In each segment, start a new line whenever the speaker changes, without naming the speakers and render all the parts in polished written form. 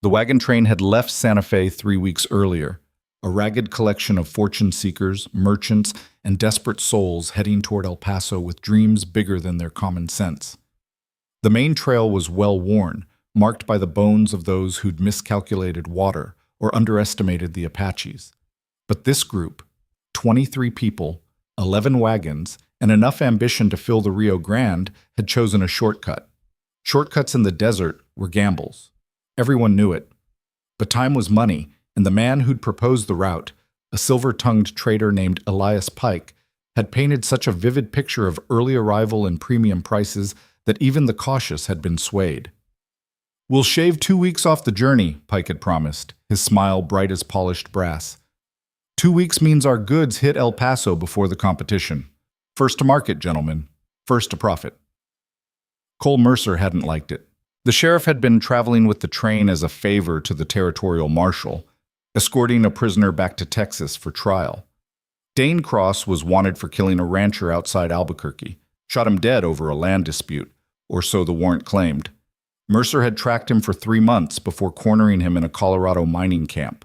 The wagon train had left Santa Fe 3 weeks earlier, a ragged collection of fortune seekers, merchants, and desperate souls heading toward El Paso with dreams bigger than their common sense. The main trail was well worn, marked by the bones of those who'd miscalculated water or underestimated the Apaches. But this group, 23 people, 11 wagons, and enough ambition to fill the Rio Grande, had chosen a shortcut. Shortcuts in the desert were gambles. Everyone knew it. But time was money, and the man who'd proposed the route, a silver-tongued trader named Elias Pike, had painted such a vivid picture of early arrival and premium prices that even the cautious had been swayed. "We'll shave 2 weeks off the journey," Pike had promised, his smile bright as polished brass. 2 weeks means our goods hit El Paso before the competition. First to market, gentlemen. First to profit. Cole Mercer hadn't liked it. The sheriff had been traveling with the train as a favor to the territorial marshal, escorting a prisoner back to Texas for trial. Dane Cross was wanted for killing a rancher outside Albuquerque, shot him dead over a land dispute, or so the warrant claimed. Mercer had tracked him for 3 months before cornering him in a Colorado mining camp.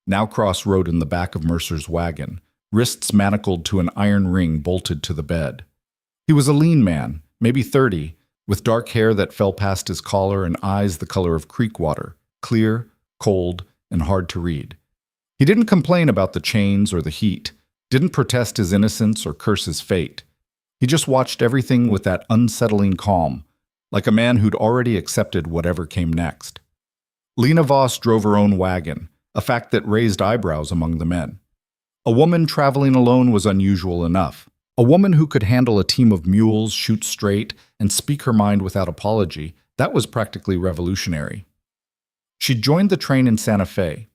Now Cross rode in the back of Mercer's wagon, wrists manacled to an iron ring bolted to the bed. He was a lean man, maybe 30, with dark hair that fell past his collar and eyes the color of creek water, clear, cold, and hard to read. He didn't complain about the chains or the heat, didn't protest his innocence or curse his fate. He just watched everything with that unsettling calm, like a man who'd already accepted whatever came next. Lena Voss drove her own wagon, a fact that raised eyebrows among the men. A woman traveling alone was unusual enough. A woman who could handle a team of mules, shoot straight, and speak her mind without apology, that was practically revolutionary. She joined the train in Santa Fe,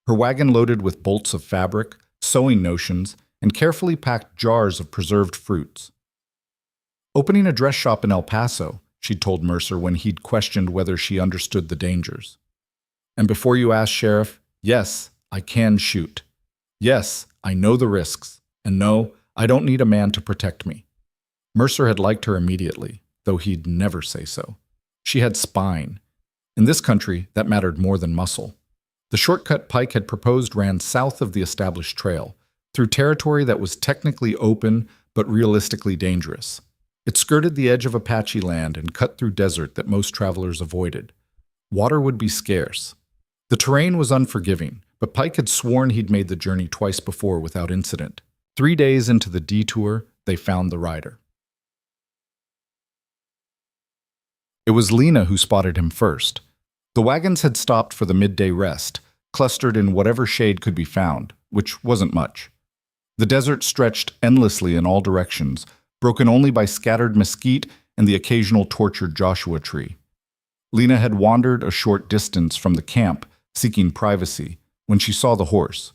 her wagon loaded with bolts of fabric, sewing notions, and carefully packed jars of preserved fruits. "Opening a dress shop in El Paso," she'd told Mercer when he'd questioned whether she understood the dangers. "And before you ask, Sheriff, yes, I can shoot. Yes, I know the risks. And no, I don't need a man to protect me." Mercer had liked her immediately, though he'd never say so. She had spine. In this country, that mattered more than muscle. The shortcut Pike had proposed ran south of the established trail, through territory that was technically open but realistically dangerous. It skirted the edge of Apache land and cut through desert that most travelers avoided. Water would be scarce. The terrain was unforgiving, but Pike had sworn he'd made the journey twice before without incident. 3 days into the detour, they found the rider. It was Lena who spotted him first. The wagons had stopped for the midday rest, clustered in whatever shade could be found, which wasn't much. The desert stretched endlessly in all directions, broken only by scattered mesquite and the occasional tortured Joshua tree. Lena had wandered a short distance from the camp, seeking privacy, when she saw the horse.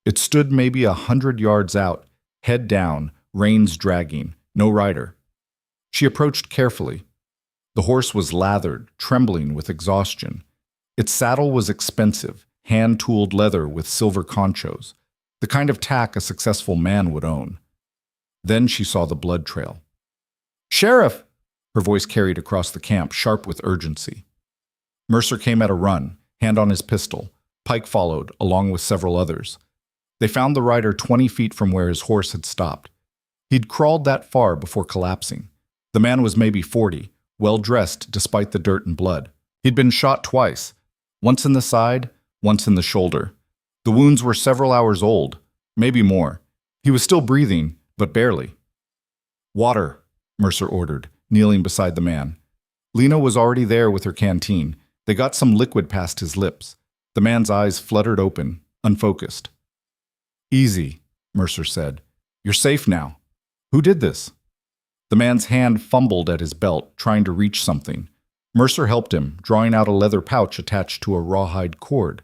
It stood maybe 100 yards out, head down, reins dragging, no rider. She approached carefully. The horse was lathered, trembling with exhaustion. Its saddle was expensive, hand-tooled leather with silver conchos, the kind of tack a successful man would own. Then she saw the blood trail. "Sheriff!" Her voice carried across the camp, sharp with urgency. Mercer came at a run, hand on his pistol. Pike followed, along with several others. They found the rider 20 feet from where his horse had stopped. He'd crawled that far before collapsing. The man was maybe 40, well-dressed despite the dirt and blood. He'd been shot twice, once in the side, once in the shoulder. The wounds were several hours old, maybe more. He was still breathing, but barely. "Water," Mercer ordered, kneeling beside the man. Lena was already there with her canteen. They got some liquid past his lips. The man's eyes fluttered open, unfocused. "Easy," Mercer said. "You're safe now. Who did this?" The man's hand fumbled at his belt, trying to reach something. Mercer helped him, drawing out a leather pouch attached to a rawhide cord.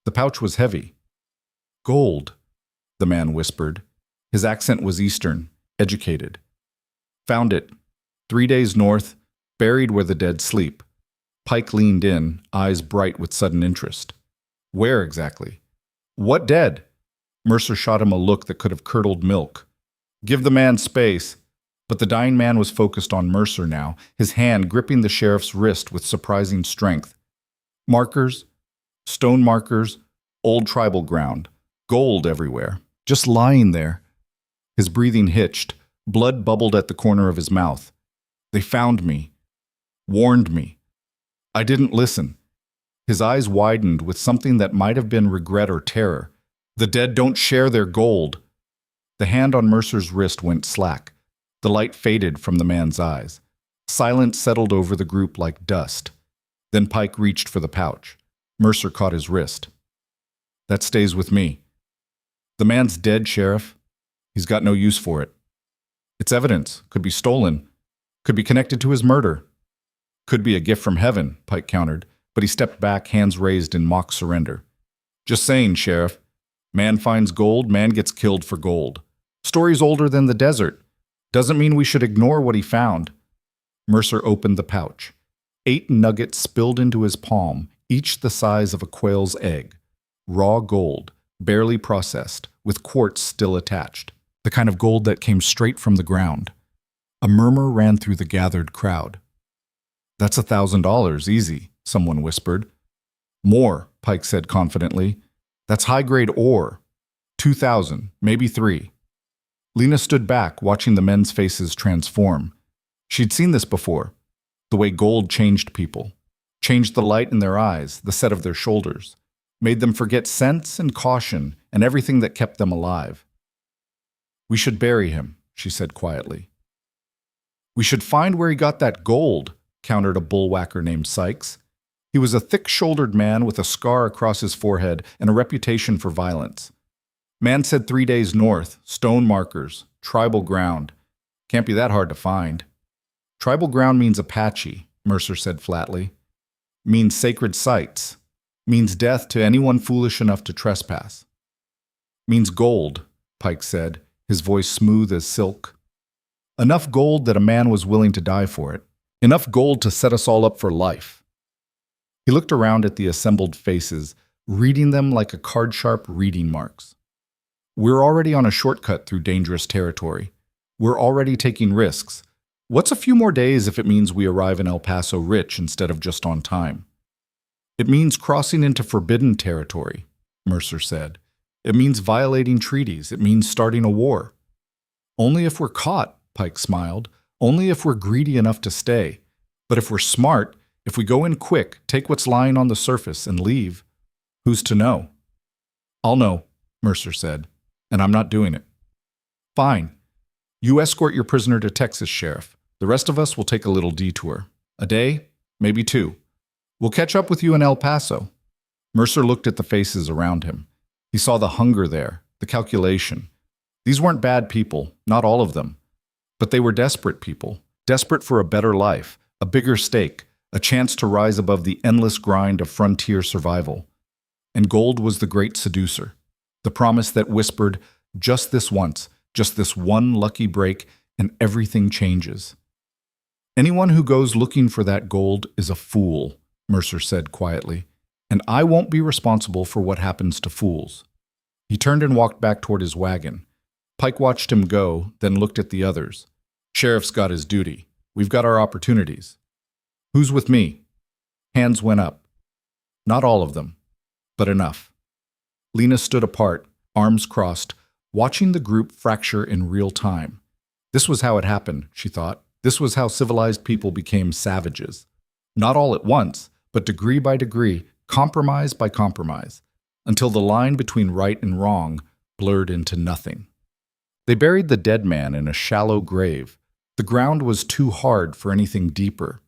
The pouch was heavy. "Gold," the man whispered. His accent was Eastern, educated. "Found it. 3 days north, buried where the dead sleep." Pike leaned in, eyes bright with sudden interest. "Where exactly?" "What dead?" Mercer shot him a look that could have curdled milk. "Give the man space." But the dying man was focused on Mercer now, his hand gripping the sheriff's wrist with surprising strength. "Markers? Stone markers, old tribal ground, gold everywhere, just lying there. His breathing hitched, blood bubbled at the corner of his mouth. They found me, warned me. I didn't listen. His eyes widened with something that might have been regret or terror. The dead don't share their gold. The hand on Mercer's wrist went slack. The light faded from the man's eyes. Silence settled over the group like dust. Then Pike reached for the pouch. Mercer caught his wrist. That stays with me. The man's dead, Sheriff. He's got no use for it. It's evidence. Could be stolen. Could be connected to his murder. Could be a gift from heaven, Pike countered, but he stepped back, hands raised in mock surrender. Just saying, Sheriff. Man finds gold, man gets killed for gold. Story's older than the desert. Doesn't mean we should ignore what he found. Mercer opened the pouch. 8 nuggets spilled into his palm, each the size of a quail's egg. Raw gold, barely processed, with quartz still attached. The kind of gold that came straight from the ground. A murmur ran through the gathered crowd. That's $1,000, easy, someone whispered. More, Pike said confidently. That's high-grade ore. 2,000, maybe 3. Lena stood back, watching the men's faces transform. She'd seen this before. The way gold changed people. Changed the light in their eyes, the set of their shoulders. Made them forget sense and caution and everything that kept them alive. We should bury him, she said quietly. We should find where he got that gold, countered a bullwhacker named Sykes. He was a thick-shouldered man with a scar across his forehead and a reputation for violence. Man said 3 days north, stone markers, tribal ground. Can't be that hard to find. Tribal ground means Apache, Mercer said flatly. Means sacred sites. Means death to anyone foolish enough to trespass. Means gold, Pike said, his voice smooth as silk. Enough gold that a man was willing to die for it. Enough gold to set us all up for life. He looked around at the assembled faces, reading them like a card-sharp reading marks. We're already on a shortcut through dangerous territory. We're already taking risks. What's a few more days if it means we arrive in El Paso rich instead of just on time? It means crossing into forbidden territory, Mercer said. It means violating treaties. It means starting a war. Only if we're caught, Pike smiled. Only if we're greedy enough to stay. But if we're smart, if we go in quick, take what's lying on the surface and leave, who's to know? I'll know, Mercer said, and I'm not doing it. Fine. You escort your prisoner to Texas, Sheriff. The rest of us will take a little detour. A day, maybe 2. We'll catch up with you in El Paso. Mercer looked at the faces around him. He saw the hunger there, the calculation. These weren't bad people, not all of them. But they were desperate people, desperate for a better life, a bigger stake, a chance to rise above the endless grind of frontier survival. And gold was the great seducer, the promise that whispered, just this once, just this one lucky break, and everything changes. Anyone who goes looking for that gold is a fool, Mercer said quietly, and I won't be responsible for what happens to fools. He turned and walked back toward his wagon. Pike watched him go, then looked at the others. Sheriff's got his duty. We've got our opportunities. Who's with me? Hands went up. Not all of them, but enough. Lena stood apart, arms crossed, watching the group fracture in real time. This was how it happened, she thought. This was how civilized people became savages. Not all at once, but degree by degree, compromise by compromise, until the line between right and wrong blurred into nothing. They buried the dead man in a shallow grave. The ground was too hard for anything deeper.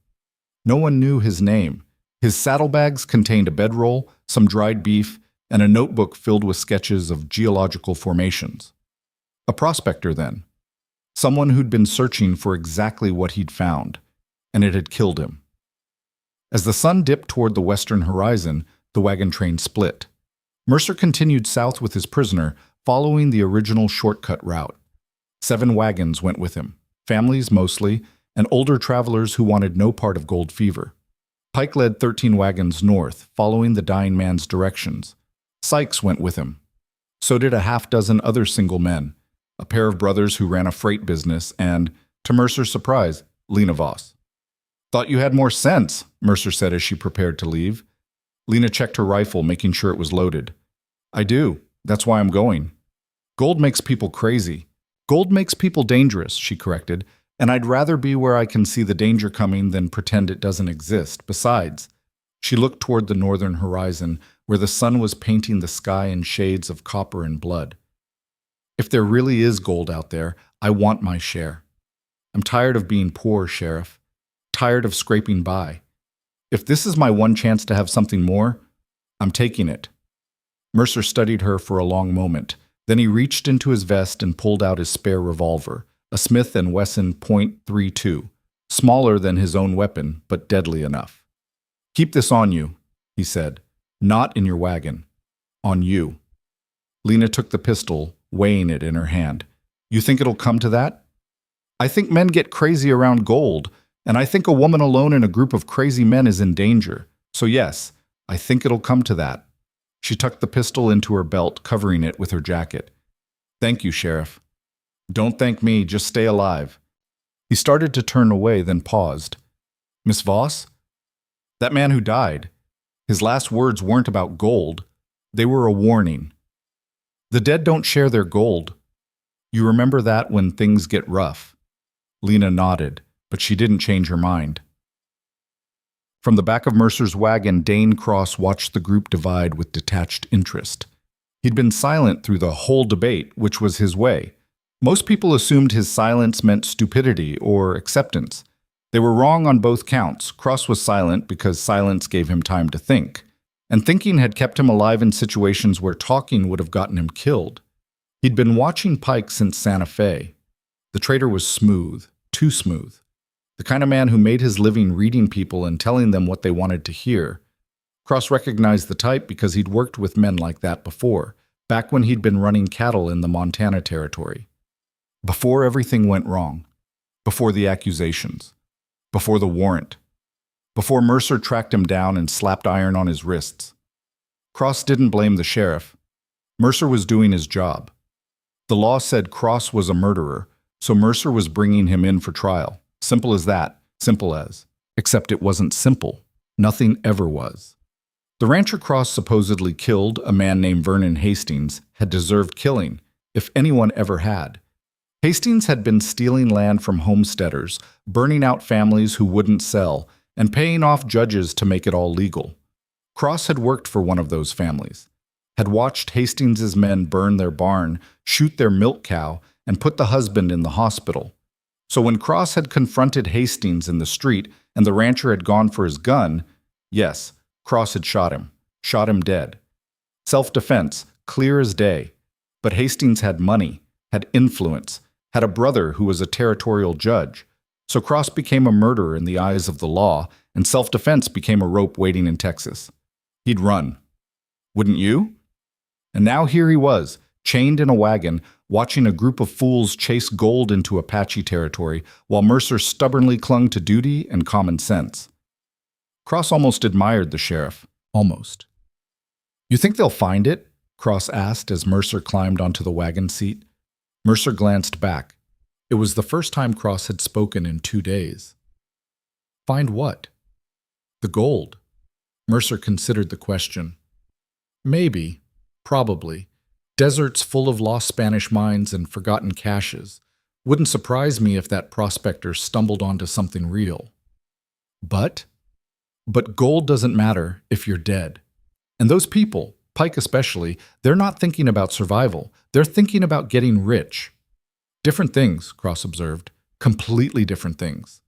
No one knew his name. His saddlebags contained a bedroll, some dried beef, and a notebook filled with sketches of geological formations. A prospector, then. Someone who'd been searching for exactly what he'd found, and it had killed him. As the sun dipped toward the western horizon, the wagon train split. Mercer continued south with his prisoner, following the original shortcut route. 7 wagons went with him, families mostly, and older travelers who wanted no part of gold fever. Pike led 13 wagons north, following the dying man's directions. Sykes went with him. So did a half-dozen other single men, a pair of brothers who ran a freight business, and, to Mercer's surprise, Lena Voss. Thought you had more sense, Mercer said as she prepared to leave. Lena checked her rifle, making sure it was loaded. I do. That's why I'm going. Gold makes people crazy. Gold makes people dangerous, she corrected, and I'd rather be where I can see the danger coming than pretend it doesn't exist. Besides, she looked toward the northern horizon, where the sun was painting the sky in shades of copper and blood. If there really is gold out there, I want my share. I'm tired of being poor, Sheriff. Tired of scraping by. If this is my one chance to have something more, I'm taking it. Mercer studied her for a long moment. Then he reached into his vest and pulled out his spare revolver, a Smith & Wesson .32, smaller than his own weapon, but deadly enough. Keep this on you, he said. Not in your wagon. On you. Lena took the pistol, weighing it in her hand. You think it'll come to that? I think men get crazy around gold, and I think a woman alone in a group of crazy men is in danger. So yes, I think it'll come to that. She tucked the pistol into her belt, covering it with her jacket. Thank you, Sheriff. Don't thank me, just stay alive. He started to turn away, then paused. Miss Voss? That man who died. His last words weren't about gold. They were a warning. The dead don't share their gold. You remember that when things get rough. Lena nodded, but she didn't change her mind. From the back of Mercer's wagon, Dane Cross watched the group divide with detached interest. He'd been silent through the whole debate, which was his way. Most people assumed his silence meant stupidity or acceptance. They were wrong on both counts. Cross was silent because silence gave him time to think, and thinking had kept him alive in situations where talking would have gotten him killed. He'd been watching Pike since Santa Fe. The traitor was smooth, too smooth. The kind of man who made his living reading people and telling them what they wanted to hear. Cross recognized the type because he'd worked with men like that before, back when he'd been running cattle in the Montana Territory. Before everything went wrong. Before the accusations. Before the warrant. Before Mercer tracked him down and slapped iron on his wrists. Cross didn't blame the sheriff. Mercer was doing his job. The law said Cross was a murderer, so Mercer was bringing him in for trial. Simple as that. Simple as. Except it wasn't simple. Nothing ever was. The rancher Cross supposedly killed, a man named Vernon Hastings, had deserved killing, if anyone ever had. Hastings had been stealing land from homesteaders, burning out families who wouldn't sell, and paying off judges to make it all legal. Cross had worked for one of those families, had watched Hastings's men burn their barn, shoot their milk cow, and put the husband in the hospital. So when Cross had confronted Hastings in the street and the rancher had gone for his gun, yes, Cross had shot him dead. Self-defense, clear as day. But Hastings had money, had influence, had a brother who was a territorial judge. So Cross became a murderer in the eyes of the law, and self-defense became a rope waiting in Texas. He'd run. Wouldn't you? And now here he was, chained in a wagon, watching a group of fools chase gold into Apache territory, while Mercer stubbornly clung to duty and common sense. Cross almost admired the sheriff. Almost. You think they'll find it? Cross asked as Mercer climbed onto the wagon seat. Mercer glanced back. It was the first time Cross had spoken in 2 days. Find what? The gold. Mercer considered the question. Maybe. Probably. Deserts full of lost Spanish mines and forgotten caches. Wouldn't surprise me if that prospector stumbled onto something real. But gold doesn't matter if you're dead. And those people, Pike especially, they're not thinking about survival. They're thinking about getting rich. Different things, Cross observed. Completely different things.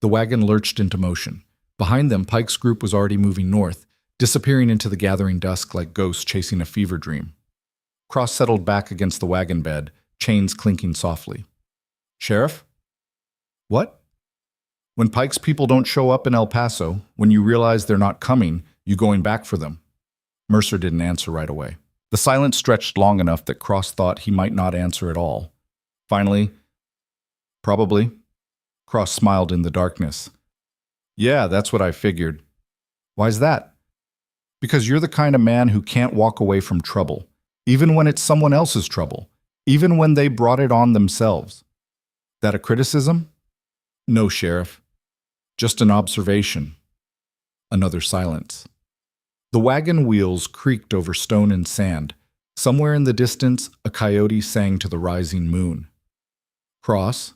The wagon lurched into motion. Behind them, Pike's group was already moving north, disappearing into the gathering dusk like ghosts chasing a fever dream. Cross settled back against the wagon bed, chains clinking softly. Sheriff? What? When Pike's people don't show up in El Paso, when you realize they're not coming, you going back for them. Mercer didn't answer right away. The silence stretched long enough that Cross thought he might not answer at all. Finally, probably. Cross smiled in the darkness. Yeah, that's what I figured. Why's that? Because you're the kind of man who can't walk away from trouble. Even when it's someone else's trouble, even when they brought it on themselves. That a criticism? No, Sheriff. Just an observation. Another silence. The wagon wheels creaked over stone and sand. Somewhere in the distance, a coyote sang to the rising moon. Cross?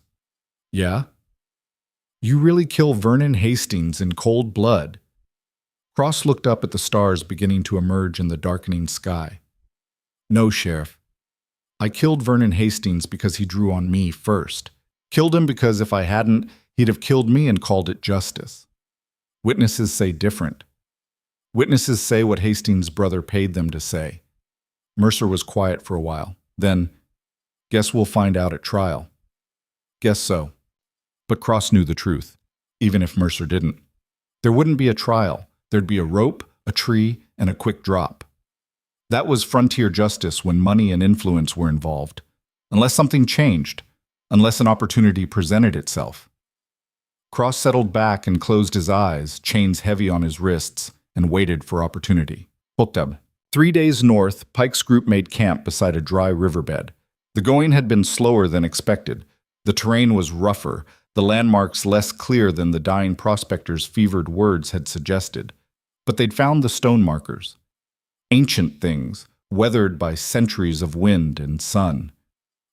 Yeah? You really kill Vernon Hastings in cold blood? Cross looked up at the stars beginning to emerge in the darkening sky. No, Sheriff. I killed Vernon Hastings because he drew on me first. Killed him because if I hadn't, he'd have killed me and called it justice. Witnesses say different. Witnesses say what Hastings' brother paid them to say. Mercer was quiet for a while. Then, guess we'll find out at trial. Guess so. But Cross knew the truth, even if Mercer didn't. There wouldn't be a trial. There'd be a rope, a tree, and a quick drop. That was frontier justice when money and influence were involved. Unless something changed, unless an opportunity presented itself. Cross settled back and closed his eyes, chains heavy on his wrists, and waited for opportunity. Hotab. 3 days north, Pike's group made camp beside a dry riverbed. The going had been slower than expected. The terrain was rougher, the landmarks less clear than the dying prospector's fevered words had suggested. But they'd found the stone markers. Ancient things, weathered by centuries of wind and sun.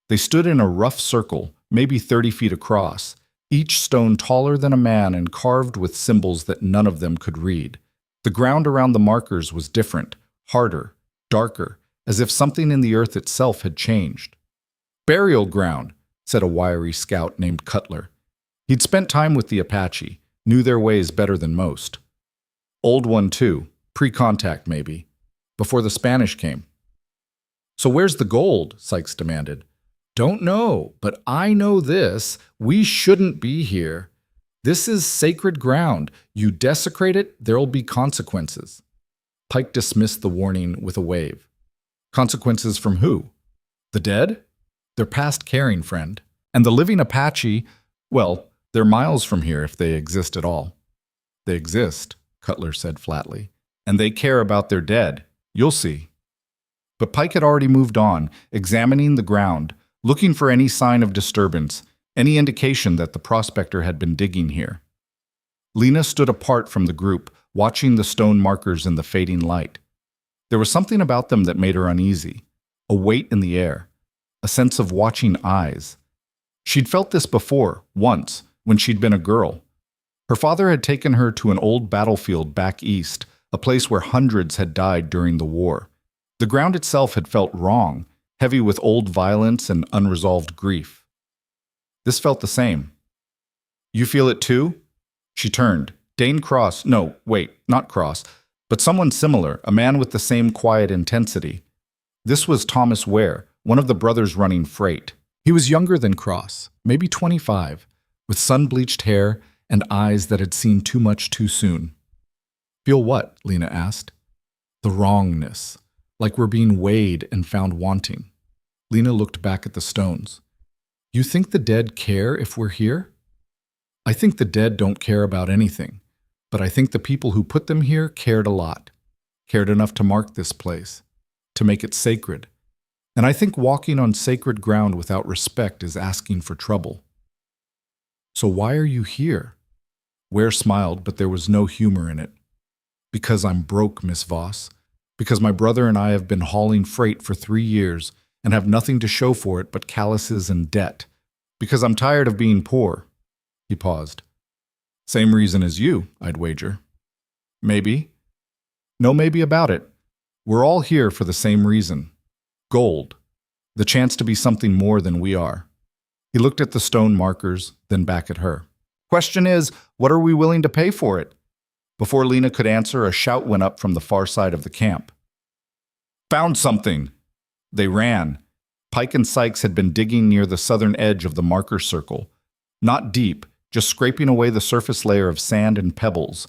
They stood in a rough circle, maybe 30 feet across, each stone taller than a man and carved with symbols that none of them could read. The ground around the markers was different, harder, darker, as if something in the earth itself had changed. Burial ground, said a wiry scout named Cutler. He'd spent time with the Apache, knew their ways better than most. Old one too, pre-contact maybe, before the Spanish came. So where's the gold? Sykes demanded. Don't know, but I know this. We shouldn't be here. This is sacred ground. You desecrate it, there'll be consequences. Pike dismissed the warning with a wave. Consequences from who? The dead? They're past caring, friend. And the living Apache, well, they're miles from here if they exist at all. They exist, Cutler said flatly. And they care about their dead. You'll see. But Pike had already moved on, examining the ground, looking for any sign of disturbance, any indication that the prospector had been digging here. Lena stood apart from the group, watching the stone markers in the fading light. There was something about them that made her uneasy, a weight in the air, a sense of watching eyes. She'd felt this before, once, when she'd been a girl. Her father had taken her to an old battlefield back east, a place where hundreds had died during the war. The ground itself had felt wrong, heavy with old violence and unresolved grief. This felt the same. You feel it too? She turned. Dane Cross, no, wait, not Cross, but someone similar, a man with the same quiet intensity. This was Thomas Ware, one of the brothers running freight. He was younger than Cross, maybe 25, with sun-bleached hair and eyes that had seen too much too soon. Feel what? Lena asked. The wrongness, like we're being weighed and found wanting. Lena looked back at the stones. You think the dead care if we're here? I think the dead don't care about anything, but I think the people who put them here cared a lot, cared enough to mark this place, to make it sacred. And I think walking on sacred ground without respect is asking for trouble. So why are you here? Ware smiled, but there was no humor in it. Because I'm broke, Miss Voss. Because my brother and I have been hauling freight for 3 years and have nothing to show for it but calluses and debt. Because I'm tired of being poor. He paused. Same reason as you, I'd wager. Maybe. No maybe about it. We're all here for the same reason. Gold. The chance to be something more than we are. He looked at the stone markers, then back at her. Question is, what are we willing to pay for it? Before Lena could answer, a shout went up from the far side of the camp. Found something! They ran. Pike and Sykes had been digging near the southern edge of the marker circle. Not deep, just scraping away the surface layer of sand and pebbles.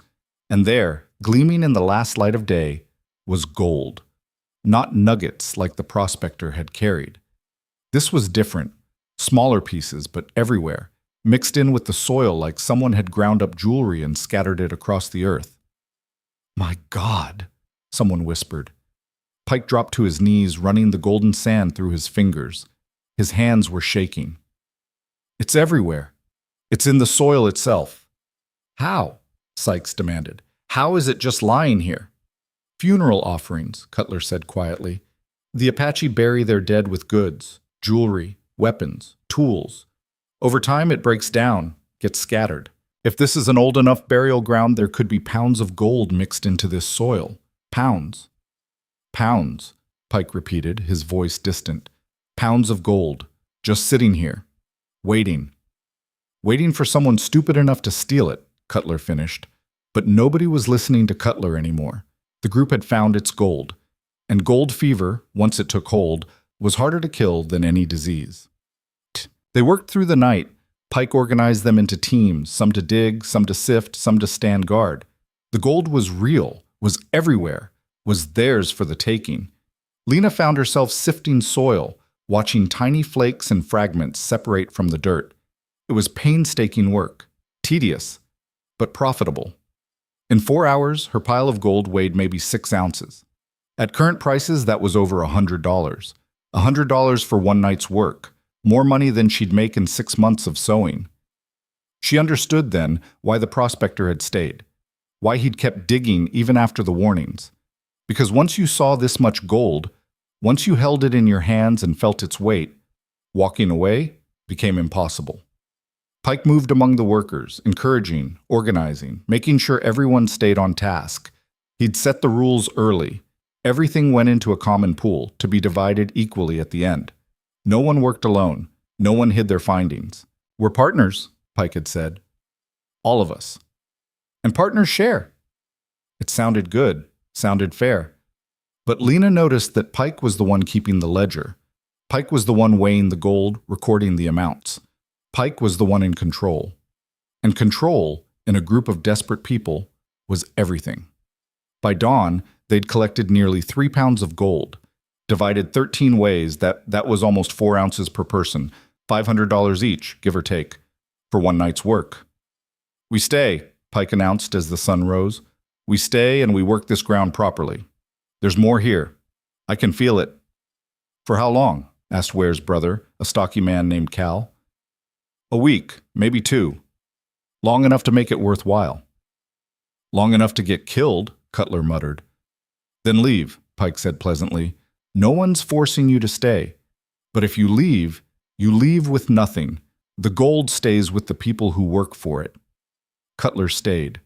And there, gleaming in the last light of day, was gold. Not nuggets like the prospector had carried. This was different. Smaller pieces, but everywhere, mixed in with the soil like someone had ground up jewelry and scattered it across the earth. My God, someone whispered. Pike dropped to his knees, running the golden sand through his fingers. His hands were shaking. It's everywhere. It's in the soil itself. How? Sykes demanded. How is it just lying here? Funeral offerings, Cutler said quietly. The Apache bury their dead with goods, jewelry, weapons, tools. Over time, it breaks down, gets scattered. If this is an old enough burial ground, there could be pounds of gold mixed into this soil. Pounds. Pounds, Pike repeated, his voice distant. Pounds of gold, just sitting here, waiting. Waiting for someone stupid enough to steal it, Cutler finished. But nobody was listening to Cutler anymore. The group had found its gold. And gold fever, once it took hold, was harder to kill than any disease. They worked through the night. Pike organized them into teams, some to dig, some to sift, some to stand guard. The gold was real, was everywhere, was theirs for the taking. Lena found herself sifting soil, watching tiny flakes and fragments separate from the dirt. It was painstaking work, tedious, but profitable. In 4 hours, her pile of gold weighed maybe 6 ounces. At current prices, that was over $100. $100 for one night's work, more money than she'd make in 6 months of sewing. She understood then why the prospector had stayed, why he'd kept digging even after the warnings. Because once you saw this much gold, once you held it in your hands and felt its weight, walking away became impossible. Pike moved among the workers, encouraging, organizing, making sure everyone stayed on task. He'd set the rules early. Everything went into a common pool, to be divided equally at the end. No one worked alone. No one hid their findings. We're partners, Pike had said. All of us. And partners share. It sounded good, sounded fair. But Lena noticed that Pike was the one keeping the ledger. Pike was the one weighing the gold, recording the amounts. Pike was the one in control. And control, in a group of desperate people, was everything. By dawn, they'd collected nearly 3 pounds of gold. Divided 13 ways, that was almost 4 ounces per person, $500 each, give or take, for one night's work. We stay, Pike announced as the sun rose. We stay and we work this ground properly. There's more here. I can feel it. For how long? Asked Ware's brother, a stocky man named Cal. A week, maybe 2. Long enough to make it worthwhile. Long enough to get killed, Cutler muttered. Then leave, Pike said pleasantly. No one's forcing you to stay. But if you leave with nothing. The gold stays with the people who work for it. Cutler stayed.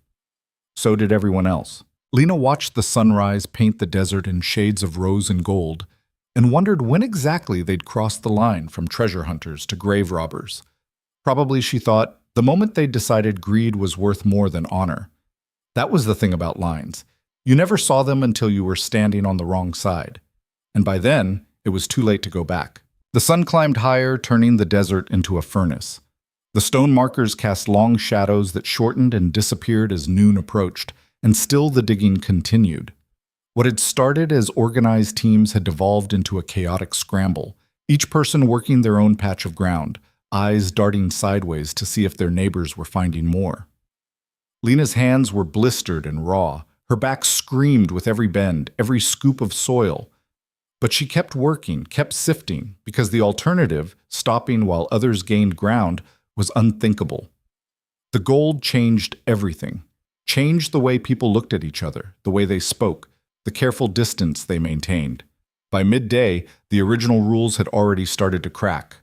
So did everyone else. Lena watched the sunrise paint the desert in shades of rose and gold, and wondered when exactly they'd crossed the line from treasure hunters to grave robbers. Probably, she thought, the moment they'd decided greed was worth more than honor. That was the thing about lines. You never saw them until you were standing on the wrong side. And by then, it was too late to go back. The sun climbed higher, turning the desert into a furnace. The stone markers cast long shadows that shortened and disappeared as noon approached, and still the digging continued. What had started as organized teams had devolved into a chaotic scramble, each person working their own patch of ground, eyes darting sideways to see if their neighbors were finding more. Lena's hands were blistered and raw. Her back screamed with every bend, every scoop of soil. But she kept working, kept sifting, because the alternative, stopping while others gained ground, was unthinkable. The gold changed everything. Changed the way people looked at each other, the way they spoke, the careful distance they maintained. By midday, the original rules had already started to crack.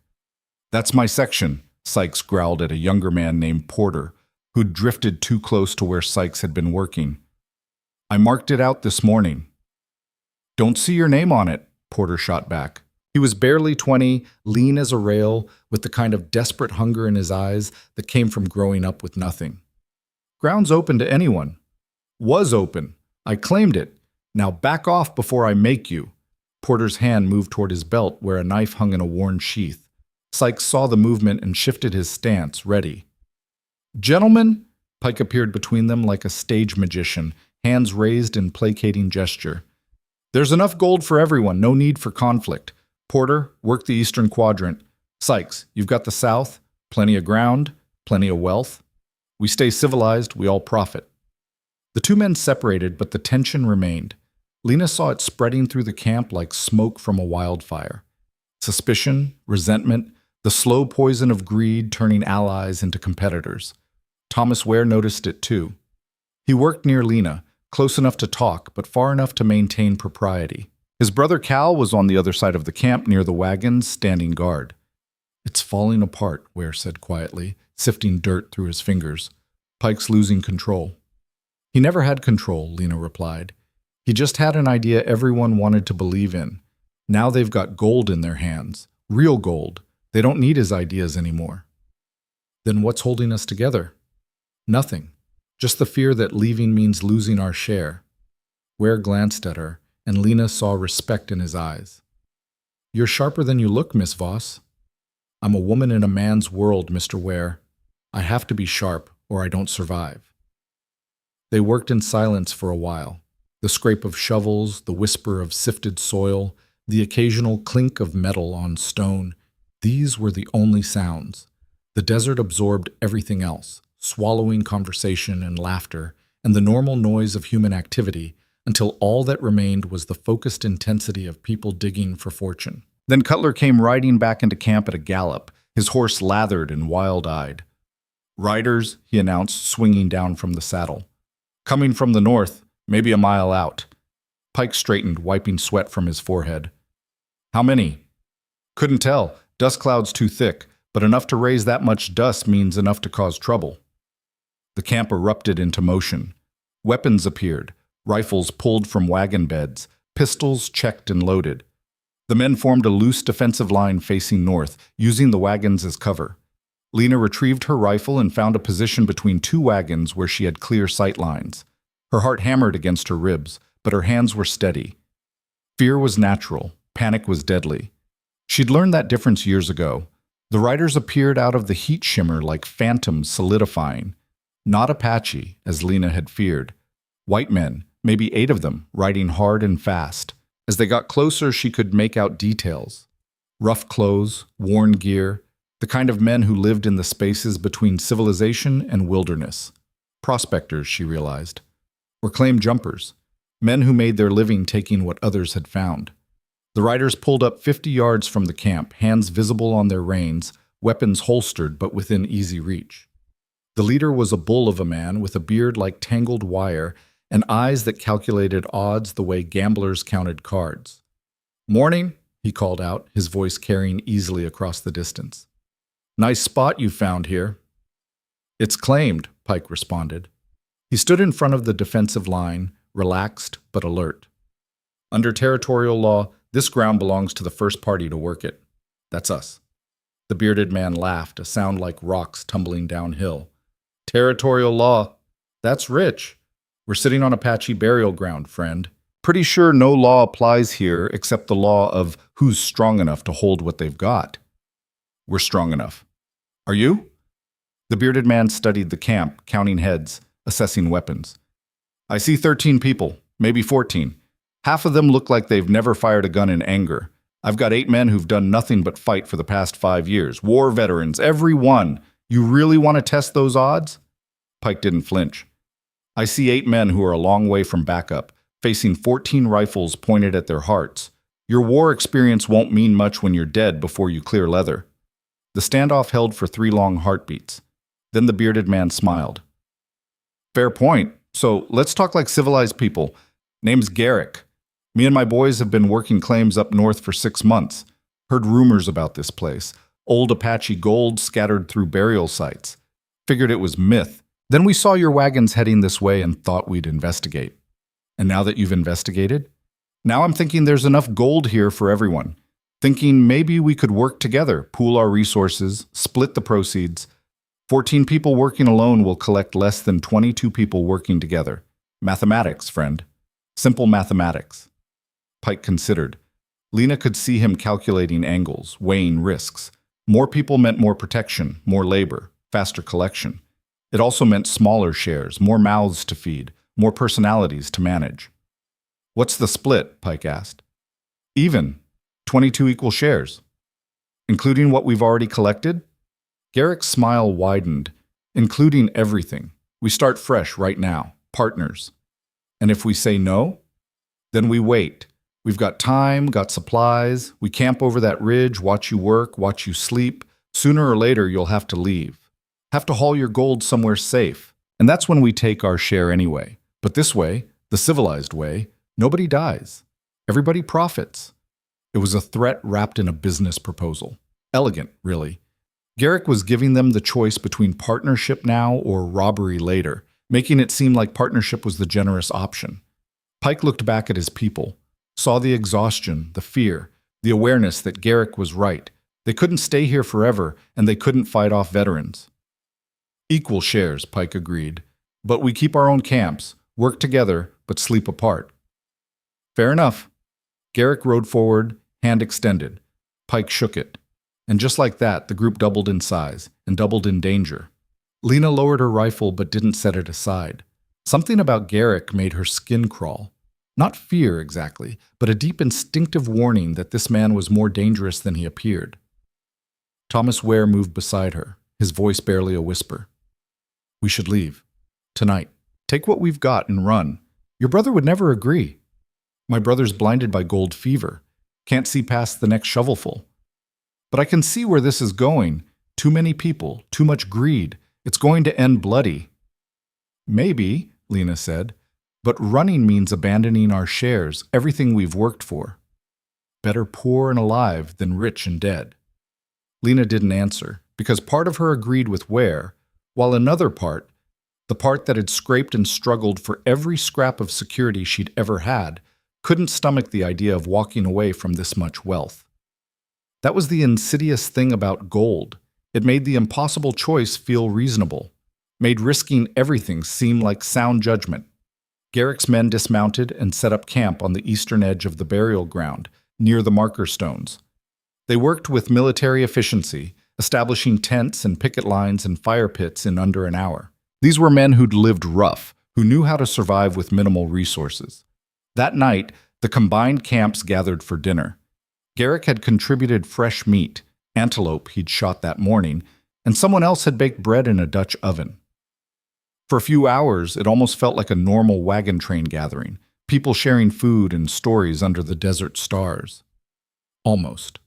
That's my section, Sykes growled at a younger man named Porter, who'd drifted too close to where Sykes had been working. I marked it out this morning. Don't see your name on it, Porter shot back. He was barely 20, lean as a rail, with the kind of desperate hunger in his eyes that came from growing up with nothing. Ground's open to anyone. Was open. I claimed it. Now back off before I make you. Porter's hand moved toward his belt where a knife hung in a worn sheath. Sykes saw the movement and shifted his stance, ready. Gentlemen, Pike appeared between them like a stage magician, hands raised in placating gesture. There's enough gold for everyone, no need for conflict. Porter, work the eastern quadrant. Sykes, you've got the south, plenty of ground, plenty of wealth. We stay civilized, we all profit. The two men separated, but the tension remained. Lena saw it spreading through the camp like smoke from a wildfire. Suspicion, resentment, the slow poison of greed turning allies into competitors. Thomas Ware noticed it too. He worked near Lena, close enough to talk, but far enough to maintain propriety. His brother Cal was on the other side of the camp near the wagons, standing guard. "It's falling apart," Ware said quietly, sifting dirt through his fingers. "Pike's losing control." "He never had control," Lena replied. "He just had an idea everyone wanted to believe in. Now they've got gold in their hands. Real gold. They don't need his ideas anymore." "Then what's holding us together?" "Nothing. Just the fear that leaving means losing our share." Ware glanced at her, and Lena saw respect in his eyes. "You're sharper than you look, Miss Voss." "I'm a woman in a man's world, Mr. Ware. I have to be sharp, or I don't survive." They worked in silence for a while. The scrape of shovels, the whisper of sifted soil, the occasional clink of metal on stone, these were the only sounds. The desert absorbed everything else, swallowing conversation and laughter, and the normal noise of human activity, until all that remained was the focused intensity of people digging for fortune. Then Cutler came riding back into camp at a gallop, his horse lathered and wild-eyed. "Riders," he announced, swinging down from the saddle. "Coming from the north, maybe a mile out." Pike straightened, wiping sweat from his forehead. "How many?" "Couldn't tell. Dust cloud's too thick, but enough to raise that much dust means enough to cause trouble." The camp erupted into motion. Weapons appeared, rifles pulled from wagon beds, pistols checked and loaded. The men formed a loose defensive line facing north, using the wagons as cover. Lena retrieved her rifle and found a position between two wagons where she had clear sight lines. Her heart hammered against her ribs, but her hands were steady. Fear was natural, panic was deadly. She'd learned that difference years ago. The riders appeared out of the heat shimmer like phantoms solidifying. Not Apache, as Lena had feared. White men, maybe 8 of them, riding hard and fast. As they got closer, she could make out details. Rough clothes, worn gear, the kind of men who lived in the spaces between civilization and wilderness. Prospectors, she realized. Or claim jumpers. Men who made their living taking what others had found. The riders pulled up 50 yards from the camp, hands visible on their reins, weapons holstered but within easy reach. The leader was a bull of a man with a beard like tangled wire and eyes that calculated odds the way gamblers counted cards. "Morning," he called out, his voice carrying easily across the distance. "Nice spot you found here." "It's claimed," Pike responded. He stood in front of the defensive line, relaxed but alert. "Under territorial law, this ground belongs to the first party to work it. That's us." The bearded man laughed, a sound like rocks tumbling downhill. "Territorial law? That's rich. We're sitting on Apache burial ground, friend. Pretty sure no law applies here except the law of who's strong enough to hold what they've got." "We're strong enough." "Are you?" The bearded man studied the camp, counting heads, assessing weapons. "I see 13 people, maybe 14. Half of them look like they've never fired a gun in anger. I've got 8 men who've done nothing but fight for the past 5 years. War veterans, every one. You really want to test those odds?" Pike didn't flinch. "I see 8 men who are a long way from backup, facing 14 rifles pointed at their hearts. Your war experience won't mean much when you're dead before you clear leather." The standoff held for 3 long heartbeats. Then the bearded man smiled. "Fair point. So let's talk like civilized people. Name's Garrick. Me and my boys have been working claims up north for 6 months. Heard rumors about this place. Old Apache gold scattered through burial sites. Figured it was myth. Then we saw your wagons heading this way and thought we'd investigate. And now that you've investigated? Now I'm thinking there's enough gold here for everyone. Thinking maybe we could work together, pool our resources, split the proceeds. 14 people working alone will collect less than 22 people working together. Mathematics, friend. Simple mathematics." Pike considered. Lena could see him calculating angles, weighing risks. More people meant more protection, more labor, faster collection. It also meant smaller shares, more mouths to feed, more personalities to manage. "What's the split?" Pike asked. "Even. 22 equal shares." "Including what we've already collected?" Garrick's smile widened. "Including everything. We start fresh right now, partners. And if we say no, then we wait. We've got time, got supplies. We camp over that ridge, watch you work, watch you sleep. Sooner or later, you'll have to leave. Have to haul your gold somewhere safe. And that's when we take our share anyway. But this way, The civilized way, nobody dies. Everybody profits. It was a threat wrapped in a business proposal. Elegant, really. Garrick was giving them the choice between partnership now or robbery later, making it seem like partnership was the generous option. Pike looked back at his people, saw the exhaustion, the fear, the awareness that Garrick was right. They couldn't stay here forever, and they couldn't fight off veterans. Equal shares, Pike agreed. But we keep our own camps, work together, but sleep apart. Fair enough. Garrick rode forward, hand extended. Pike shook it. And just like that, the group doubled in size and doubled in danger. Lena lowered her rifle but didn't set it aside. Something about Garrick made her skin crawl. Not fear exactly, but a deep instinctive warning that this man was more dangerous than he appeared. Thomas Ware moved beside her, his voice barely a whisper. We should leave. Tonight. Take what we've got and run. Your brother would never agree. My brother's blinded by gold fever. Can't see past the next shovelful. But I can see where this is going. Too many people, too much greed. It's going to end bloody. Maybe, Lena said, but running means abandoning our shares, everything we've worked for. Better poor and alive than rich and dead. Lena didn't answer, because part of her agreed with Ware, while another part, the part that had scraped and struggled for every scrap of security she'd ever had, couldn't stomach the idea of walking away from this much wealth. That was the insidious thing about gold. It made the impossible choice feel reasonable, made risking everything seem like sound judgment. Garrick's men dismounted and set up camp on the eastern edge of the burial ground, near the marker stones. They worked with military efficiency, establishing tents and picket lines and fire pits in under an hour. These were men who'd lived rough, who knew how to survive with minimal resources. That night, the combined camps gathered for dinner. Garrick had contributed fresh meat, antelope he'd shot that morning, and someone else had baked bread in a Dutch oven. For a few hours, it almost felt like a normal wagon train gathering, people sharing food and stories under the desert stars. Almost.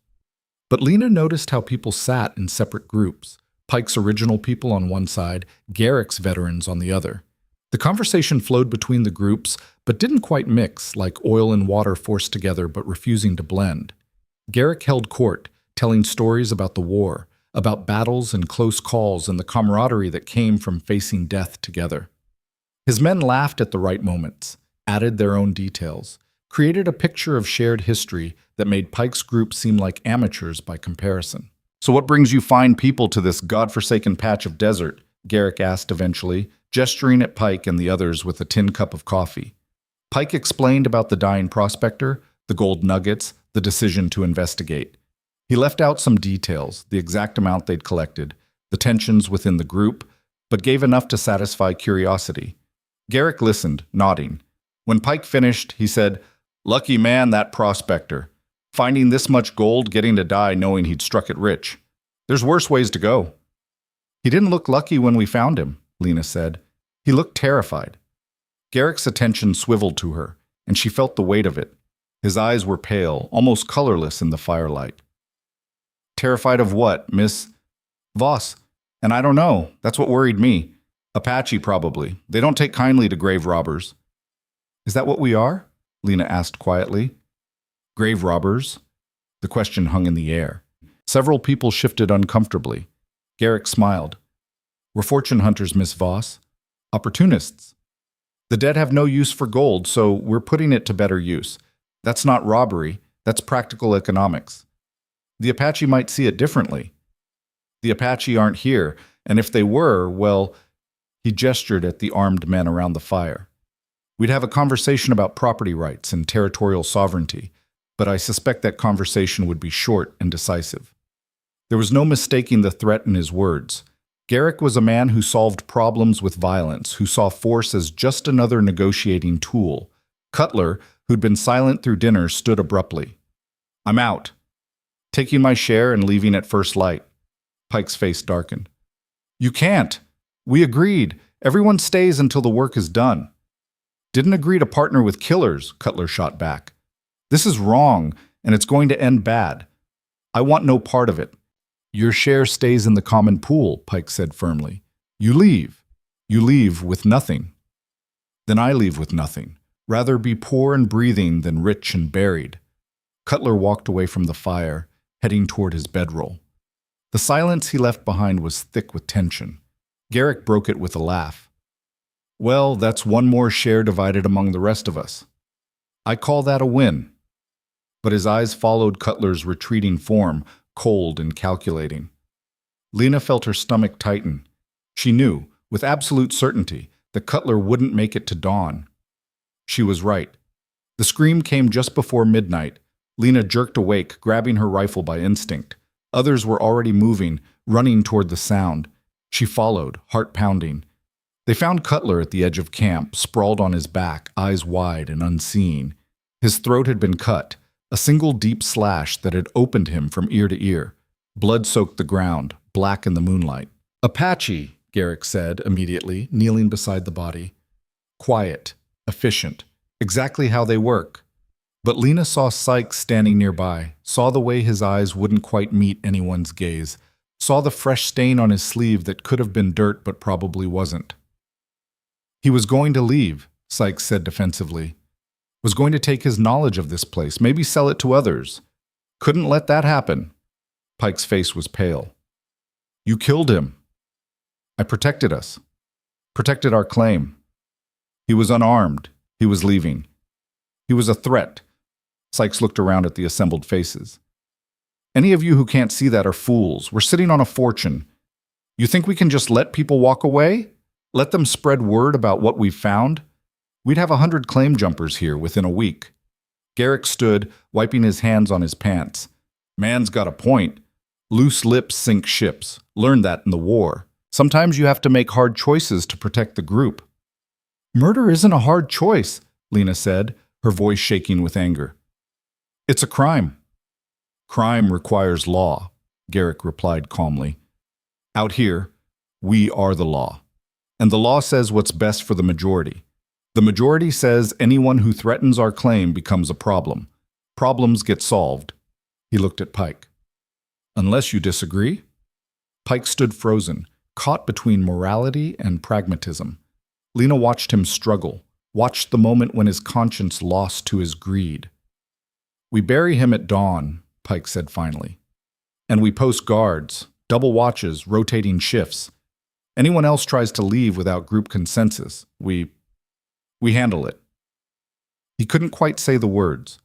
But Lena noticed how people sat in separate groups, Pike's original people on one side, Garrick's veterans on the other. The conversation flowed between the groups, but didn't quite mix, like oil and water forced together but refusing to blend. Garrick held court, telling stories about the war, about battles and close calls and the camaraderie that came from facing death together. His men laughed at the right moments, added their own details, created a picture of shared history that made Pike's group seem like amateurs by comparison. So what brings you fine people to this godforsaken patch of desert? Garrick asked eventually, gesturing at Pike and the others with a tin cup of coffee. Pike explained about the dying prospector, the gold nuggets, the decision to investigate. He left out some details, the exact amount they'd collected, the tensions within the group, but gave enough to satisfy curiosity. Garrick listened, nodding. When Pike finished, he said, "Lucky man, that prospector. Finding this much gold, getting to die knowing he'd struck it rich. There's worse ways to go." "He didn't look lucky when we found him," Lena said. "He looked terrified." Garrick's attention swiveled to her, and she felt the weight of it. His eyes were pale, almost colorless in the firelight. "Terrified of what, Miss Voss? And I don't know. That's what worried me. Apache, probably. They don't take kindly to grave robbers." "Is that what we are?" Lena asked quietly. "Grave robbers?" The question hung in the air. Several people shifted uncomfortably. Garrick smiled. "We're fortune hunters, Miss Voss. Opportunists. The dead have no use for gold, so we're putting it to better use. That's not robbery. That's practical economics. The Apache might see it differently. The Apache aren't here, and if they were, well," he gestured at the armed men around the fire. "We'd have a conversation about property rights and territorial sovereignty, but I suspect that conversation would be short and decisive." There was no mistaking the threat in his words. Garrick was a man who solved problems with violence, who saw force as just another negotiating tool. Cutler, who'd been silent through dinner, stood abruptly. "I'm out. Taking my share and leaving at first light." Pike's face darkened. "You can't. We agreed. Everyone stays until the work is done." "Didn't agree to partner with killers," Cutler shot back. "This is wrong, and it's going to end bad. I want no part of it." "Your share stays in the common pool," Pike said firmly. "You leave. You leave with nothing." "Then I leave with nothing. Rather be poor and breathing than rich and buried. Cutler walked away from the fire, heading toward his bedroll. The silence he left behind was thick with tension. Garrick broke it with a laugh. Well, that's one more share divided among the rest of us. I call that a win. But his eyes followed Cutler's retreating form, cold and calculating. Lena felt her stomach tighten. She knew, with absolute certainty, that Cutler wouldn't make it to dawn. She was right. The scream came just before midnight. Lena jerked awake, grabbing her rifle by instinct. Others were already moving, running toward the sound. She followed, heart pounding. They found Cutler at the edge of camp, sprawled on his back, eyes wide and unseeing. His throat had been cut, a single deep slash that had opened him from ear to ear. Blood soaked the ground, black in the moonlight. Apache, Garrick said immediately, kneeling beside the body. Quiet, efficient, exactly how they work. But Lena saw Sykes standing nearby, saw the way his eyes wouldn't quite meet anyone's gaze, saw the fresh stain on his sleeve that could have been dirt but probably wasn't. He was going to leave, Sykes said defensively. Was going to take his knowledge of this place, maybe sell it to others. Couldn't let that happen. Pike's face was pale. You killed him. I protected us. Protected our claim. He was unarmed. He was leaving. He was a threat. Sykes looked around at the assembled faces. Any of you who can't see that are fools. We're sitting on a fortune. You think we can just let people walk away? Let them spread word about what we've found? We'd have 100 claim jumpers here within a week. Garrick stood, wiping his hands on his pants. Man's got a point. Loose lips sink ships. Learned that in the war. Sometimes you have to make hard choices to protect the group. Murder isn't a hard choice, Lena said, her voice shaking with anger. It's a crime. Crime requires law, Garrick replied calmly. Out here, we are the law. And the law says what's best for the majority. The majority says anyone who threatens our claim becomes a problem. Problems get solved. He looked at Pike. Unless you disagree? Pike stood frozen, caught between morality and pragmatism. Lena watched him struggle, watched the moment when his conscience lost to his greed. We bury him at dawn, Pike said finally. And we post guards, double watches, rotating shifts. Anyone else tries to leave without group consensus, we handle it. He couldn't quite say the words,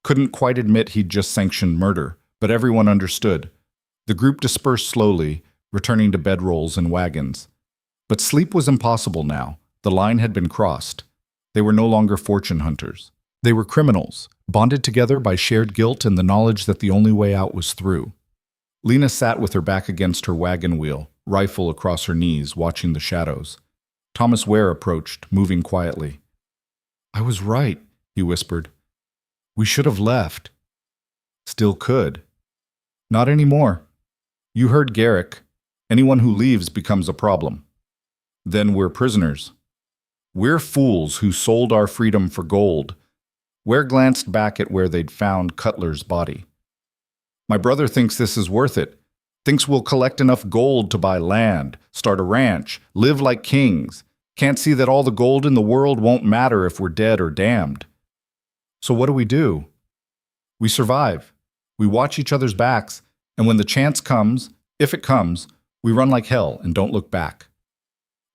couldn't quite admit he'd just sanctioned murder, but everyone understood. The group dispersed slowly, returning to bedrolls and wagons. But sleep was impossible now. The line had been crossed. They were no longer fortune hunters. They were criminals, bonded together by shared guilt and the knowledge that the only way out was through. Lena sat with her back against her wagon wheel, rifle across her knees, watching the shadows. Thomas Ware approached, moving quietly. I was right, he whispered. We should have left. Still could. Not anymore. You heard Garrick. Anyone who leaves becomes a problem. Then we're prisoners. We're fools who sold our freedom for gold. Ware glanced back at where they'd found Cutler's body. My brother thinks this is worth it. Thinks we'll collect enough gold to buy land, start a ranch, live like kings. Can't see that all the gold in the world won't matter if we're dead or damned. So what do? We survive. We watch each other's backs, and when the chance comes, if it comes, we run like hell and don't look back.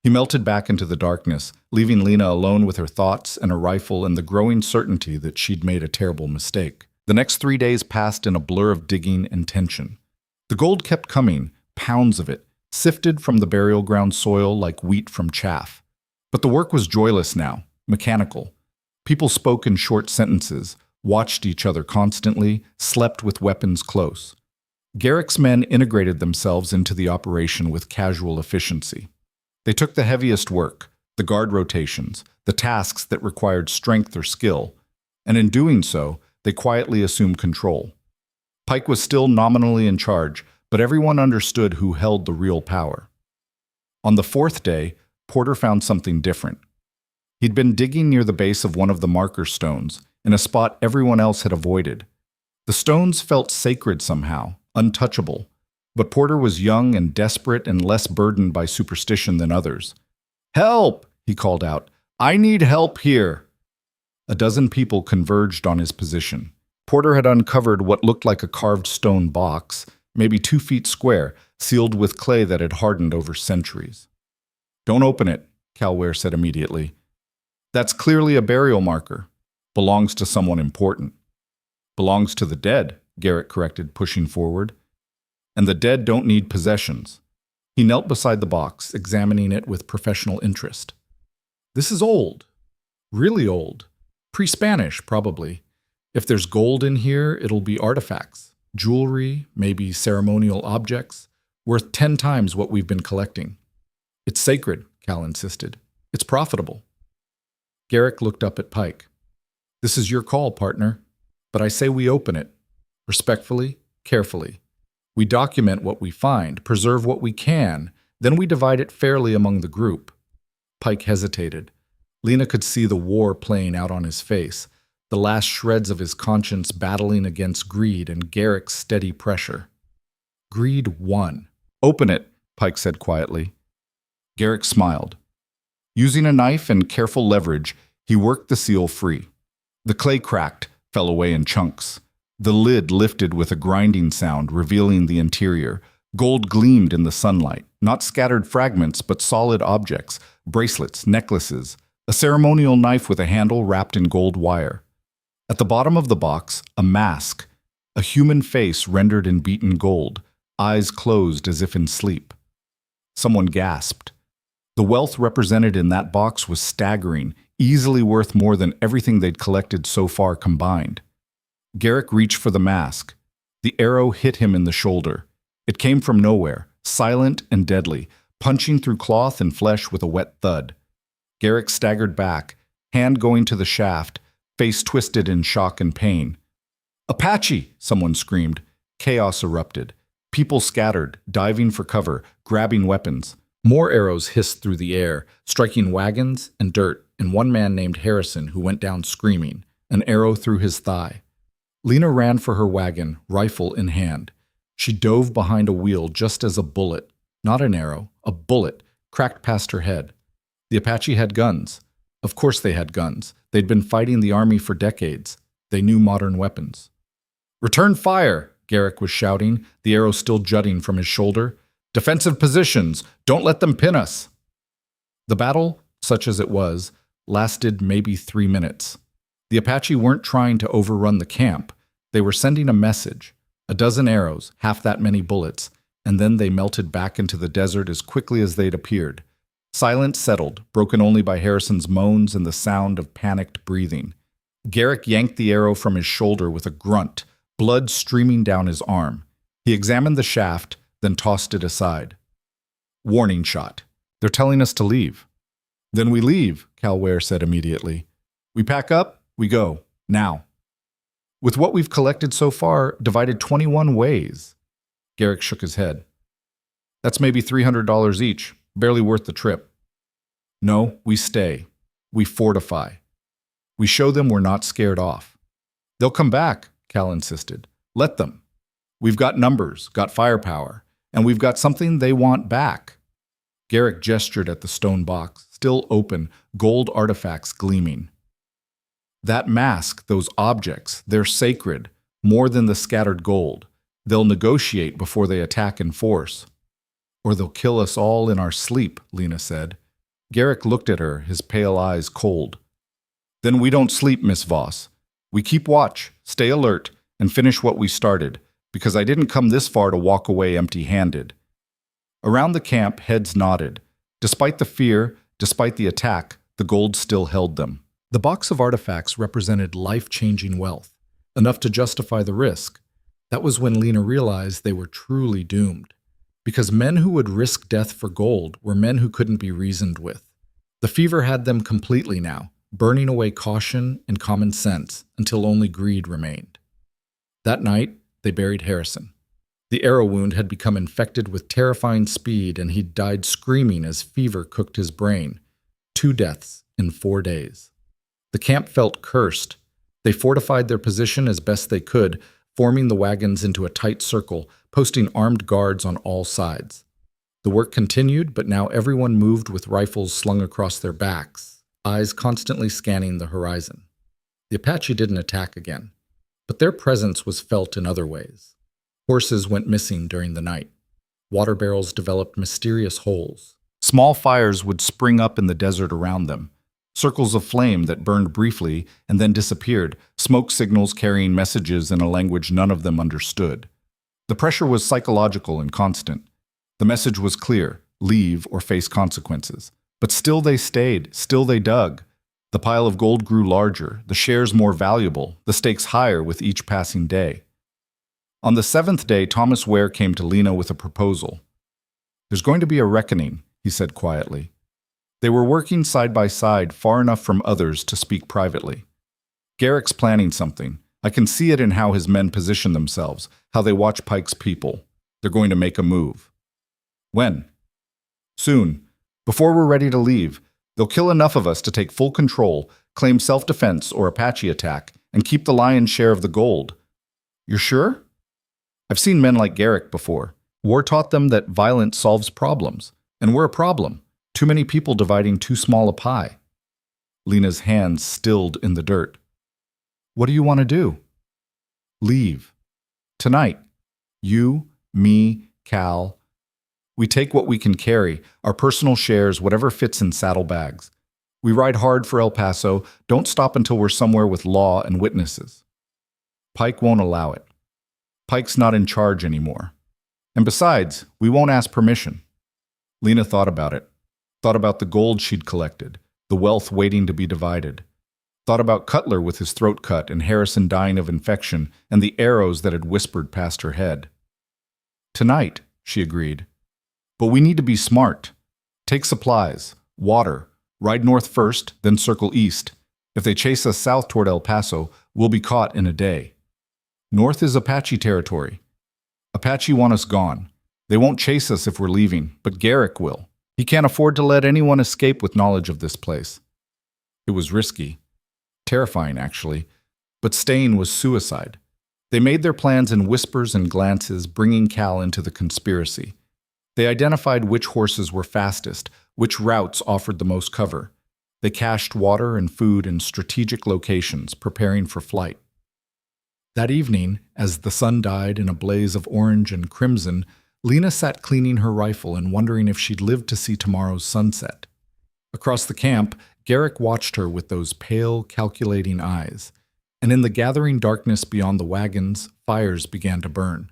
He melted back into the darkness, leaving Lena alone with her thoughts and a rifle and the growing certainty that she'd made a terrible mistake. The next 3 days passed in a blur of digging and tension. The gold kept coming, pounds of it, sifted from the burial ground soil like wheat from chaff. But the work was joyless now, mechanical. People spoke in short sentences, watched each other constantly, slept with weapons close. Garrick's men integrated themselves into the operation with casual efficiency. They took the heaviest work, the guard rotations, the tasks that required strength or skill, and in doing so, they quietly assumed control. Pike was still nominally in charge, but everyone understood who held the real power. On the fourth day, Porter found something different. He'd been digging near the base of one of the marker stones, in a spot everyone else had avoided. The stones felt sacred somehow, untouchable, but Porter was young and desperate and less burdened by superstition than others. "Help!" he called out. "I need help here." A dozen people converged on his position. Porter had uncovered what looked like a carved stone box, maybe 2 feet square, sealed with clay that had hardened over centuries. "Don't open it," Cowboy said immediately. "That's clearly a burial marker. Belongs to someone important." "Belongs to the dead," Garrett corrected, pushing forward. "And the dead don't need possessions." He knelt beside the box, examining it with professional interest. "This is old. Really old. Pre-Spanish, probably. If there's gold in here, it'll be artifacts. Jewelry, maybe ceremonial objects, worth 10 times what we've been collecting." "It's sacred," Cal insisted. "It's profitable." Garrick looked up at Pike. "This is your call, partner, but I say we open it. Respectfully, carefully. We document what we find, preserve what we can, then we divide it fairly among the group." Pike hesitated. Lena could see the war playing out on his face, the last shreds of his conscience battling against greed and Garrick's steady pressure. Greed won. "Open it," Pike said quietly. Garrick smiled. Using a knife and careful leverage, he worked the seal free. The clay cracked, fell away in chunks. The lid lifted with a grinding sound, revealing the interior. Gold gleamed in the sunlight, not scattered fragments, but solid objects, bracelets, necklaces, a ceremonial knife with a handle wrapped in gold wire. At the bottom of the box, a mask, a human face rendered in beaten gold, eyes closed as if in sleep. Someone gasped. The wealth represented in that box was staggering, easily worth more than everything they'd collected so far combined. Garrick reached for the mask. The arrow hit him in the shoulder. It came from nowhere, silent and deadly, punching through cloth and flesh with a wet thud. Garrick staggered back, hand going to the shaft, face twisted in shock and pain. "Apache!" someone screamed. Chaos erupted. People scattered, diving for cover, grabbing weapons. More arrows hissed through the air, striking wagons and dirt, and one man named Harrison who went down screaming, an arrow through his thigh. Lena ran for her wagon, rifle in hand. She dove behind a wheel just as a bullet, not an arrow, a bullet, cracked past her head. The Apache had guns. Of course they had guns. They'd been fighting the army for decades. They knew modern weapons. "Return fire!" Garrick was shouting, the arrow still jutting from his shoulder. "Defensive positions! Don't let them pin us!" The battle, such as it was, lasted maybe 3 minutes. The Apache weren't trying to overrun the camp. They were sending a message. A dozen arrows, half that many bullets, and then they melted back into the desert as quickly as they'd appeared. Silence settled, broken only by Harrison's moans and the sound of panicked breathing. Garrick yanked the arrow from his shoulder with a grunt, blood streaming down his arm. He examined the shaft, then tossed it aside. "Warning shot. They're telling us to leave." "Then we leave," Cowboy said immediately. "We pack up, we go. Now." "With what we've collected so far, divided 21 ways." Garrick shook his head. "That's maybe $300 each. Barely worth the trip." "No, we stay. We fortify. We show them we're not scared off." "They'll come back," Cal insisted. "Let them. We've got numbers, got firepower, and we've got something they want back." Garrick gestured at the stone box, still open, gold artifacts gleaming. "That mask, those objects, they're sacred, more than the scattered gold. They'll negotiate before they attack in force." "Or they'll kill us all in our sleep," Lena said. Garrick looked at her, his pale eyes cold. "Then we don't sleep, Miss Voss. We keep watch, stay alert, and finish what we started, because I didn't come this far to walk away empty-handed." Around the camp, heads nodded. Despite the fear, despite the attack, the gold still held them. The box of artifacts represented life-changing wealth, enough to justify the risk. That was when Lena realized they were truly doomed. Because men who would risk death for gold were men who couldn't be reasoned with. The fever had them completely now, burning away caution and common sense until only greed remained. That night, they buried Harrison. The arrow wound had become infected with terrifying speed, and he'd died screaming as fever cooked his brain. 2 deaths in 4 days. The camp felt cursed. They fortified their position as best they could, forming the wagons into a tight circle, posting armed guards on all sides. The work continued, but now everyone moved with rifles slung across their backs, eyes constantly scanning the horizon. The Apache didn't attack again, but their presence was felt in other ways. Horses went missing during the night. Water barrels developed mysterious holes. Small fires would spring up in the desert around them. Circles of flame that burned briefly and then disappeared, smoke signals carrying messages in a language none of them understood. The pressure was psychological and constant. The message was clear: leave or face consequences. But still they stayed, still they dug. The pile of gold grew larger, the shares more valuable, the stakes higher with each passing day. On the seventh day, Thomas Ware came to Lena with a proposal. "There's going to be a reckoning," he said quietly. They were working side by side, far enough from others to speak privately. "Garrick's planning something. I can see it in how his men position themselves, how they watch Pike's people. They're going to make a move." "When?" "Soon. Before we're ready to leave. They'll kill enough of us to take full control, claim self-defense or Apache attack, and keep the lion's share of the gold." "You're sure?" "I've seen men like Garrick before. War taught them that violence solves problems, and we're a problem. Too many people dividing too small a pie." Lena's hands stilled in the dirt. "What do you want to do?" "Leave. Tonight. You, me, Cal. We take what we can carry, our personal shares, whatever fits in saddlebags. We ride hard for El Paso, don't stop until we're somewhere with law and witnesses." "Pike won't allow it. Pike's not in charge anymore. And besides, we won't ask permission." Lena thought about it. Thought about the gold she'd collected, the wealth waiting to be divided. Thought about Cutler with his throat cut and Harrison dying of infection and the arrows that had whispered past her head. "Tonight," she agreed. "But we need to be smart. Take supplies, water, ride north first, then circle east. If they chase us south toward El Paso, we'll be caught in a day. North is Apache territory. Apache want us gone. They won't chase us if we're leaving, but Garrick will. He can't afford to let anyone escape with knowledge of this place." It was risky. Terrifying, actually. But staying was suicide. They made their plans in whispers and glances, bringing Cal into the conspiracy. They identified which horses were fastest, which routes offered the most cover. They cached water and food in strategic locations, preparing for flight. That evening, as the sun died in a blaze of orange and crimson, Lena sat cleaning her rifle and wondering if she'd live to see tomorrow's sunset. Across the camp, Garrick watched her with those pale, calculating eyes, and in the gathering darkness beyond the wagons, fires began to burn.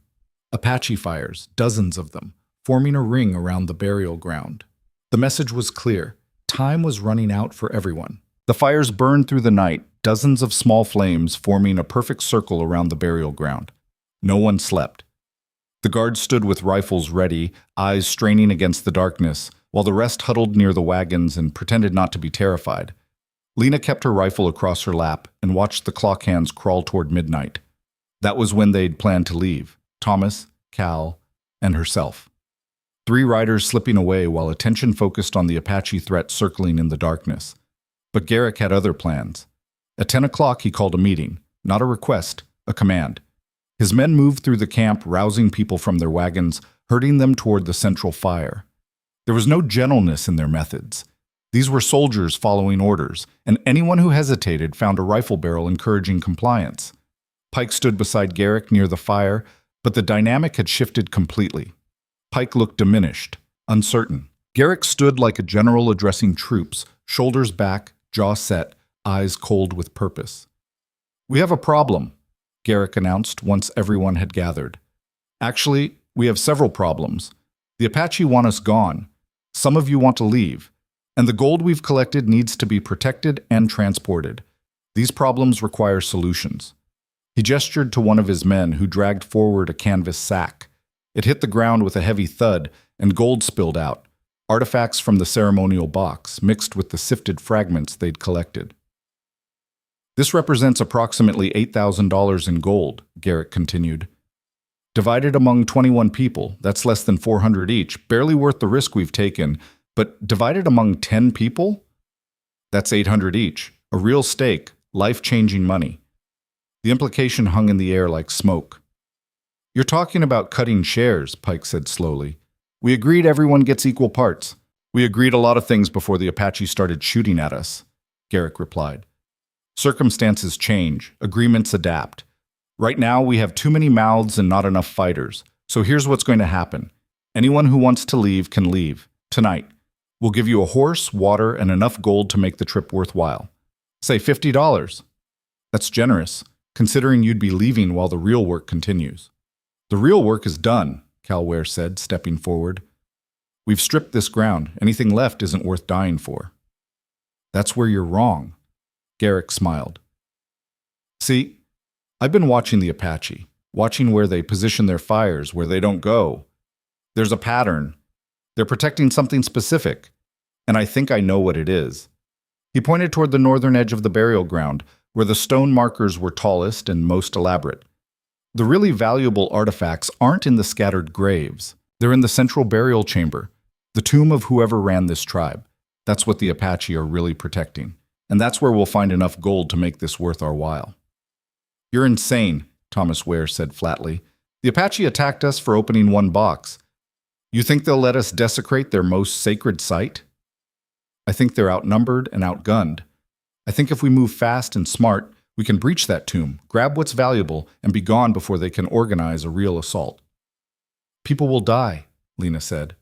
Apache fires, dozens of them, forming a ring around the burial ground. The message was clear. Time was running out for everyone. The fires burned through the night, dozens of small flames forming a perfect circle around the burial ground. No one slept. The guards stood with rifles ready, eyes straining against the darkness, while the rest huddled near the wagons and pretended not to be terrified. Lena kept her rifle across her lap and watched the clock hands crawl toward midnight. That was when they'd planned to leave: Thomas, Cal, and herself. 3 riders slipping away while attention focused on the Apache threat circling in the darkness. But Garrick had other plans. At 10 o'clock he called a meeting, not a request, a command. His men moved through the camp, rousing people from their wagons, herding them toward the central fire. There was no gentleness in their methods. These were soldiers following orders, and anyone who hesitated found a rifle barrel encouraging compliance. Pike stood beside Garrick near the fire, but the dynamic had shifted completely. Pike looked diminished, uncertain. Garrick stood like a general addressing troops, shoulders back, jaw set, eyes cold with purpose. "We have a problem," Garrick announced once everyone had gathered. "Actually, we have several problems. The Apache want us gone. Some of you want to leave. And the gold we've collected needs to be protected and transported. These problems require solutions." He gestured to one of his men who dragged forward a canvas sack. It hit the ground with a heavy thud, and gold spilled out, artifacts from the ceremonial box, mixed with the sifted fragments they'd collected. "This represents approximately $8,000 in gold," Garrick continued. "Divided among 21 people, that's less than 400 each, barely worth the risk we've taken, but divided among 10 people? That's 800 each, a real stake, life-changing money." The implication hung in the air like smoke. "You're talking about cutting shares," Pike said slowly. "We agreed everyone gets equal parts. We agreed a lot of things before the Apache started shooting at us," Garrick replied. Circumstances change, agreements adapt. Right now, we have too many mouths and not enough fighters. So here's what's going to happen. Anyone who wants to leave can leave. Tonight. We'll give you a horse, water, and enough gold to make the trip worthwhile. Say $50. That's generous, considering you'd be leaving while the real work continues. The real work is done, Cowboy said, stepping forward. We've stripped this ground. Anything left isn't worth dying for. That's where you're wrong, Garrick smiled. See, I've been watching the Apache, watching where they position their fires, where they don't go. There's a pattern. They're protecting something specific, and I think I know what it is. He pointed toward the northern edge of the burial ground, where the stone markers were tallest and most elaborate. The really valuable artifacts aren't in the scattered graves. They're in the central burial chamber, the tomb of whoever ran this tribe. That's what the Apache are really protecting, and that's where we'll find enough gold to make this worth our while. You're insane, Thomas Ware said flatly. The Apache attacked us for opening one box. You think they'll let us desecrate their most sacred site? I think they're outnumbered and outgunned. I think if we move fast and smart, we can breach that tomb, grab what's valuable, and be gone before they can organize a real assault. People will die, Lena said.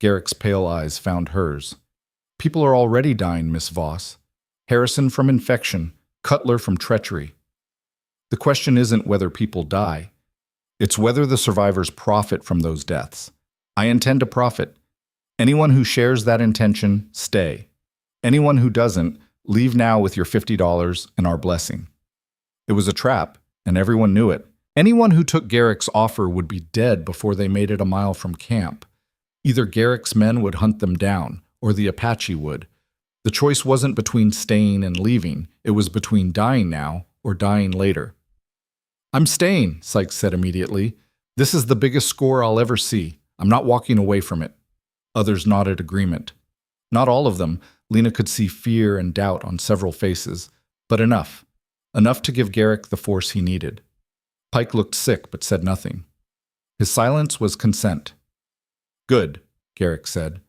Garrick's pale eyes found hers. People are already dying, Miss Voss. Harrison from infection, Cutler from treachery. The question isn't whether people die. It's whether the survivors profit from those deaths. I intend to profit. Anyone who shares that intention, stay. Anyone who doesn't, leave now with your $50 and our blessing. It was a trap, and everyone knew it. Anyone who took Garrick's offer would be dead before they made it a mile from camp. Either Garrick's men would hunt them down, or the Apache would. The choice wasn't between staying and leaving. It was between dying now or dying later. I'm staying, Sykes said immediately. This is the biggest score I'll ever see. I'm not walking away from it. Others nodded agreement. Not all of them. Lena could see fear and doubt on several faces, but enough. Enough to give Garrick the force he needed. Pike looked sick but said nothing. His silence was consent. Good, Garrick said.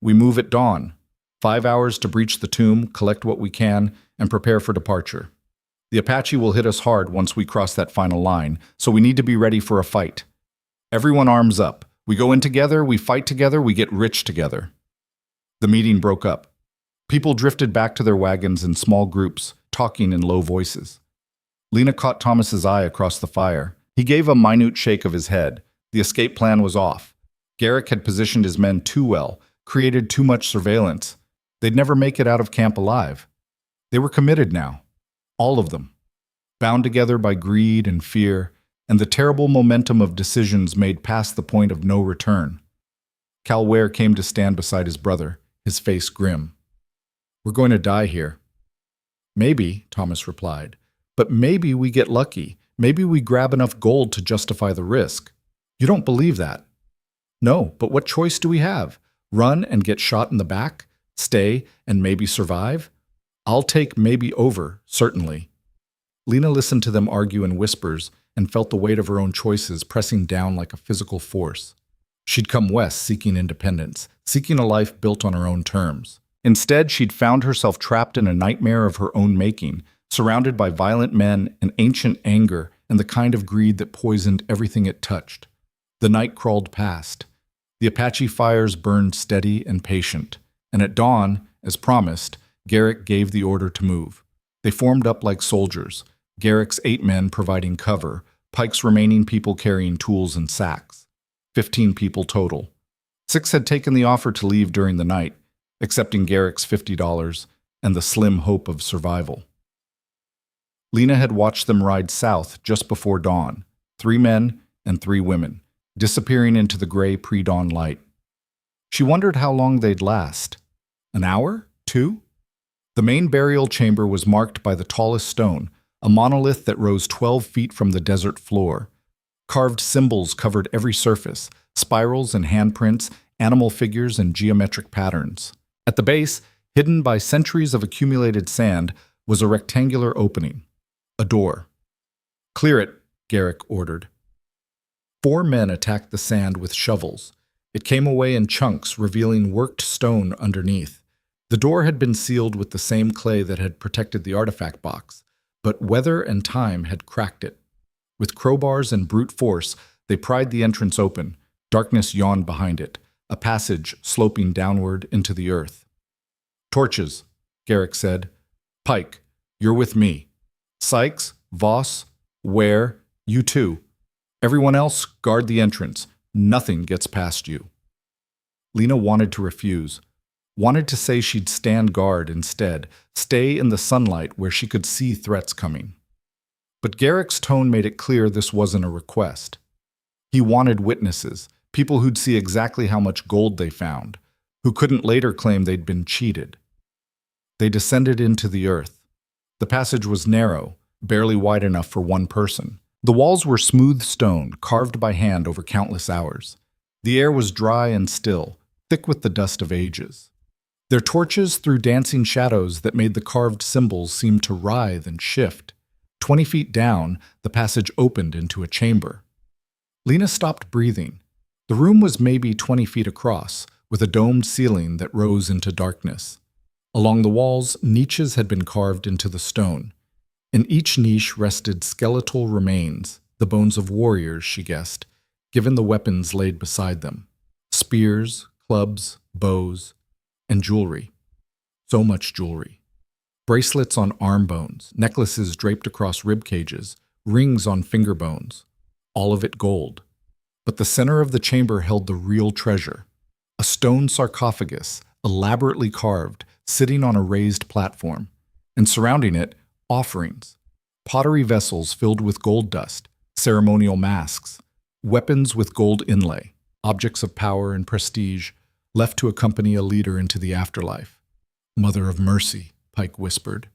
We move at dawn. 5 hours to breach the tomb, collect what we can, and prepare for departure. The Apache will hit us hard once we cross that final line, so we need to be ready for a fight. Everyone arms up. We go in together, we fight together, we get rich together. The meeting broke up. People drifted back to their wagons in small groups, talking in low voices. Lena caught Thomas's eye across the fire. He gave a minute shake of his head. The escape plan was off. Garrick had positioned his men too well, created too much surveillance. They'd never make it out of camp alive. They were committed now. All of them. Bound together by greed and fear, and the terrible momentum of decisions made past the point of no return. Cal Ware came to stand beside his brother, his face grim. We're going to die here. Maybe, Thomas replied, but maybe we get lucky. Maybe we grab enough gold to justify the risk. You don't believe that. No, but what choice do we have? Run and get shot in the back? Stay and maybe survive? I'll take maybe over, certainly. Lena listened to them argue in whispers and felt the weight of her own choices pressing down like a physical force. She'd come west seeking independence, seeking a life built on her own terms. Instead, she'd found herself trapped in a nightmare of her own making, surrounded by violent men and ancient anger and the kind of greed that poisoned everything it touched. The night crawled past. The Apache fires burned steady and patient, and at dawn, as promised, Garrick gave the order to move. They formed up like soldiers, Garrick's 8 men providing cover, Pike's remaining people carrying tools and sacks. 15 people total. 6 had taken the offer to leave during the night, accepting Garrick's $50 and the slim hope of survival. Lena had watched them ride south just before dawn, 3 men and 3 women, disappearing into the gray pre-dawn light. She wondered how long they'd last. An hour? 2? The main burial chamber was marked by the tallest stone, a monolith that rose 12 feet from the desert floor. Carved symbols covered every surface, spirals and handprints, animal figures and geometric patterns. At the base, hidden by centuries of accumulated sand, was a rectangular opening. A door. Clear it, Garrick ordered. 4 men attacked the sand with shovels. It came away in chunks, revealing worked stone underneath. The door had been sealed with the same clay that had protected the artifact box, but weather and time had cracked it. With crowbars and brute force, they pried the entrance open. Darkness yawned behind it, a passage sloping downward into the earth. "Torches," Garrick said. "Pike, you're with me. Sykes, Voss, Ware, you too. Everyone else, guard the entrance. Nothing gets past you." Lena wanted to refuse, wanted to say she'd stand guard instead, stay in the sunlight where she could see threats coming. But Garrick's tone made it clear this wasn't a request. He wanted witnesses, people who'd see exactly how much gold they found, who couldn't later claim they'd been cheated. They descended into the earth. The passage was narrow, barely wide enough for one person. The walls were smooth stone, carved by hand over countless hours. The air was dry and still, thick with the dust of ages. Their torches threw dancing shadows that made the carved symbols seem to writhe and shift. 20 feet down, the passage opened into a chamber. Lena stopped breathing. The room was maybe 20 feet across, with a domed ceiling that rose into darkness. Along the walls, niches had been carved into the stone. In each niche rested skeletal remains, the bones of warriors, she guessed, given the weapons laid beside them. Spears, clubs, bows, and jewelry. So much jewelry. Bracelets on arm bones, necklaces draped across rib cages, rings on finger bones. All of it gold. But the center of the chamber held the real treasure. A stone sarcophagus, elaborately carved, sitting on a raised platform. And surrounding it, offerings. Pottery vessels filled with gold dust, ceremonial masks, weapons with gold inlay, objects of power and prestige, left to accompany a leader into the afterlife. "Mother of mercy," Pike whispered.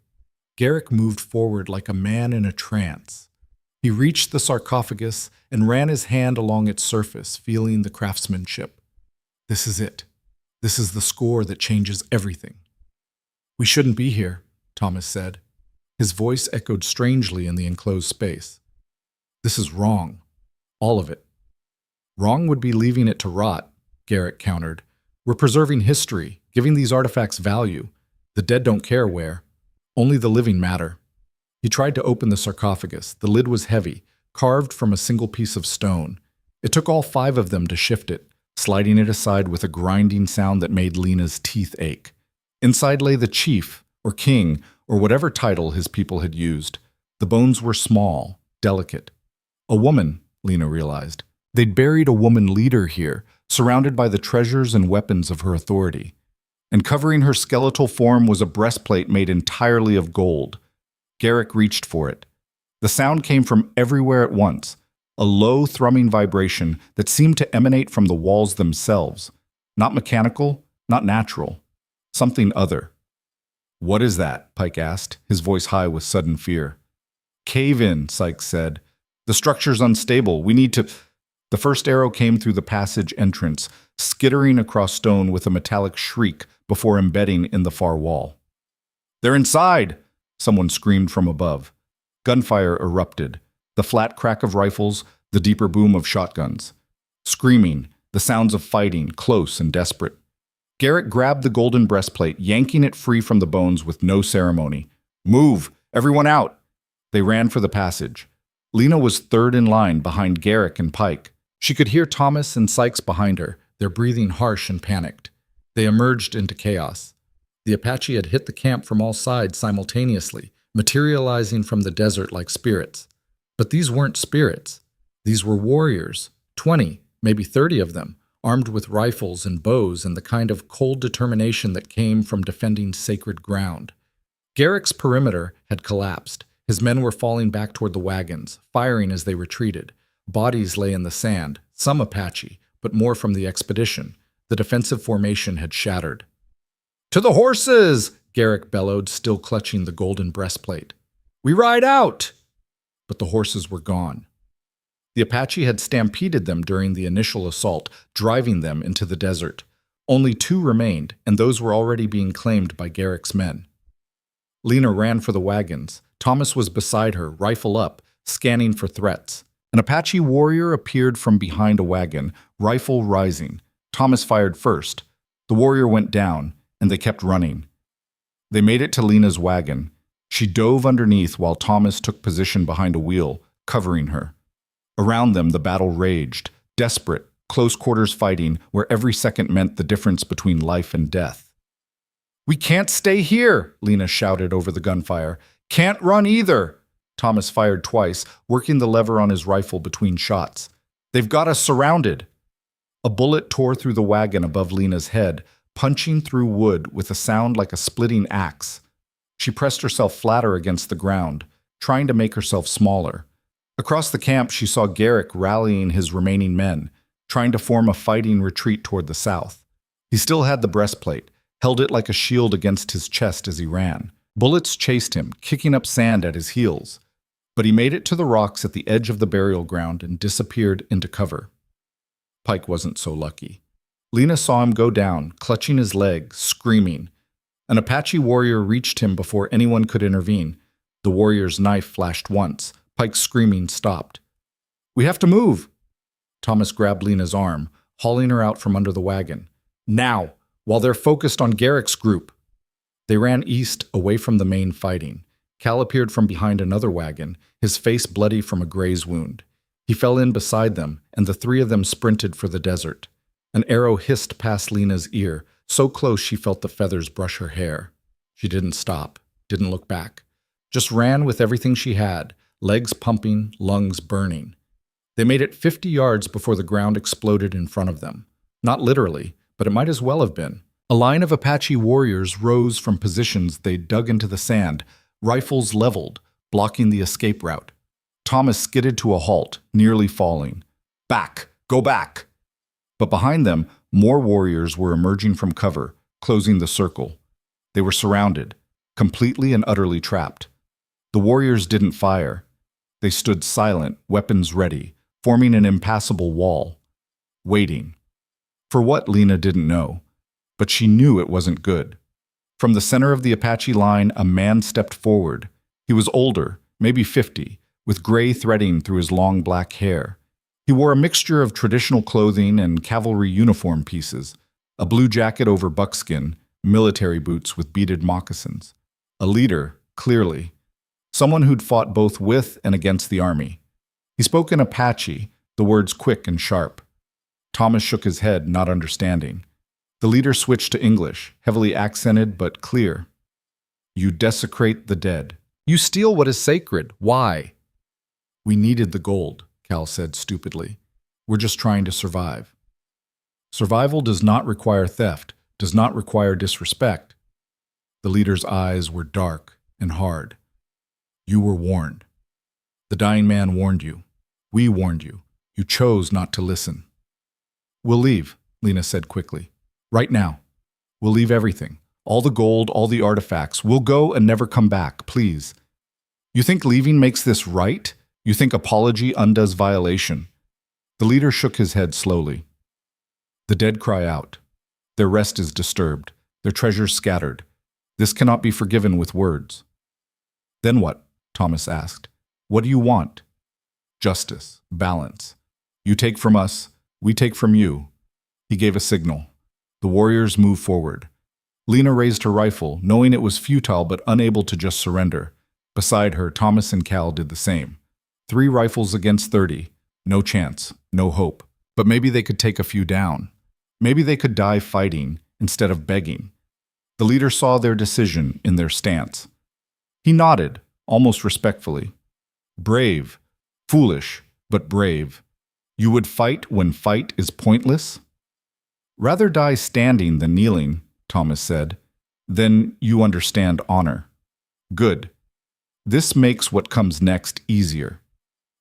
Garrick moved forward like a man in a trance. He reached the sarcophagus and ran his hand along its surface, feeling the craftsmanship. "This is it. This is the score that changes everything." "We shouldn't be here," Thomas said. His voice echoed strangely in the enclosed space. "This is wrong. All of it." "Wrong would be leaving it to rot," Garrick countered. "We're preserving history, giving these artifacts value. The dead don't care where. Only the living matter." He tried to open the sarcophagus. The lid was heavy, carved from a single piece of stone. It took all 5 of them to shift it, sliding it aside with a grinding sound that made Lena's teeth ache. Inside lay the chief, or king, or whatever title his people had used. The bones were small, delicate. A woman, Lena realized. They'd buried a woman leader here, surrounded by the treasures and weapons of her authority. And covering her skeletal form was a breastplate made entirely of gold. Garrick reached for it. The sound came from everywhere at once, a low, thrumming vibration that seemed to emanate from the walls themselves. Not mechanical, not natural. Something other. "What is that?" Pike asked, his voice high with sudden fear. "Cave in," Sykes said. "The structure's unstable. We need to—" The first arrow came through the passage entrance, skittering across stone with a metallic shriek before embedding in the far wall. "They're inside!" Someone screamed from above. Gunfire erupted. The flat crack of rifles, the deeper boom of shotguns. Screaming, the sounds of fighting, close and desperate. Garrick grabbed the golden breastplate, yanking it free from the bones with no ceremony. "Move! Everyone out!" They ran for the passage. Lena was third in line behind Garrick and Pike. She could hear Thomas and Sykes behind her, their breathing harsh and panicked. They emerged into chaos. The Apache had hit the camp from all sides simultaneously, materializing from the desert like spirits. But these weren't spirits. These were warriors, 20, maybe 30 of them, armed with rifles and bows and the kind of cold determination that came from defending sacred ground. Garrick's perimeter had collapsed. His men were falling back toward the wagons, firing as they retreated. Bodies lay in the sand, some Apache, but more from the expedition. The defensive formation had shattered. "To the horses!" Garrick bellowed, still clutching the golden breastplate. "We ride out!" But the horses were gone. The Apache had stampeded them during the initial assault, driving them into the desert. Only 2 remained, and those were already being claimed by Garrick's men. Lena ran for the wagons. Thomas was beside her, rifle up, scanning for threats. An Apache warrior appeared from behind a wagon, rifle rising. Thomas fired first. The warrior went down, and they kept running. They made it to Lena's wagon. She dove underneath while Thomas took position behind a wheel, covering her. Around them, the battle raged, desperate, close-quarters fighting where every second meant the difference between life and death. "We can't stay here," Lena shouted over the gunfire. "Can't run either." Thomas fired twice, working the lever on his rifle between shots. "They've got us surrounded." A bullet tore through the wagon above Lena's head, punching through wood with a sound like a splitting axe. She pressed herself flatter against the ground, trying to make herself smaller. Across the camp, she saw Garrick rallying his remaining men, trying to form a fighting retreat toward the south. He still had the breastplate, held it like a shield against his chest as he ran. Bullets chased him, kicking up sand at his heels. But he made it to the rocks at the edge of the burial ground and disappeared into cover. Pike wasn't so lucky. Lena saw him go down, clutching his leg, screaming. An Apache warrior reached him before anyone could intervene. The warrior's knife flashed once. Pike's screaming stopped. "We have to move!" Thomas grabbed Lena's arm, hauling her out from under the wagon. "Now, while they're focused on Garrick's group." They ran east, away from the main fighting. Cal appeared from behind another wagon, his face bloody from a graze wound. He fell in beside them, and the three of them sprinted for the desert. An arrow hissed past Lena's ear, so close she felt the feathers brush her hair. She didn't stop, didn't look back. Just ran with everything she had, legs pumping, lungs burning. They made it 50 yards before the ground exploded in front of them. Not literally, but it might as well have been. A line of Apache warriors rose from positions they'd dug into the sand, rifles leveled, blocking the escape route. Thomas skidded to a halt, nearly falling. "Back! Go back!" But behind them, more warriors were emerging from cover, closing the circle. They were surrounded, completely and utterly trapped. The warriors didn't fire. They stood silent, weapons ready, forming an impassable wall. Waiting. For what, Lena didn't know. But she knew it wasn't good. From the center of the Apache line, a man stepped forward. He was older, maybe 50, with gray threading through his long black hair. He wore a mixture of traditional clothing and cavalry uniform pieces, a blue jacket over buckskin, military boots with beaded moccasins. A leader, clearly. Someone who'd fought both with and against the army. He spoke in Apache, the words quick and sharp. Thomas shook his head, not understanding. The leader switched to English, heavily accented but clear. "You desecrate the dead. You steal what is sacred. Why?" "We needed the gold," Cal said stupidly. "We're just trying to survive." Survival does not require theft, does not require disrespect. The leader's eyes were dark and hard. "You were warned. The dying man warned you. We warned you. You chose not to listen." "We'll leave," Lena said quickly. "Right now. We'll leave everything. All the gold, all the artifacts. We'll go and never come back, please." "You think leaving makes this right? You think apology undoes violation?" The leader shook his head slowly. "The dead cry out. Their rest is disturbed, their treasures scattered. This cannot be forgiven with words." "Then what?" Thomas asked. "What do you want?" "Justice, balance. You take from us, we take from you." He gave a signal. The warriors moved forward. Lena raised her rifle, knowing it was futile but unable to just surrender. Beside her, Thomas and Cal did the same. 3 rifles against 30. No chance, no hope. But maybe they could take a few down. Maybe they could die fighting instead of begging. The leader saw their decision in their stance. He nodded, almost respectfully. "Brave. Foolish, but brave. You would fight when fight is pointless?" "Rather die standing than kneeling," Thomas said. "Then you understand honor." "Good. This makes what comes next easier."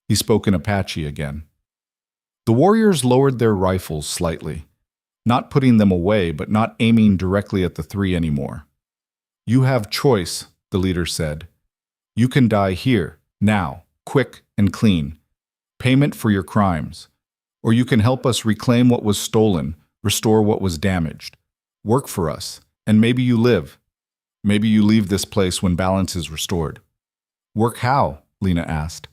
He spoke in Apache again. The warriors lowered their rifles slightly, not putting them away, but not aiming directly at the 3 anymore. "You have choice," the leader said. "You can die here, now, quick and clean. Payment for your crimes. Or you can help us reclaim what was stolen, restore what was damaged. Work for us, and maybe you live. Maybe you leave this place when balance is restored." "Work how?" Lena asked.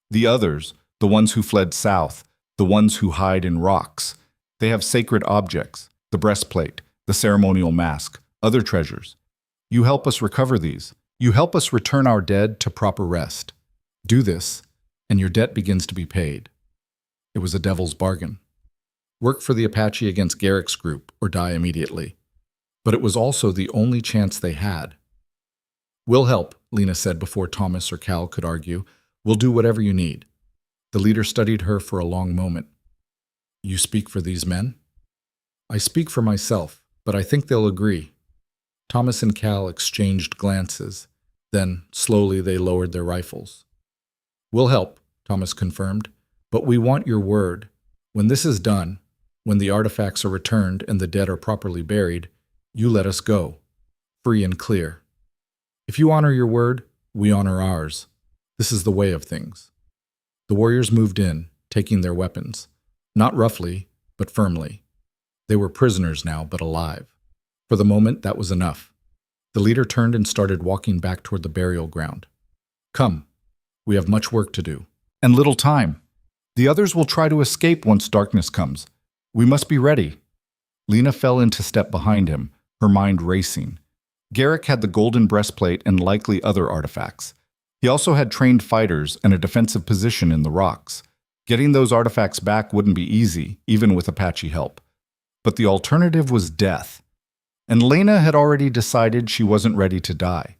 "The others, the ones who fled south, the ones who hide in rocks. They have sacred objects, the breastplate, the ceremonial mask, other treasures. You help us recover these. You help us return our dead to proper rest. Do this, and your debt begins to be paid. It was a devil's bargain. Work for the Apache against Garrick's group or die immediately. But it was also the only chance they had. We'll help, Lena said before Thomas or Cal could argue. We'll do whatever you need. The leader studied her for a long moment. You speak for these men? I speak for myself, but I think they'll agree. Thomas and Cal exchanged glances. Then, slowly, they lowered their rifles. We'll help, Thomas confirmed, but we want your word. When this is done, when the artifacts are returned and the dead are properly buried, you let us go, free and clear. If you honor your word, we honor ours. This is the way of things. The warriors moved in, taking their weapons, not roughly, but firmly. They were prisoners now, but alive. For the moment, that was enough. The leader turned and started walking back toward the burial ground. Come, we have much work to do. And little time. The others will try to escape once darkness comes. We must be ready. Lena fell into step behind him, her mind racing. Garrick had the golden breastplate and likely other artifacts. He also had trained fighters and a defensive position in the rocks. Getting those artifacts back wouldn't be easy, even with Apache help. But the alternative was death. And Lena had already decided she wasn't ready to die.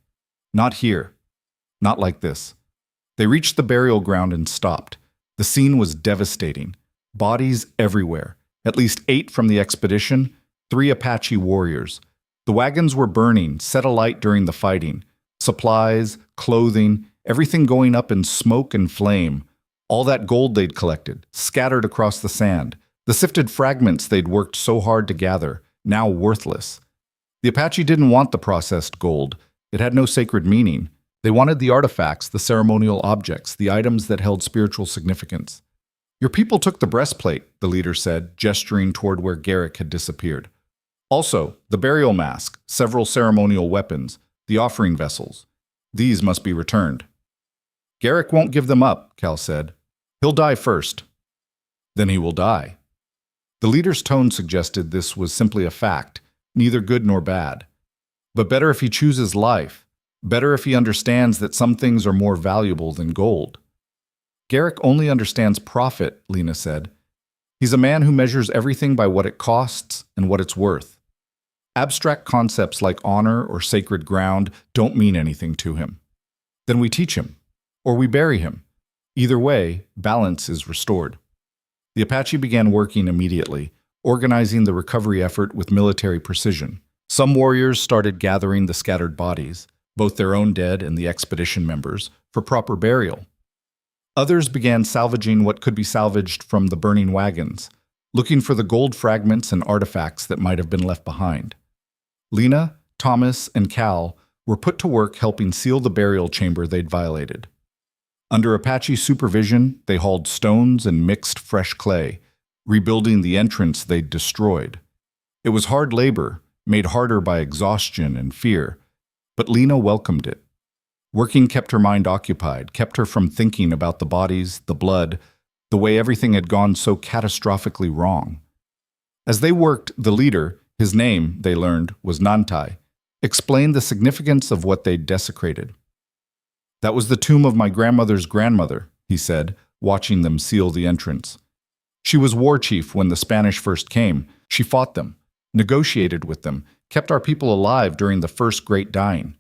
Not here. Not like this. They reached the burial ground and stopped. The scene was devastating. Bodies everywhere. At least 8 from the expedition, 3 Apache warriors. The wagons were burning, set alight during the fighting. Supplies, clothing, everything going up in smoke and flame. All that gold they'd collected, scattered across the sand. The sifted fragments they'd worked so hard to gather, now worthless. The Apache didn't want the processed gold. It had no sacred meaning. They wanted the artifacts, the ceremonial objects, the items that held spiritual significance. Your people took the breastplate, the leader said, gesturing toward where Garrick had disappeared. Also, the burial mask, several ceremonial weapons, the offering vessels. These must be returned. Garrick won't give them up, Cal said. He'll die first. Then he will die. The leader's tone suggested this was simply a fact, neither good nor bad. But better if he chooses life. Better if he understands that some things are more valuable than gold. Garrick only understands profit, Lena said. He's a man who measures everything by what it costs and what it's worth. Abstract concepts like honor or sacred ground don't mean anything to him. Then we teach him, or we bury him. Either way, balance is restored. The Apache began working immediately, organizing the recovery effort with military precision. Some warriors started gathering the scattered bodies, both their own dead and the expedition members, for proper burial. Others began salvaging what could be salvaged from the burning wagons, looking for the gold fragments and artifacts that might have been left behind. Lena, Thomas, and Cal were put to work helping seal the burial chamber they'd violated. Under Apache supervision, they hauled stones and mixed fresh clay, rebuilding the entrance they'd destroyed. It was hard labor, made harder by exhaustion and fear, but Lena welcomed it. Working kept her mind occupied, kept her from thinking about the bodies, the blood, the way everything had gone so catastrophically wrong. As they worked, the leader, his name, they learned, was Nantai, explained the significance of what they'd desecrated. That was the tomb of my grandmother's grandmother, he said, watching them seal the entrance. She was war chief when the Spanish first came. She fought them, negotiated with them, kept our people alive during the first great dying.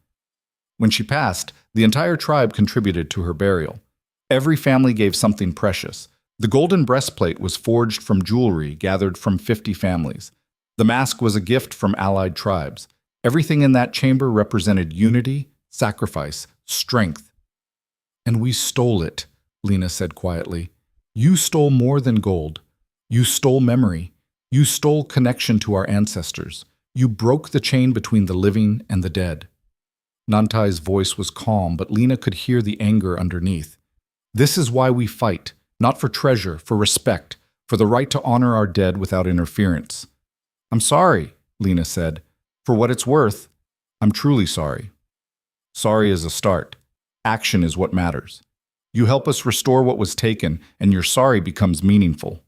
When she passed, the entire tribe contributed to her burial. Every family gave something precious. The golden breastplate was forged from jewelry gathered from 50 families. The mask was a gift from allied tribes. Everything in that chamber represented unity, sacrifice, strength. And we stole it, Lena said quietly. You stole more than gold. You stole memory. You stole connection to our ancestors. You broke the chain between the living and the dead. Nantai's voice was calm, but Lena could hear the anger underneath. This is why we fight, not for treasure, for respect, for the right to honor our dead without interference. I'm sorry, Lena said. For what it's worth, I'm truly sorry. Sorry is a start. Action is what matters. You help us restore what was taken, and your sorry becomes meaningful.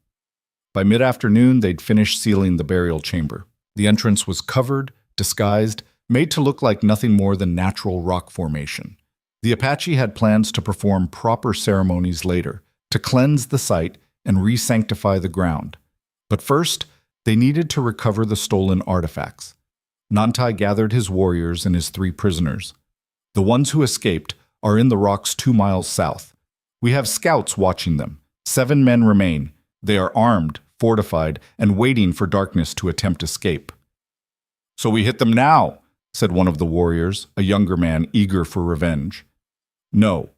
By mid-afternoon, they'd finished sealing the burial chamber. The entrance was covered, disguised, made to look like nothing more than natural rock formation. The Apache had plans to perform proper ceremonies later, to cleanse the site and re-sanctify the ground. But first, they needed to recover the stolen artifacts. Nantai gathered his warriors and his 3 prisoners. The ones who escaped are in the rocks 2 miles south. We have scouts watching them. 7 men remain. They are armed, fortified, and waiting for darkness to attempt escape. "So we hit them now," said one of the warriors, a younger man eager for revenge. "No.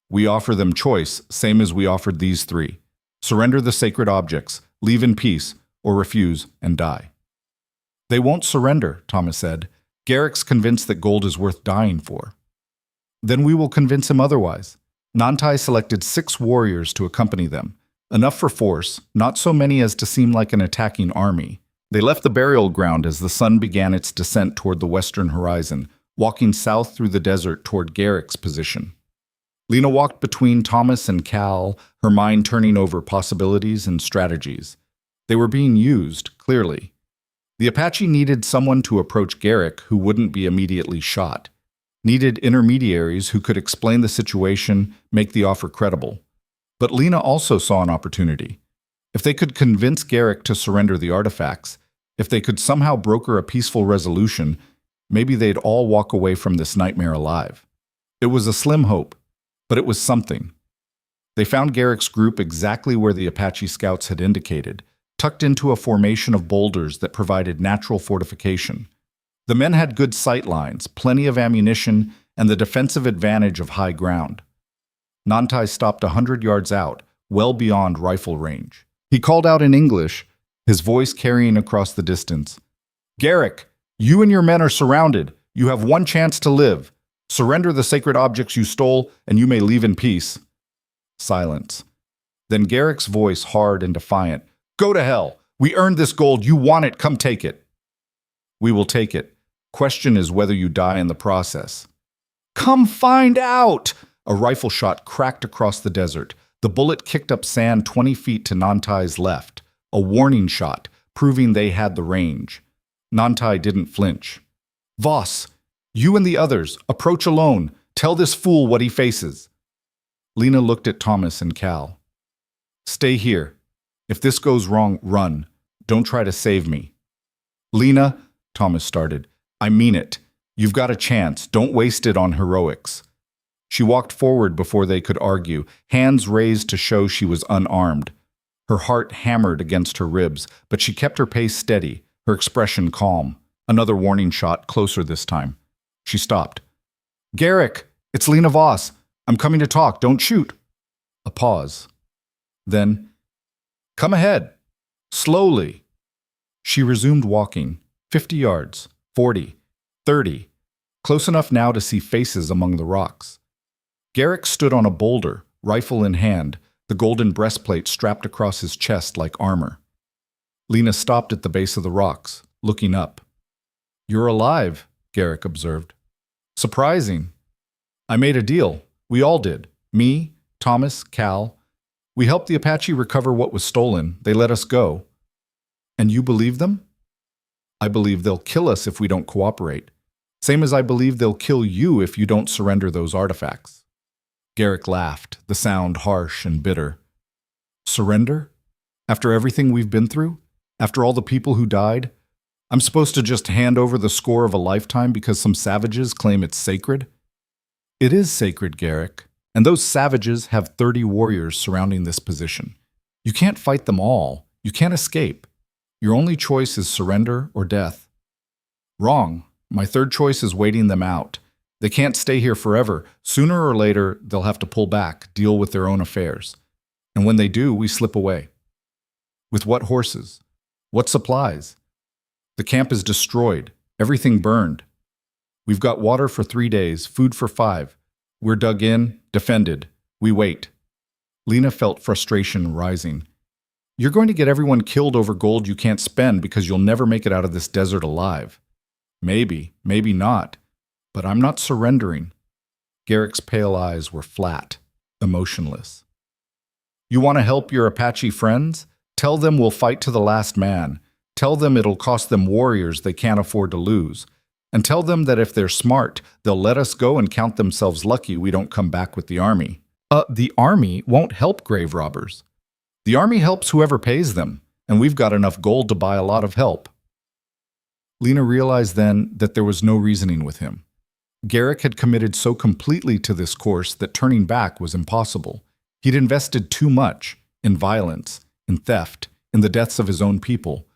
We offer them choice, same as we offered these 3. Surrender the sacred objects, leave in peace, or refuse and die." "They won't surrender," Thomas said. "Garrick's convinced that gold is worth dying for." "Then we will convince him otherwise." Nantai selected 6 warriors to accompany them. Enough for force, not so many as to seem like an attacking army. They left the burial ground as the sun began its descent toward the western horizon, walking south through the desert toward Garrick's position. Lena walked between Thomas and Cal, her mind turning over possibilities and strategies. They were being used, clearly. The Apache needed someone to approach Garrick who wouldn't be immediately shot. Needed intermediaries who could explain the situation, make the offer credible. But Lena also saw an opportunity. If they could convince Garrick to surrender the artifacts, if they could somehow broker a peaceful resolution, maybe they'd all walk away from this nightmare alive. It was a slim hope, but it was something. They found Garrick's group exactly where the Apache scouts had indicated, tucked into a formation of boulders that provided natural fortification. The men had good sight lines, plenty of ammunition, and the defensive advantage of high ground. Nantai stopped 100 yards out, well beyond rifle range. He called out in English, his voice carrying across the distance. "Garrick, you and your men are surrounded. You have one chance to live. Surrender the sacred objects you stole, and you may leave in peace." Silence. Then Garrick's voice, hard and defiant. "Go to hell. We earned this gold. You want it. Come take it." "We will take it. Question is whether you die in the process." "Come find out!" A rifle shot cracked across the desert. The bullet kicked up sand 20 feet to Nantai's left. A warning shot, proving they had the range. Nantai didn't flinch. "Voss, you and the others, approach alone. Tell this fool what he faces." Lena looked at Thomas and Cal. "Stay here. If this goes wrong, run. Don't try to save me." "Lena," Thomas started, "I mean it. You've got a chance. Don't waste it on heroics." She walked forward before they could argue, hands raised to show she was unarmed. Her heart hammered against her ribs, but she kept her pace steady, her expression calm. Another warning shot, closer this time. She stopped. "Garrick, it's Lena Voss. I'm coming to talk. Don't shoot." A pause. Then, "Come ahead. Slowly." She resumed walking. 50 yards, 40, 30. Close enough now to see faces among the rocks. Garrick stood on a boulder, rifle in hand, the golden breastplate strapped across his chest like armor. Lena stopped at the base of the rocks, looking up. "You're alive," Garrick observed. "Surprising. I made a deal. We all did. Me, Thomas, Cal. We helped the Apache recover what was stolen. They let us go." "And you believe them?" "I believe they'll kill us if we don't cooperate. Same as I believe they'll kill you if you don't surrender those artifacts." Garrick laughed, the sound harsh and bitter. "Surrender? After everything we've been through? After all the people who died? I'm supposed to just hand over the score of a lifetime because some savages claim it's sacred?" "It is sacred, Garrick, and those savages have 30 warriors surrounding this position. You can't fight them all. You can't escape. Your only choice is surrender or death." "Wrong. My third choice is waiting them out. They can't stay here forever. Sooner or later, they'll have to pull back, deal with their own affairs. And when they do, we slip away." "With what horses? What supplies?" "The camp is destroyed. Everything burned. We've got water for 3 days, food for 5. We're dug in, defended. We wait." Lena felt frustration rising. "You're going to get everyone killed over gold you can't spend because you'll never make it out of this desert alive." "Maybe, maybe not. But I'm not surrendering." Garrick's pale eyes were flat, emotionless. "You want to help your Apache friends? Tell them we'll fight to the last man. Tell them it'll cost them warriors they can't afford to lose. And tell them that if they're smart, they'll let us go and count themselves lucky we don't come back with the army. The army won't help grave robbers. The army helps whoever pays them, and we've got enough gold to buy a lot of help. Lena realized then that there was no reasoning with him. Garrick had committed so completely to this course that turning back was impossible. He'd invested too much in violence, in theft, in the deaths of his own people,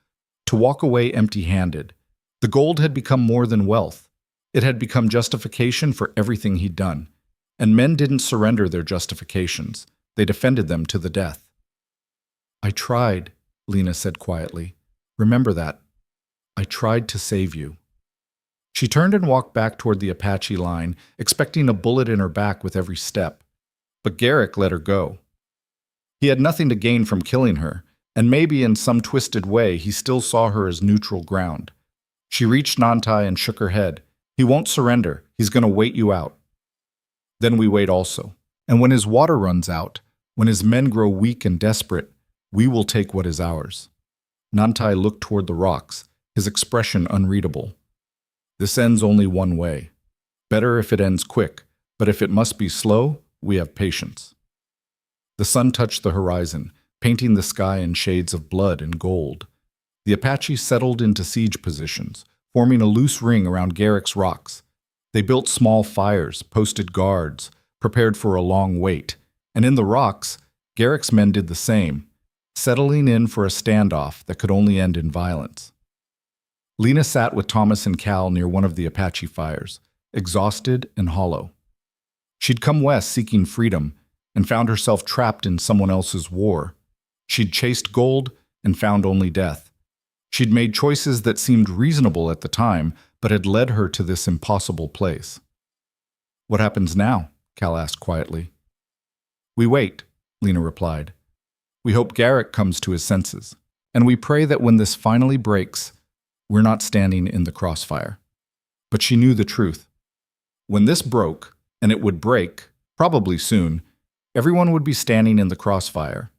to walk away empty-handed. The gold had become more than wealth. It had become justification for everything he'd done. And men didn't surrender their justifications. They defended them to the death. "I tried," Lena said quietly. "Remember that. I tried to save you." She turned and walked back toward the Apache line, expecting a bullet in her back with every step. But Garrick let her go. He had nothing to gain from killing her, and maybe in some twisted way he still saw her as neutral ground. She reached Nantai and shook her head. "He won't surrender. He's going to wait you out." "Then we wait also. And when his water runs out, when his men grow weak and desperate, we will take what is ours." Nantai looked toward the rocks, his expression unreadable. "This ends only one way. Better if it ends quick, but if it must be slow, we have patience." The sun touched the horizon, painting the sky in shades of blood and gold. The Apache settled into siege positions, forming a loose ring around Garrick's rocks. They built small fires, posted guards, prepared for a long wait, and in the rocks, Garrick's men did the same, settling in for a standoff that could only end in violence. Lena sat with Thomas and Cal near one of the Apache fires, exhausted and hollow. She'd come west seeking freedom and found herself trapped in someone else's war. She'd chased gold and found only death. She'd made choices that seemed reasonable at the time, but had led her to this impossible place. "What happens now?" Cal asked quietly. "We wait," Lena replied. "We hope Garrick comes to his senses, and we pray that when this finally breaks, we're not standing in the crossfire." But she knew the truth. When this broke, and it would break, probably soon, everyone would be standing in the crossfire.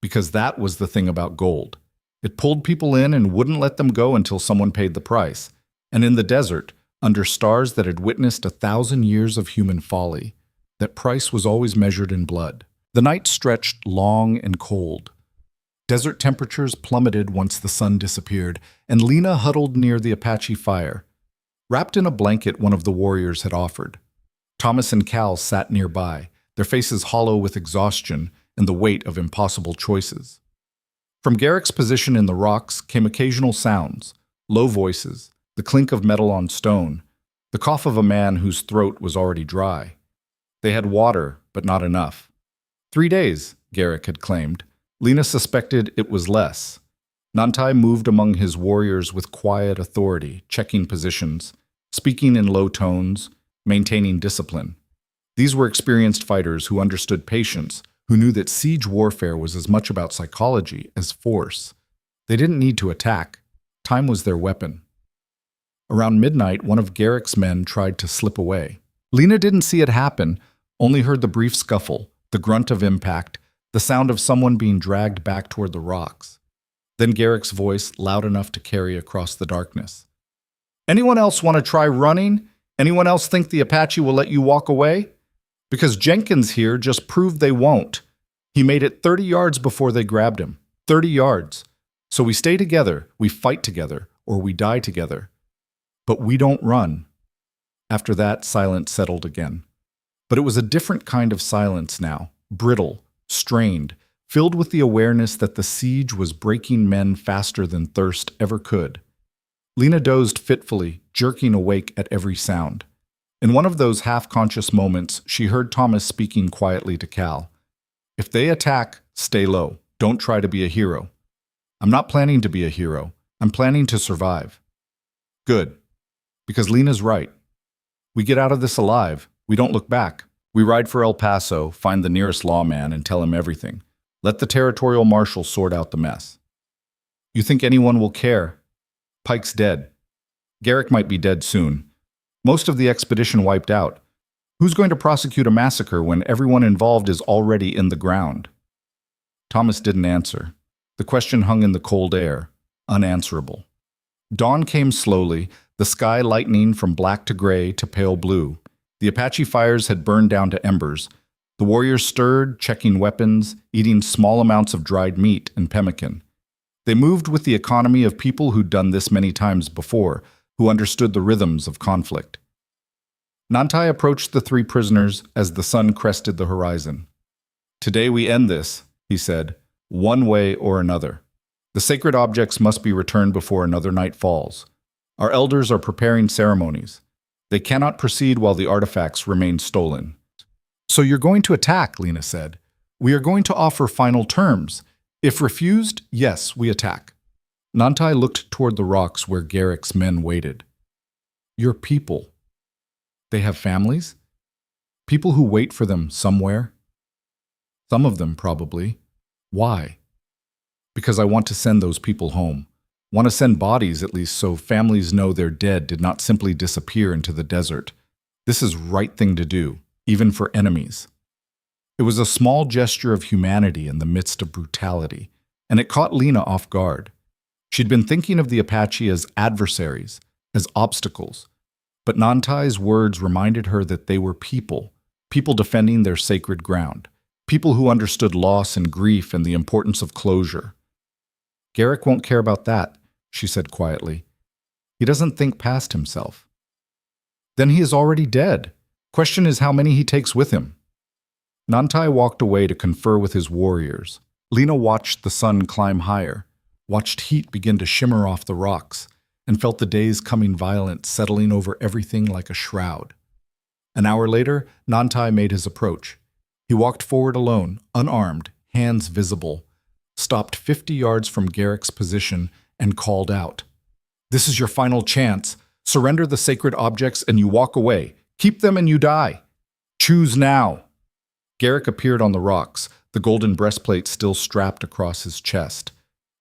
Because that was the thing about gold. It pulled people in and wouldn't let them go until someone paid the price. And in the desert, under stars that had witnessed 1,000 years of human folly, that price was always measured in blood. The night stretched long and cold. Desert temperatures plummeted once the sun disappeared, and Lena huddled near the Apache fire, wrapped in a blanket one of the warriors had offered. Thomas and Cal sat nearby, their faces hollow with exhaustion and the weight of impossible choices. From Garrick's position in the rocks came occasional sounds, low voices, the clink of metal on stone, the cough of a man whose throat was already dry. They had water, but not enough. 3 days, Garrick had claimed. Lena suspected it was less. Nantai moved among his warriors with quiet authority, checking positions, speaking in low tones, maintaining discipline. These were experienced fighters who understood patience, who knew that siege warfare was as much about psychology as force. They didn't need to attack. Time was their weapon. Around midnight, one of Garrick's men tried to slip away. Lena didn't see it happen, only heard the brief scuffle, the grunt of impact, the sound of someone being dragged back toward the rocks. Then Garrick's voice, loud enough to carry across the darkness. "Anyone else want to try running? Anyone else think the Apache will let you walk away? Because Jenkins here just proved they won't. He made it 30 yards before they grabbed him. 30 yards. So we stay together, we fight together, or we die together. But we don't run." After that, silence settled again. But it was a different kind of silence now, brittle, strained, filled with the awareness that the siege was breaking men faster than thirst ever could. Lena dozed fitfully, jerking awake at every sound. In one of those half-conscious moments, she heard Thomas speaking quietly to Cal. "If they attack, stay low. Don't try to be a hero." "I'm not planning to be a hero. I'm planning to survive." "Good. Because Lena's right. We get out of this alive. We don't look back. We ride for El Paso, find the nearest lawman, and tell him everything. Let the territorial marshal sort out the mess." "You think anyone will care? Pike's dead. Garrick might be dead soon. Most of the expedition wiped out. Who's going to prosecute a massacre when everyone involved is already in the ground?" Thomas didn't answer. The question hung in the cold air. unanswerable. Dawn came slowly, the sky lightening from black to gray to pale blue. The Apache fires had burned down to embers. The warriors stirred, checking weapons, eating small amounts of dried meat and pemmican. They moved with the economy of people who'd done this many times before, who understood the rhythms of conflict. Nantai approached the three prisoners as the sun crested the horizon. "Today we end this," he said, "one way or another. The sacred objects must be returned before another night falls. Our elders are preparing ceremonies. They cannot proceed while the artifacts remain stolen." "So you're going to attack," Lena said. "We are going to offer final terms. If refused, yes, we attack." Nantai looked toward the rocks where Garrick's men waited. "Your people. They have families? People who wait for them somewhere? Some of them, probably. Why?" "Because I want to send those people home. Want to send bodies, at least, so families know their dead did not simply disappear into the desert. This is right thing to do, even for enemies." It was a small gesture of humanity in the midst of brutality, and it caught Lena off guard. She'd been thinking of the Apache as adversaries, as obstacles, but Nantai's words reminded her that they were people defending their sacred ground, people who understood loss and grief and the importance of closure. "Garrick won't care about that," she said quietly. "He doesn't think past himself." "Then he is already dead. Question is how many he takes with him." Nantai walked away to confer with his warriors. Lena watched the sun climb higher, watched heat begin to shimmer off the rocks, and felt the days coming violent, settling over everything like a shroud. An hour later, Nantai made his approach. He walked forward alone, unarmed, hands visible, stopped 50 yards from Garrick's position, and called out, "This is your final chance. Surrender the sacred objects and you walk away. Keep them and you die. Choose now." Garrick appeared on the rocks, the golden breastplate still strapped across his chest.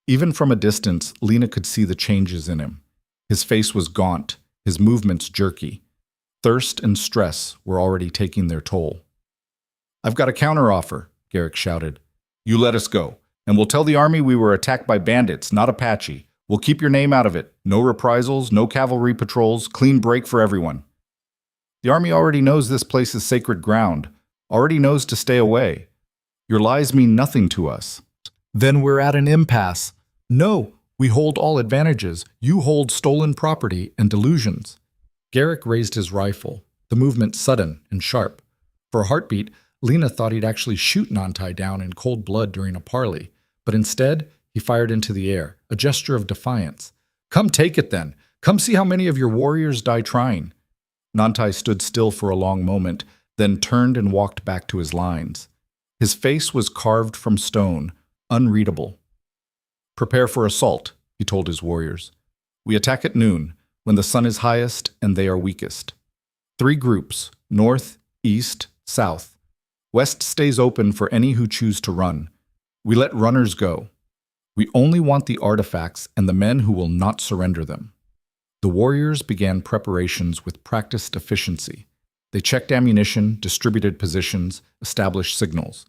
Even from a distance, Lena could see the changes in him. His face was gaunt, his movements jerky. Thirst and stress were already taking their toll. "I've got a counteroffer," Garrick shouted. "You let us go, and we'll tell the army we were attacked by bandits, not Apache. We'll keep your name out of it. No reprisals, no cavalry patrols, clean break for everyone." "The army already knows this place is sacred ground, already knows to stay away. Your lies mean nothing to us." "Then we're at an impasse." "No, we hold all advantages. You hold stolen property and delusions." Garrick raised his rifle, the movement sudden and sharp. For a heartbeat, Lena thought he'd actually shoot Nantai down in cold blood during a parley, but instead, he fired into the air, a gesture of defiance. "Come take it then. Come see how many of your warriors die trying." Nantai stood still for a long moment, then turned and walked back to his lines. His face was carved from stone, unreadable. "Prepare for assault," he told his warriors. "We attack at noon, when the sun is highest and they are weakest. 3 groups, north, east, south. West stays open for any who choose to run. We let runners go. We only want the artifacts and the men who will not surrender them." The warriors began preparations with practiced efficiency. They checked ammunition, distributed positions, established signals.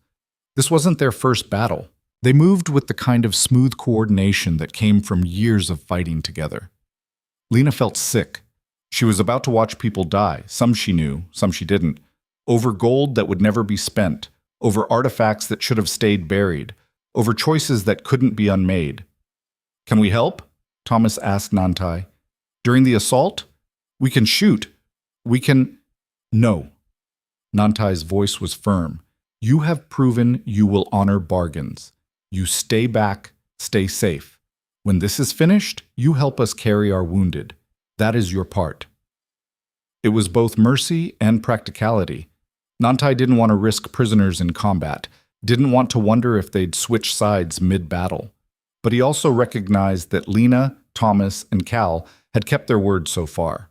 This wasn't their first battle. They moved with the kind of smooth coordination that came from years of fighting together. Lena felt sick. She was about to watch people die, some she knew, some she didn't, over gold that would never be spent, over artifacts that should have stayed buried, over choices that couldn't be unmade. "Can we help?" Thomas asked Nantai. "During the assault? We can shoot. We can—" "No." Nantai's voice was firm. "You have proven you will honor bargains. You stay back, stay safe. When this is finished, you help us carry our wounded. That is your part." It was both mercy and practicality. Nantai didn't want to risk prisoners in combat, didn't want to wonder if they'd switch sides mid-battle. But he also recognized that Lena, Thomas, and Cal had kept their word so far.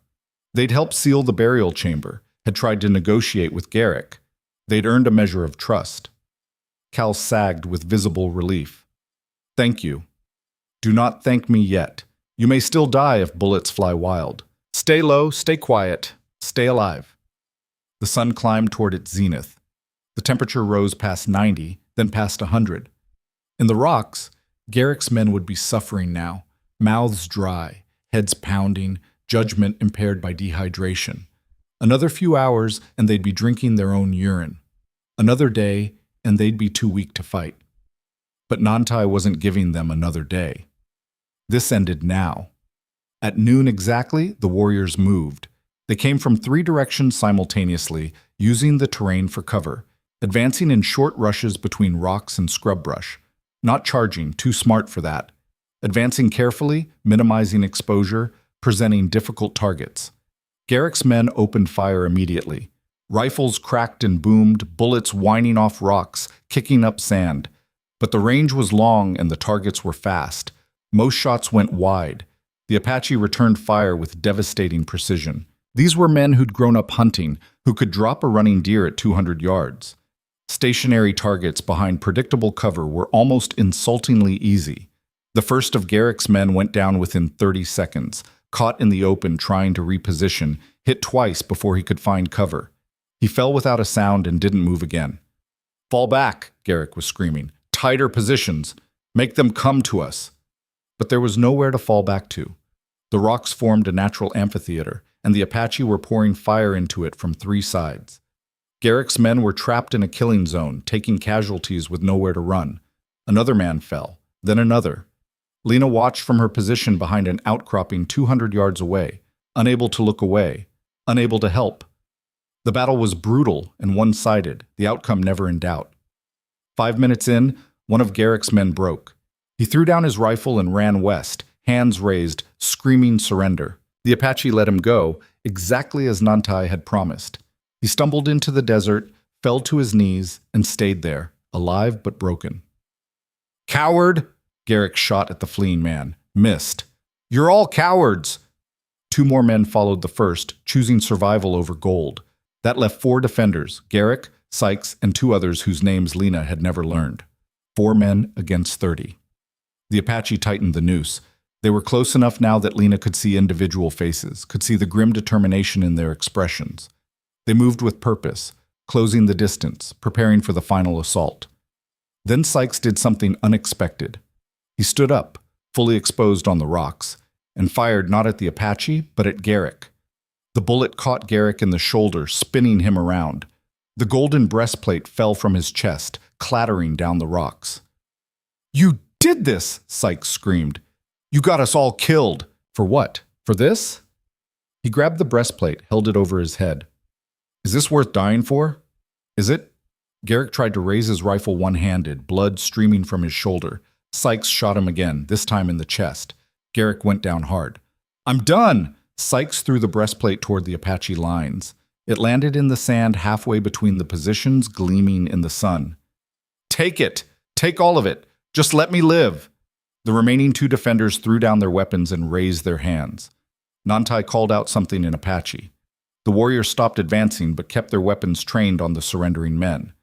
They'd helped seal the burial chamber, had tried to negotiate with Garrick. They'd earned a measure of trust. Cal sagged with visible relief. "Thank you. Do not thank me yet. You may still die if bullets fly wild. Stay low, stay quiet, stay alive." The sun climbed toward its zenith. The temperature rose past 90, then past 100. In the rocks, Garrick's men would be suffering now, mouths dry, heads pounding, judgment impaired by dehydration. Another few hours, and they'd be drinking their own urine. Another day, and they'd be too weak to fight. But Nantai wasn't giving them another day. This ended now. At noon exactly, the warriors moved. They came from 3 directions simultaneously, using the terrain for cover, advancing in short rushes between rocks and scrub brush. Not charging, too smart for that. Advancing carefully, minimizing exposure, presenting difficult targets. Garrick's men opened fire immediately. Rifles cracked and boomed, bullets whining off rocks, kicking up sand. But the range was long and the targets were fast. Most shots went wide. The Apache returned fire with devastating precision. These were men who'd grown up hunting, who could drop a running deer at 200 yards. Stationary targets behind predictable cover were almost insultingly easy. The first of Garrick's men went down within 30 seconds, caught in the open trying to reposition, hit twice before he could find cover. He fell without a sound and didn't move again. "Fall back," Garrick was screaming. "Tighter positions. Make them come to us." But there was nowhere to fall back to. The rocks formed a natural amphitheater, and the Apache were pouring fire into it from 3 sides. Garrick's men were trapped in a killing zone, taking casualties with nowhere to run. Another man fell, then another. Lena watched from her position behind an outcropping 200 yards away, unable to look away, unable to help. The battle was brutal and one-sided, the outcome never in doubt. 5 minutes in, one of Garrick's men broke. He threw down his rifle and ran west, hands raised, screaming surrender. The Apache let him go, exactly as Nantai had promised. He stumbled into the desert, fell to his knees, and stayed there, alive but broken. "Coward!" Garrick shot at the fleeing man. Missed. "You're all cowards!" 2 more men followed the first, choosing survival over gold. That left 4 defenders, Garrick, Sykes, and 2 others whose names Lena had never learned. 4 men against 30. The Apache tightened the noose. They were close enough now that Lena could see individual faces, could see the grim determination in their expressions. They moved with purpose, closing the distance, preparing for the final assault. Then Sykes did something unexpected. He stood up, fully exposed on the rocks, and fired not at the Apache, but at Garrick. The bullet caught Garrick in the shoulder, spinning him around. The golden breastplate fell from his chest, clattering down the rocks. "You did this!" Sykes screamed. "You got us all killed!" "For what? For this?" He grabbed the breastplate, held it over his head. "Is this worth dying for? Is it?" Garrick tried to raise his rifle one-handed, blood streaming from his shoulder. Sykes shot him again, this time in the chest. Garrick went down hard. "I'm done!" Sykes threw the breastplate toward the Apache lines. It landed in the sand halfway between the positions, gleaming in the sun. "Take it! Take all of it! Just let me live!" The remaining 2 defenders threw down their weapons and raised their hands. Nantai called out something in Apache. The warriors stopped advancing but kept their weapons trained on the surrendering men.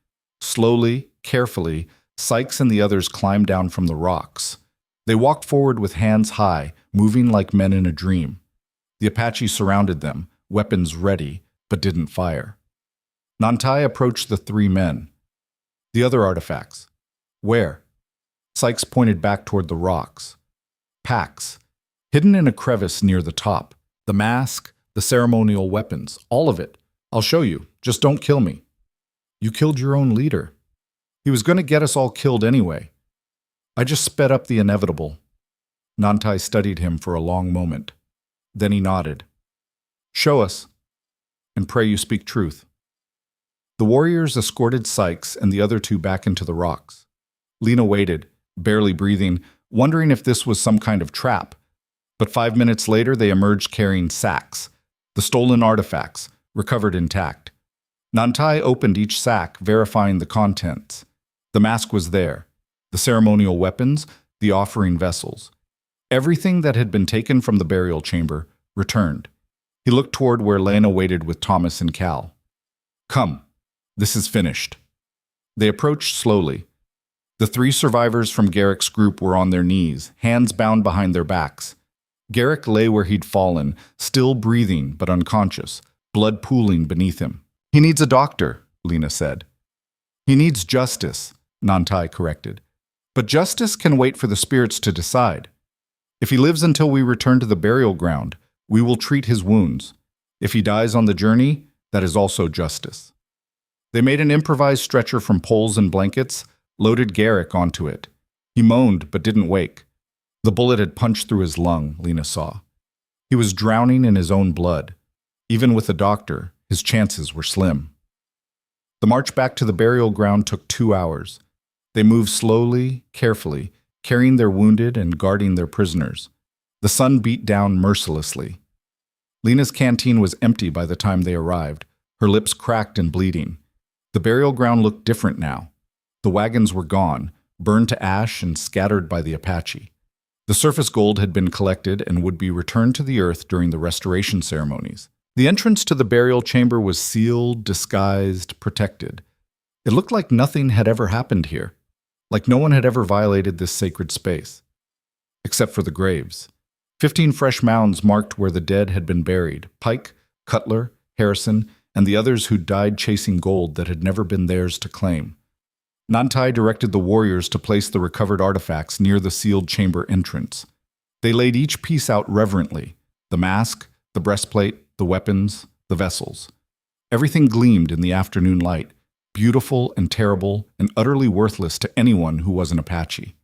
Slowly, carefully, Sykes and the others climbed down from the rocks. They walked forward with hands high, moving like men in a dream. The Apache surrounded them, weapons ready, but didn't fire. Nantai approached the 3 men. "The other artifacts. Where?" Sykes pointed back toward the rocks. "Packs. Hidden in a crevice near the top. The mask, the ceremonial weapons, all of it. I'll show you. Just don't kill me." "You killed your own leader." "He was going to get us all killed anyway. I just sped up the inevitable." Nantai studied him for a long moment. Then he nodded. "Show us, and pray you speak truth." The warriors escorted Sykes and the other 2 back into the rocks. Lena waited, barely breathing, wondering if this was some kind of trap. But 5 minutes later, they emerged carrying sacks, the stolen artifacts, recovered intact. Nantai opened each sack, verifying the contents. The mask was there, the ceremonial weapons, the offering vessels. Everything that had been taken from the burial chamber returned. He looked toward where Lena waited with Thomas and Cal. "Come, this is finished." They approached slowly. The 3 survivors from Garrick's group were on their knees, hands bound behind their backs. Garrick lay where he'd fallen, still breathing but unconscious, blood pooling beneath him. "He needs a doctor," Lena said. "He needs justice," Nantai corrected. "But justice can wait for the spirits to decide." If he lives until we return to the burial ground, we will treat his wounds. If he dies on the journey, that is also justice. They made an improvised stretcher from poles and blankets, loaded Garrick onto it. He moaned but didn't wake. The bullet had punched through his lung, Lena saw. He was drowning in his own blood. Even with a doctor, his chances were slim. The march back to the burial ground took 2 hours. They moved slowly, carefully, carrying their wounded and guarding their prisoners. The sun beat down mercilessly. Lena's canteen was empty by the time they arrived, her lips cracked and bleeding. The burial ground looked different now. The wagons were gone, burned to ash and scattered by the Apache. The surface gold had been collected and would be returned to the earth during the restoration ceremonies. The entrance to the burial chamber was sealed, disguised, protected. It looked like nothing had ever happened here, like no one had ever violated this sacred space. Except for the graves. 15 fresh mounds marked where the dead had been buried: Pike, Cutler, Harrison, and the others who died chasing gold that had never been theirs to claim. Nantai directed the warriors to place the recovered artifacts near the sealed chamber entrance. They laid each piece out reverently: the mask, the breastplate, the weapons, the vessels. Everything gleamed in the afternoon light, beautiful and terrible and utterly worthless to anyone who was an Apache.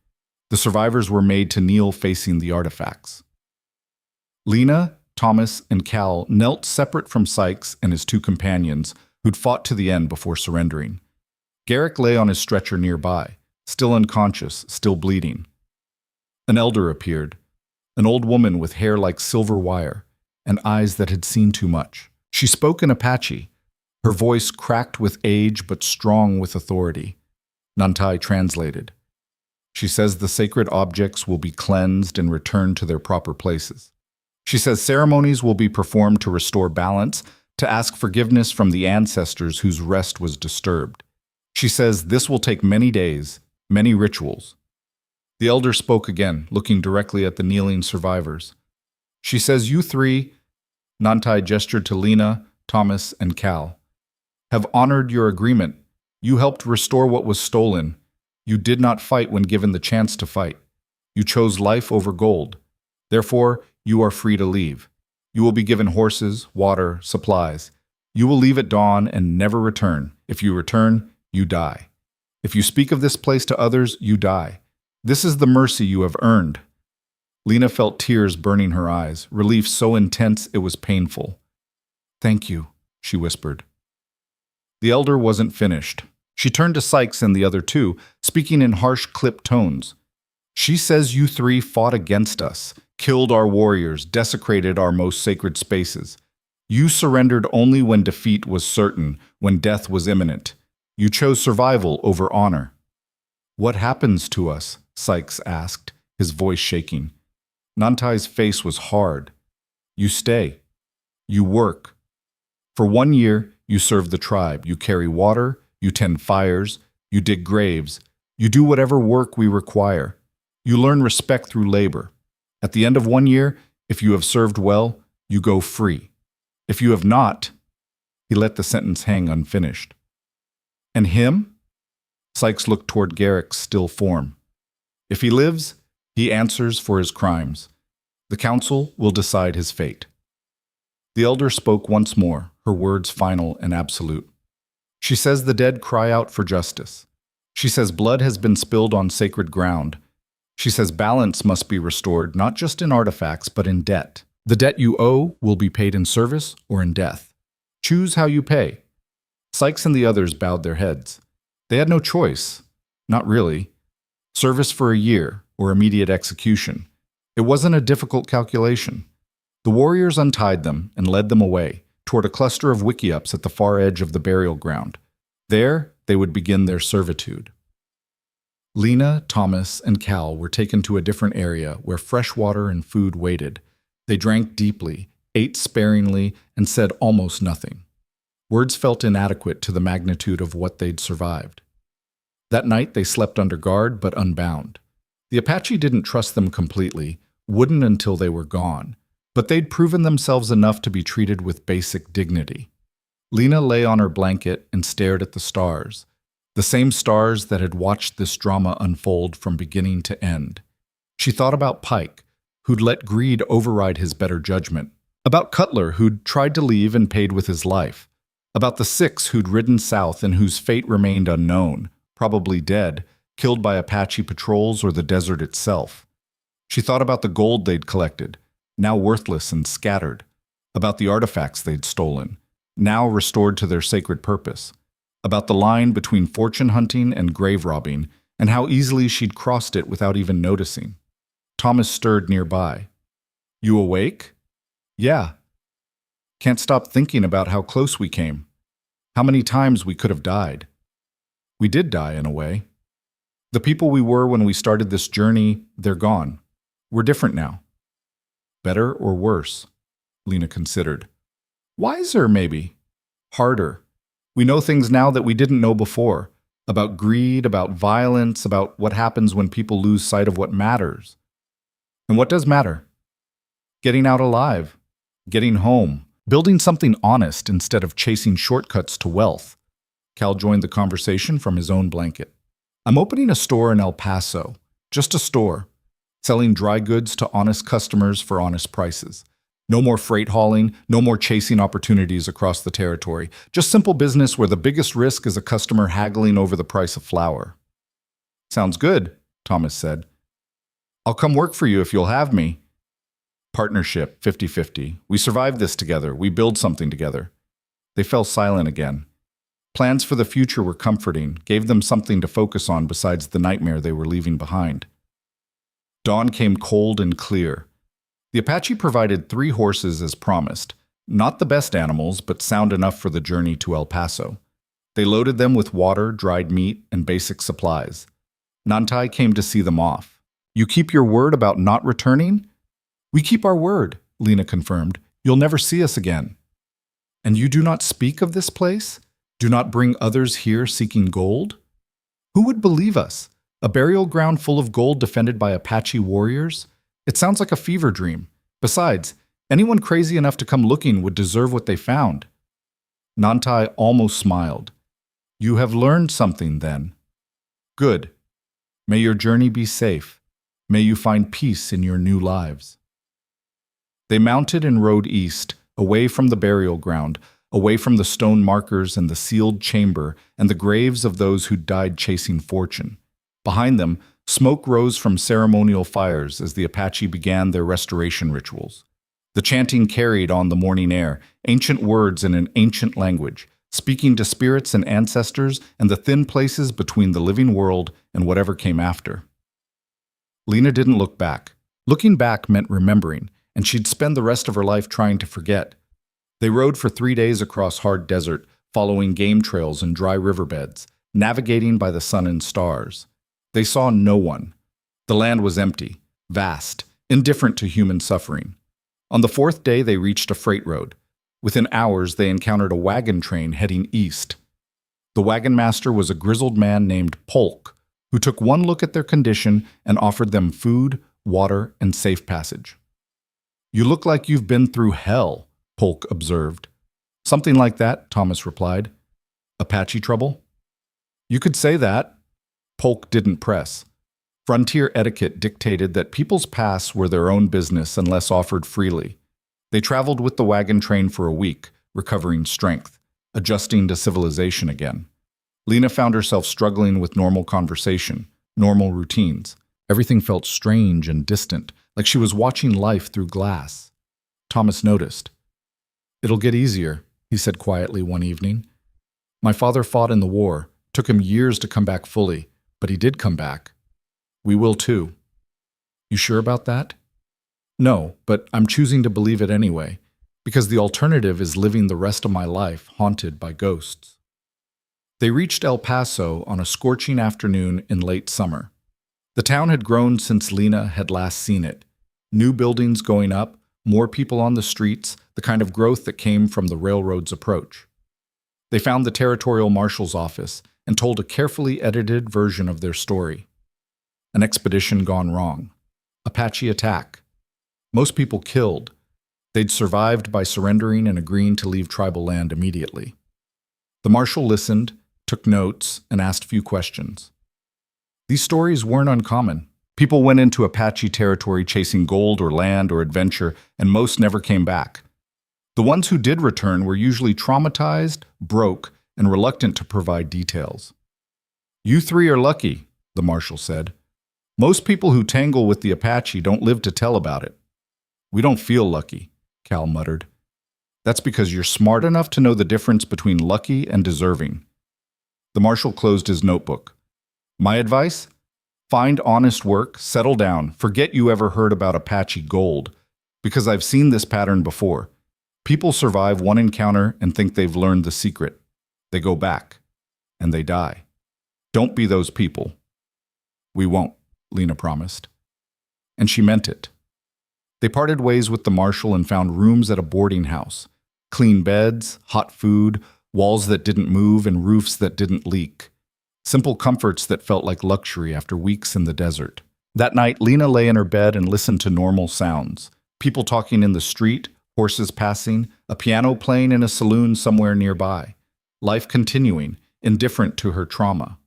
The survivors were made to kneel facing the artifacts. Lena, Thomas, and Cal knelt separate from Sykes and his 2 companions, who'd fought to the end before surrendering. Garrick lay on his stretcher nearby, still unconscious, still bleeding. An elder appeared, an old woman with hair like silver wire and eyes that had seen too much. She spoke in Apache, her voice cracked with age but strong with authority. Nantai translated. She says the sacred objects will be cleansed and returned to their proper places. She says ceremonies will be performed to restore balance, to ask forgiveness from the ancestors whose rest was disturbed. She says this will take many days, many rituals. The elder spoke again, looking directly at the kneeling survivors. She says you 3, Nantai gestured to Lena, Thomas, and Cal, have honored your agreement. You helped restore what was stolen. You did not fight when given the chance to fight. You chose life over gold. Therefore, you are free to leave. You will be given horses, water, supplies. You will leave at dawn and never return. If you return, you die. If you speak of this place to others, you die. This is the mercy you have earned. Lena felt tears burning her eyes, relief so intense it was painful. Thank you, she whispered. The elder wasn't finished. She turned to Sykes and the other 2, speaking in harsh, clipped tones. She says you 3 fought against us, killed our warriors, desecrated our most sacred spaces. You surrendered only when defeat was certain, when death was imminent. You chose survival over honor. What happens to us? Sykes asked, his voice shaking. Nantai's face was hard. You stay. You work. For 1 year, you serve the tribe. You carry water, you tend fires, you dig graves, you do whatever work we require. You learn respect through labor. At the end of 1 year, if you have served well, you go free. If you have not, he let the sentence hang unfinished. And him? Sykes looked toward Garrick's still form. If he lives, he answers for his crimes. The council will decide his fate. The elder spoke once more, her words final and absolute. She says the dead cry out for justice. She says blood has been spilled on sacred ground. She says balance must be restored, not just in artifacts, but in debt. The debt you owe will be paid in service or in death. Choose how you pay. Sykes and the others bowed their heads. They had no choice. Not really. Service for a year or immediate execution. It wasn't a difficult calculation. The warriors untied them and led them away, toward a cluster of wickiups at the far edge of the burial ground. There, they would begin their servitude. Lena, Thomas, and Cal were taken to a different area where fresh water and food waited. They drank deeply, ate sparingly, and said almost nothing. Words felt inadequate to the magnitude of what they'd survived. That night, they slept under guard but unbound. The Apache didn't trust them completely, wouldn't until they were gone, but they'd proven themselves enough to be treated with basic dignity. Lena lay on her blanket and stared at the stars, the same stars that had watched this drama unfold from beginning to end. She thought about Pike, who'd let greed override his better judgment. About Cutler, who'd tried to leave and paid with his life. About the 6 who'd ridden south and whose fate remained unknown, probably dead, killed by Apache patrols or the desert itself. She thought about the gold they'd collected, now worthless and scattered. About the artifacts they'd stolen, now restored to their sacred purpose. About the line between fortune hunting and grave robbing, and how easily she'd crossed it without even noticing. Thomas stirred nearby. "You awake?" "Yeah." "Can't stop thinking about how close we came. How many times we could have died." "We did die, in a way. The people we were when we started this journey, they're gone. We're different now." "Better or worse?" Lena considered. "Wiser, maybe. Harder. We know things now that we didn't know before. About greed, about violence, about what happens when people lose sight of what matters." "And what does matter?" "Getting out alive. Getting home. Building something honest instead of chasing shortcuts to wealth." Cal joined the conversation from his own blanket. "I'm opening a store in El Paso. Just a store. Selling dry goods to honest customers for honest prices. No more freight hauling, no more chasing opportunities across the territory. Just simple business where the biggest risk is a customer haggling over the price of flour." "Sounds good," Thomas said. "I'll come work for you if you'll have me." "Partnership, 50-50. We survive this together. We build something together." They fell silent again. Plans for the future were comforting, gave them something to focus on besides the nightmare they were leaving behind. Dawn came cold and clear. The Apache provided 3 horses as promised. Not the best animals, but sound enough for the journey to El Paso. They loaded them with water, dried meat, and basic supplies. Nantai came to see them off. "You keep your word about not returning?" "We keep our word," Lena confirmed. "You'll never see us again." "And you do not speak of this place? Do not bring others here seeking gold?" "Who would believe us? A burial ground full of gold defended by Apache warriors? It sounds like a fever dream. Besides, anyone crazy enough to come looking would deserve what they found." Nantai almost smiled. "You have learned something, then. Good. May your journey be safe. May you find peace in your new lives." They mounted and rode east, away from the burial ground, away from the stone markers and the sealed chamber and the graves of those who died chasing fortune. Behind them, smoke rose from ceremonial fires as the Apache began their restoration rituals. The chanting carried on the morning air, ancient words in an ancient language, speaking to spirits and ancestors and the thin places between the living world and whatever came after. Lena didn't look back. Looking back meant remembering, and she'd spend the rest of her life trying to forget. They rode for 3 days across hard desert, following game trails and dry riverbeds, navigating by the sun and stars. They saw no one. The land was empty, vast, indifferent to human suffering. On the 4th day, they reached a freight road. Within hours, they encountered a wagon train heading east. The wagon master was a grizzled man named Polk, who took one look at their condition and offered them food, water, and safe passage. "You look like you've been through hell," Polk observed. "Something like that," Thomas replied. "Apache trouble?" "You could say that." Polk didn't press. Frontier etiquette dictated that people's pasts were their own business unless offered freely. They traveled with the wagon train for a week, recovering strength, adjusting to civilization again. Lena found herself struggling with normal conversation, normal routines. Everything felt strange and distant, like she was watching life through glass. Thomas noticed. "It'll get easier," he said quietly one evening. "My father fought in the war. Took him years to come back fully, but he did come back. We will too." "You sure about that?" "No, but I'm choosing to believe it anyway, because the alternative is living the rest of my life haunted by ghosts." They reached El Paso on a scorching afternoon in late summer. The town had grown since Lena had last seen it. New buildings going up, more people on the streets, the kind of growth that came from the railroad's approach. They found the territorial marshal's office and told a carefully edited version of their story. An expedition gone wrong. Apache attack. Most people killed. They'd survived by surrendering and agreeing to leave tribal land immediately. The marshal listened, took notes, and asked few questions. These stories weren't uncommon. People went into Apache territory chasing gold or land or adventure, and most never came back. The ones who did return were usually traumatized, broke, and reluctant to provide details. "You three are lucky," the marshal said. "Most people who tangle with the Apache don't live to tell about it." "We don't feel lucky," Cal muttered. "That's because you're smart enough to know the difference between lucky and deserving." The marshal closed his notebook. "My advice? Find honest work, settle down, forget you ever heard about Apache gold. Because I've seen this pattern before. People survive one encounter and think they've learned the secret. They go back, and they die. Don't be those people." "We won't," Lena promised. And she meant it. They parted ways with the marshal and found rooms at a boarding house. Clean beds, hot food, walls that didn't move, and roofs that didn't leak. Simple comforts that felt like luxury after weeks in the desert. That night, Lena lay in her bed and listened to normal sounds. People talking in the street, horses passing, a piano playing in a saloon somewhere nearby. Life continuing, indifferent to her trauma.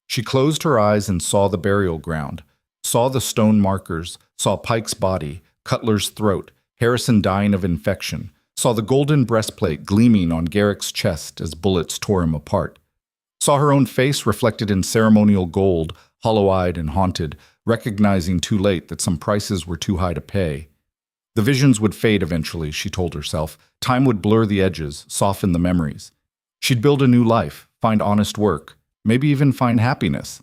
She closed her eyes and saw the burial ground, saw the stone markers, saw Pike's body, Cutler's throat, Harrison dying of infection, saw the golden breastplate gleaming on Garrick's chest as bullets tore him apart. Saw her own face reflected in ceremonial gold, hollow-eyed and haunted, recognizing too late that some prices were too high to pay. The visions would fade eventually, she told herself. Time would blur the edges, soften the memories. She'd build a new life, find honest work, maybe even find happiness.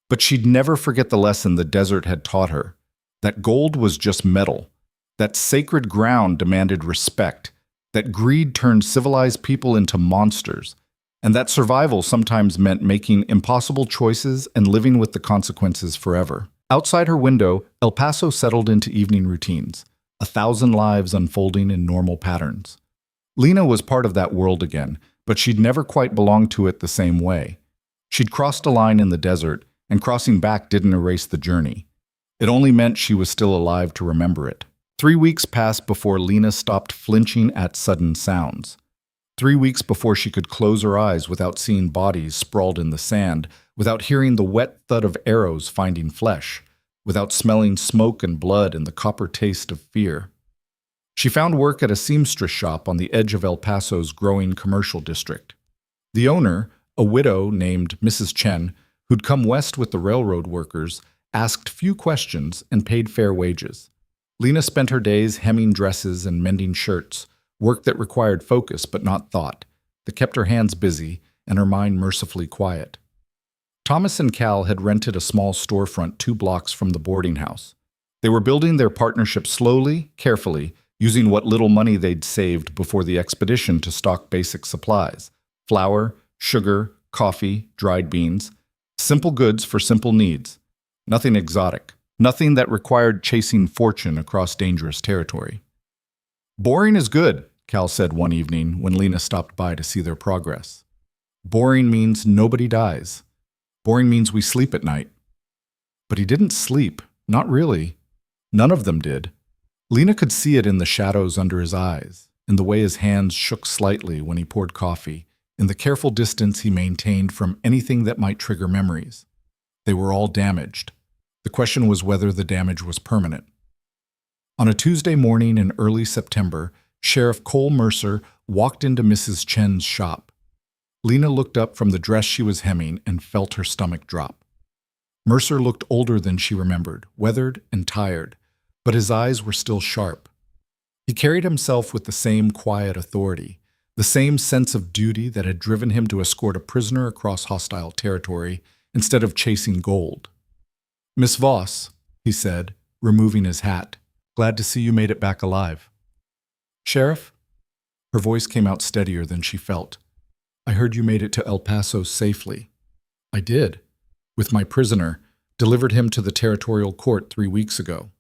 But she'd never forget the lesson the desert had taught her, that gold was just metal, that sacred ground demanded respect, that greed turned civilized people into monsters, and that survival sometimes meant making impossible choices and living with the consequences forever. Outside her window, El Paso settled into evening routines, 1,000 lives unfolding in normal patterns. Lena was part of that world again, but she'd never quite belonged to it the same way. She'd crossed a line in the desert, and crossing back didn't erase the journey. It only meant she was still alive to remember it. 3 weeks passed before Lena stopped flinching at sudden sounds. 3 weeks before she could close her eyes without seeing bodies sprawled in the sand, without hearing the wet thud of arrows finding flesh, without smelling smoke and blood and the copper taste of fear. She found work at a seamstress shop on the edge of El Paso's growing commercial district. The owner, a widow named Mrs. Chen, who'd come west with the railroad workers, asked few questions and paid fair wages. Lena spent her days hemming dresses and mending shirts, work that required focus but not thought, that kept her hands busy and her mind mercifully quiet. Thomas and Cal had rented a small storefront 2 blocks from the boarding house. They were building their partnership slowly, carefully, using what little money they'd saved before the expedition to stock basic supplies: flour, sugar, coffee, dried beans. Simple goods for simple needs. Nothing exotic. Nothing that required chasing fortune across dangerous territory. "Boring is good," Cal said one evening when Lena stopped by to see their progress. "Boring means nobody dies. Boring means we sleep at night." But he didn't sleep. Not really. None of them did. Lena could see it in the shadows under his eyes, in the way his hands shook slightly when he poured coffee, in the careful distance he maintained from anything that might trigger memories. They were all damaged. The question was whether the damage was permanent. On a Tuesday morning in early September, Sheriff Cole Mercer walked into Mrs. Chen's shop. Lena looked up from the dress she was hemming and felt her stomach drop. Mercer looked older than she remembered, weathered and tired, but his eyes were still sharp. He carried himself with the same quiet authority, the same sense of duty that had driven him to escort a prisoner across hostile territory instead of chasing gold. "Miss Voss," he said, removing his hat, "glad to see you made it back alive." "Sheriff?" Her voice came out steadier than she felt. "I heard you made it to El Paso safely." "I did. With my prisoner. Delivered him to the territorial court 3 weeks ago."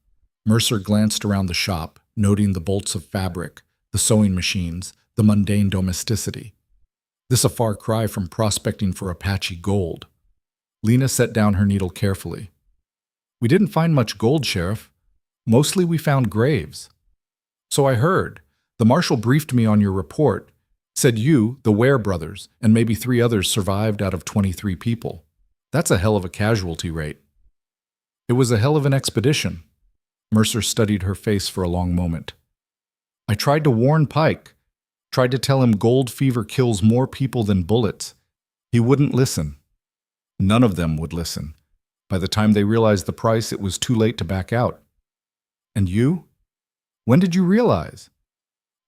Mercer glanced around the shop, noting the bolts of fabric, the sewing machines, the mundane domesticity. This a far cry from prospecting for Apache gold. Lena set down her needle carefully. "We didn't find much gold, Sheriff. Mostly we found graves." "So I heard. The marshal briefed me on your report. Said you, the Ware brothers, and maybe 3 others survived out of 23 people. That's a hell of a casualty rate." It was a hell of an expedition. Mercer studied her face for a long moment. I tried to warn Pike, tried to tell him gold fever kills more people than bullets. He wouldn't listen. None of them would listen. By the time they realized the price, it was too late to back out. And you? When did you realize?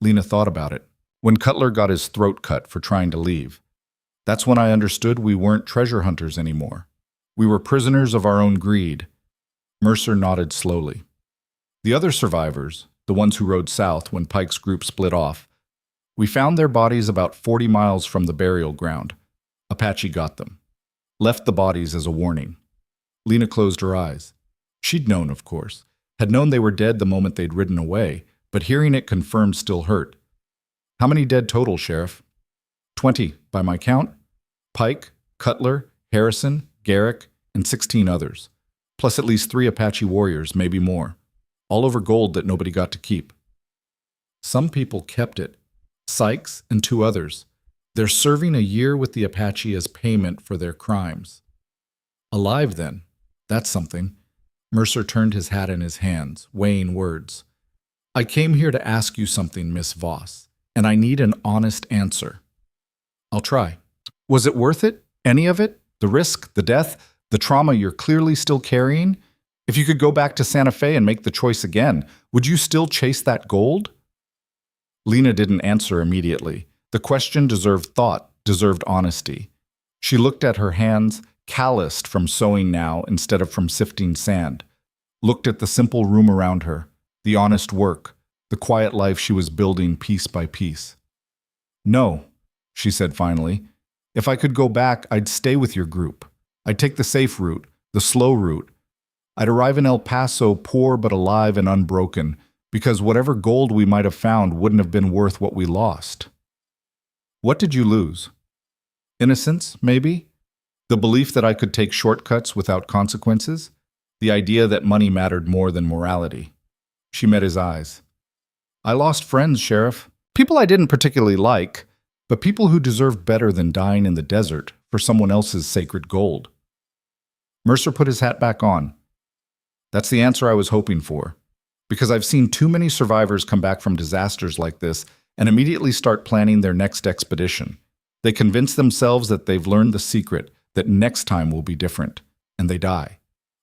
Lena thought about it. When Cutler got his throat cut for trying to leave. That's when I understood we weren't treasure hunters anymore. We were prisoners of our own greed. Mercer nodded slowly. The other survivors, the ones who rode south when Pike's group split off, we found their bodies about 40 miles from the burial ground. Apache got them. Left the bodies as a warning. Lena closed her eyes. She'd known, of course. Had known they were dead the moment they'd ridden away, but hearing it confirmed still hurt. How many dead total, Sheriff? 20, by my count. Pike, Cutler, Harrison, Garrick, and 16 others. Plus at least 3 Apache warriors, maybe more. All over gold that nobody got to keep. Some people kept it. Sykes and 2 others. They're serving a year with the Apache as payment for their crimes. Alive, then. That's something. Mercer turned his hat in his hands, weighing words. I came here to ask you something, Miss Voss, and I need an honest answer. I'll try. Was it worth it? Any of it? The risk, the death, the trauma you're clearly still carrying? If you could go back to Santa Fe and make the choice again, would you still chase that gold? Lena didn't answer immediately. The question deserved thought, deserved honesty. She looked at her hands, calloused from sewing now instead of from sifting sand. Looked at the simple room around her, the honest work, the quiet life she was building piece by piece. No, she said finally. If I could go back, I'd stay with your group. I'd take the safe route, the slow route. I'd arrive in El Paso poor but alive and unbroken, because whatever gold we might have found wouldn't have been worth what we lost. What did you lose? Innocence, maybe? The belief that I could take shortcuts without consequences? The idea that money mattered more than morality. She met his eyes. I lost friends, Sheriff. People I didn't particularly like, but people who deserved better than dying in the desert for someone else's sacred gold. Mercer put his hat back on. That's the answer I was hoping for, because I've seen too many survivors come back from disasters like this and immediately start planning their next expedition. They convince themselves that they've learned the secret, that next time will be different, and they die.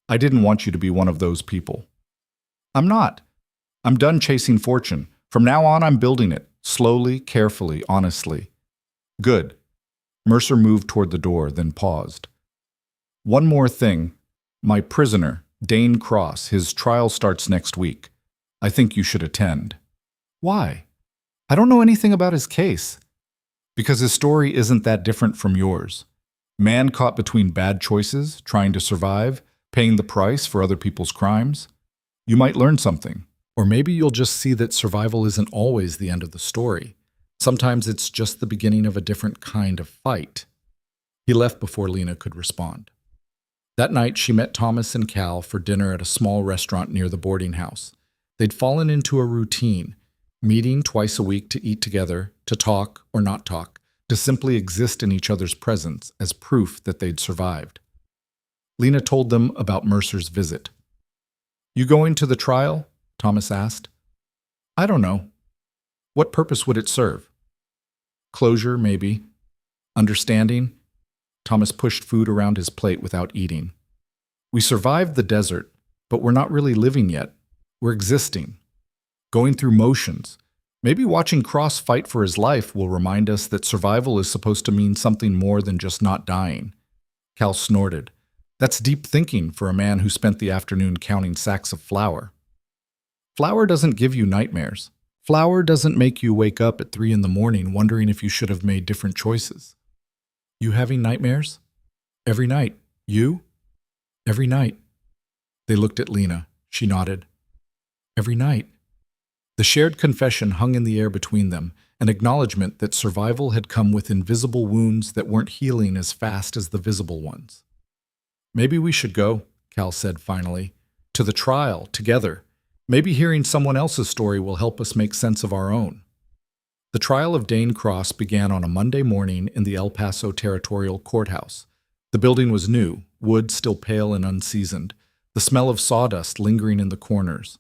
I didn't want you to be one of those people. I'm not. I'm done chasing fortune. From now on, I'm building it, slowly, carefully, honestly. Good. Mercer moved toward the door, then paused. One more thing. My prisoner, Dane Cross, his trial starts next week. I think you should attend. Why? I don't know anything about his case. Because his story isn't that different from yours. Man caught between bad choices, trying to survive, paying the price for other people's crimes. You might learn something. Or maybe you'll just see that survival isn't always the end of the story. Sometimes it's just the beginning of a different kind of fight. He left before Lena could respond. That night, she met Thomas and Cal for dinner at a small restaurant near the boarding house. They'd fallen into a routine, meeting twice a week to eat together, to talk or not talk, to simply exist in each other's presence as proof that they'd survived. Lena told them about Mercer's visit. You going to the trial? Thomas asked. I don't know. What purpose would it serve? Closure, maybe. Understanding? Thomas pushed food around his plate without eating. We survived the desert, but we're not really living yet. We're existing. Going through motions. Maybe watching Cross fight for his life will remind us that survival is supposed to mean something more than just not dying. Cal snorted. That's deep thinking for a man who spent the afternoon counting sacks of flour. Flour doesn't give you nightmares. Flour doesn't make you wake up at 3 a.m. wondering if you should have made different choices. You having nightmares? Every night. You? Every night. They looked at Lena. She nodded. Every night. The shared confession hung in the air between them, an acknowledgement that survival had come with invisible wounds that weren't healing as fast as the visible ones. Maybe we should go, Cal said finally, to the trial, together. Maybe hearing someone else's story will help us make sense of our own. The trial of Dane Cross began on a Monday morning in the El Paso Territorial Courthouse. The building was new, wood still pale and unseasoned, the smell of sawdust lingering in the corners.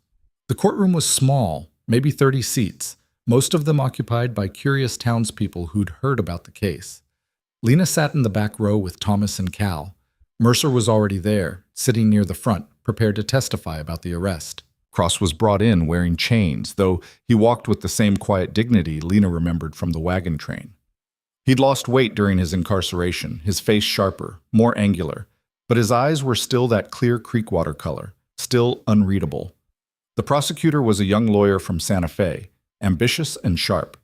The courtroom was small, maybe 30 seats, most of them occupied by curious townspeople who'd heard about the case. Lena sat in the back row with Thomas and Cal. Mercer was already there, sitting near the front, prepared to testify about the arrest. Cross was brought in wearing chains, though he walked with the same quiet dignity Lena remembered from the wagon train. He'd lost weight during his incarceration, his face sharper, more angular, but his eyes were still that clear creekwater color, still unreadable. The prosecutor was a young lawyer from Santa Fe, ambitious and sharp.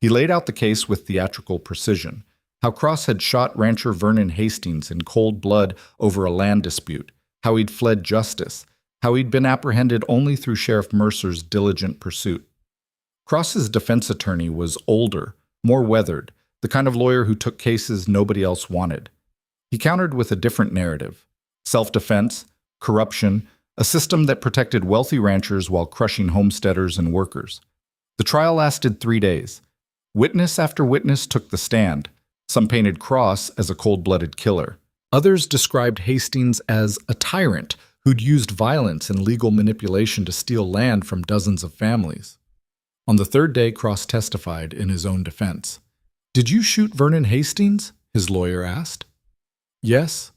He laid out the case with theatrical precision, how Cross had shot rancher Vernon Hastings in cold blood over a land dispute, how he'd fled justice, how he'd been apprehended only through Sheriff Mercer's diligent pursuit. Cross's defense attorney was older, more weathered, the kind of lawyer who took cases nobody else wanted. He countered with a different narrative: self-defense, corruption, a system that protected wealthy ranchers while crushing homesteaders and workers. The trial lasted 3 days. Witness after witness took the stand. Some painted Cross as a cold-blooded killer. Others described Hastings as a tyrant who'd used violence and legal manipulation to steal land from dozens of families. On the third day, Cross testified in his own defense. "Did you shoot Vernon Hastings?" his lawyer asked. "Yes."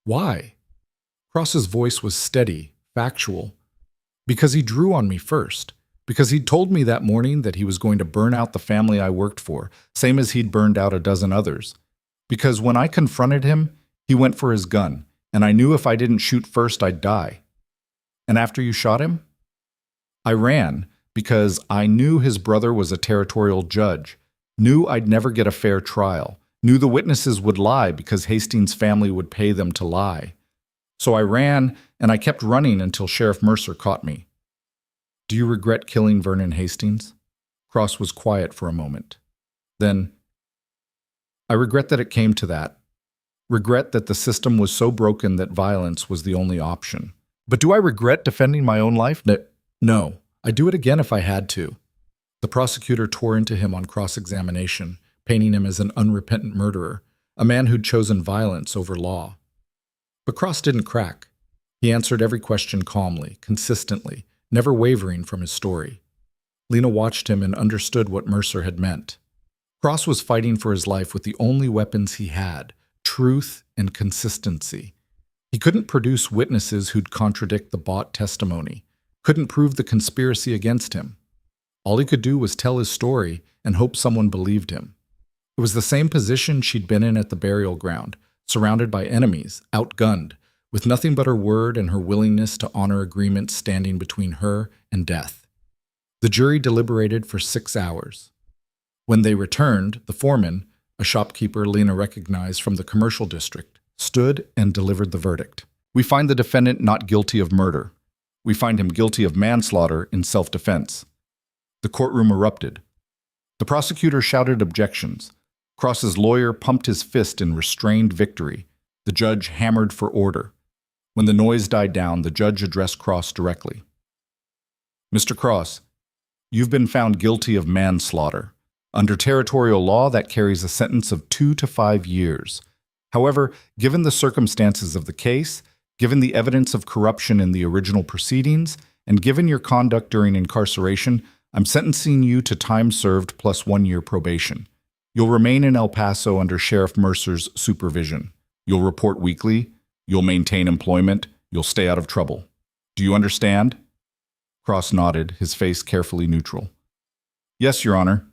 "Why?" Cross's voice was steady, factual. "Because he drew on me first. Because he'd told me that morning that he was going to burn out the family I worked for, same as he'd burned out a dozen others. Because when I confronted him, he went for his gun, and I knew if I didn't shoot first, I'd die." "And after you shot him?" "I ran, because I knew his brother was a territorial judge, knew I'd never get a fair trial, knew the witnesses would lie because Hastings' family would pay them to lie. So I ran, and I kept running until Sheriff Mercer caught me." "Do you regret killing Vernon Hastings?" Cross was quiet for a moment. Then, "I regret that it came to that. Regret that the system was so broken that violence was the only option. But do I regret defending my own life? No. I'd do it again if I had to." The prosecutor tore into him on cross-examination, painting him as an unrepentant murderer, a man who'd chosen violence over law. But Cross didn't crack. He answered every question calmly, consistently, never wavering from his story. Lena watched him and understood what Mercer had meant. Cross was fighting for his life with the only weapons he had: truth and consistency. He couldn't produce witnesses who'd contradict the bought testimony, couldn't prove the conspiracy against him. All he could do was tell his story and hope someone believed him. It was the same position she'd been in at the burial ground, surrounded by enemies, outgunned, with nothing but her word and her willingness to honor agreements standing between her and death. The jury deliberated for 6 hours. When they returned, the foreman, a shopkeeper Lena recognized from the commercial district, stood and delivered the verdict. "We find the defendant not guilty of murder. We find him guilty of manslaughter in self-defense." The courtroom erupted. The prosecutor shouted objections. Cross's lawyer pumped his fist in restrained victory. The judge hammered for order. When the noise died down, the judge addressed Cross directly. "Mr. Cross, you've been found guilty of manslaughter. Under territorial law, that carries a sentence of 2 to 5 years. However, given the circumstances of the case, given the evidence of corruption in the original proceedings, and given your conduct during incarceration, I'm sentencing you to time served plus 1 year probation. You'll remain in El Paso under Sheriff Mercer's supervision. You'll report weekly. You'll maintain employment. You'll stay out of trouble. Do you understand?" Cross nodded, his face carefully neutral. "Yes, Your Honor."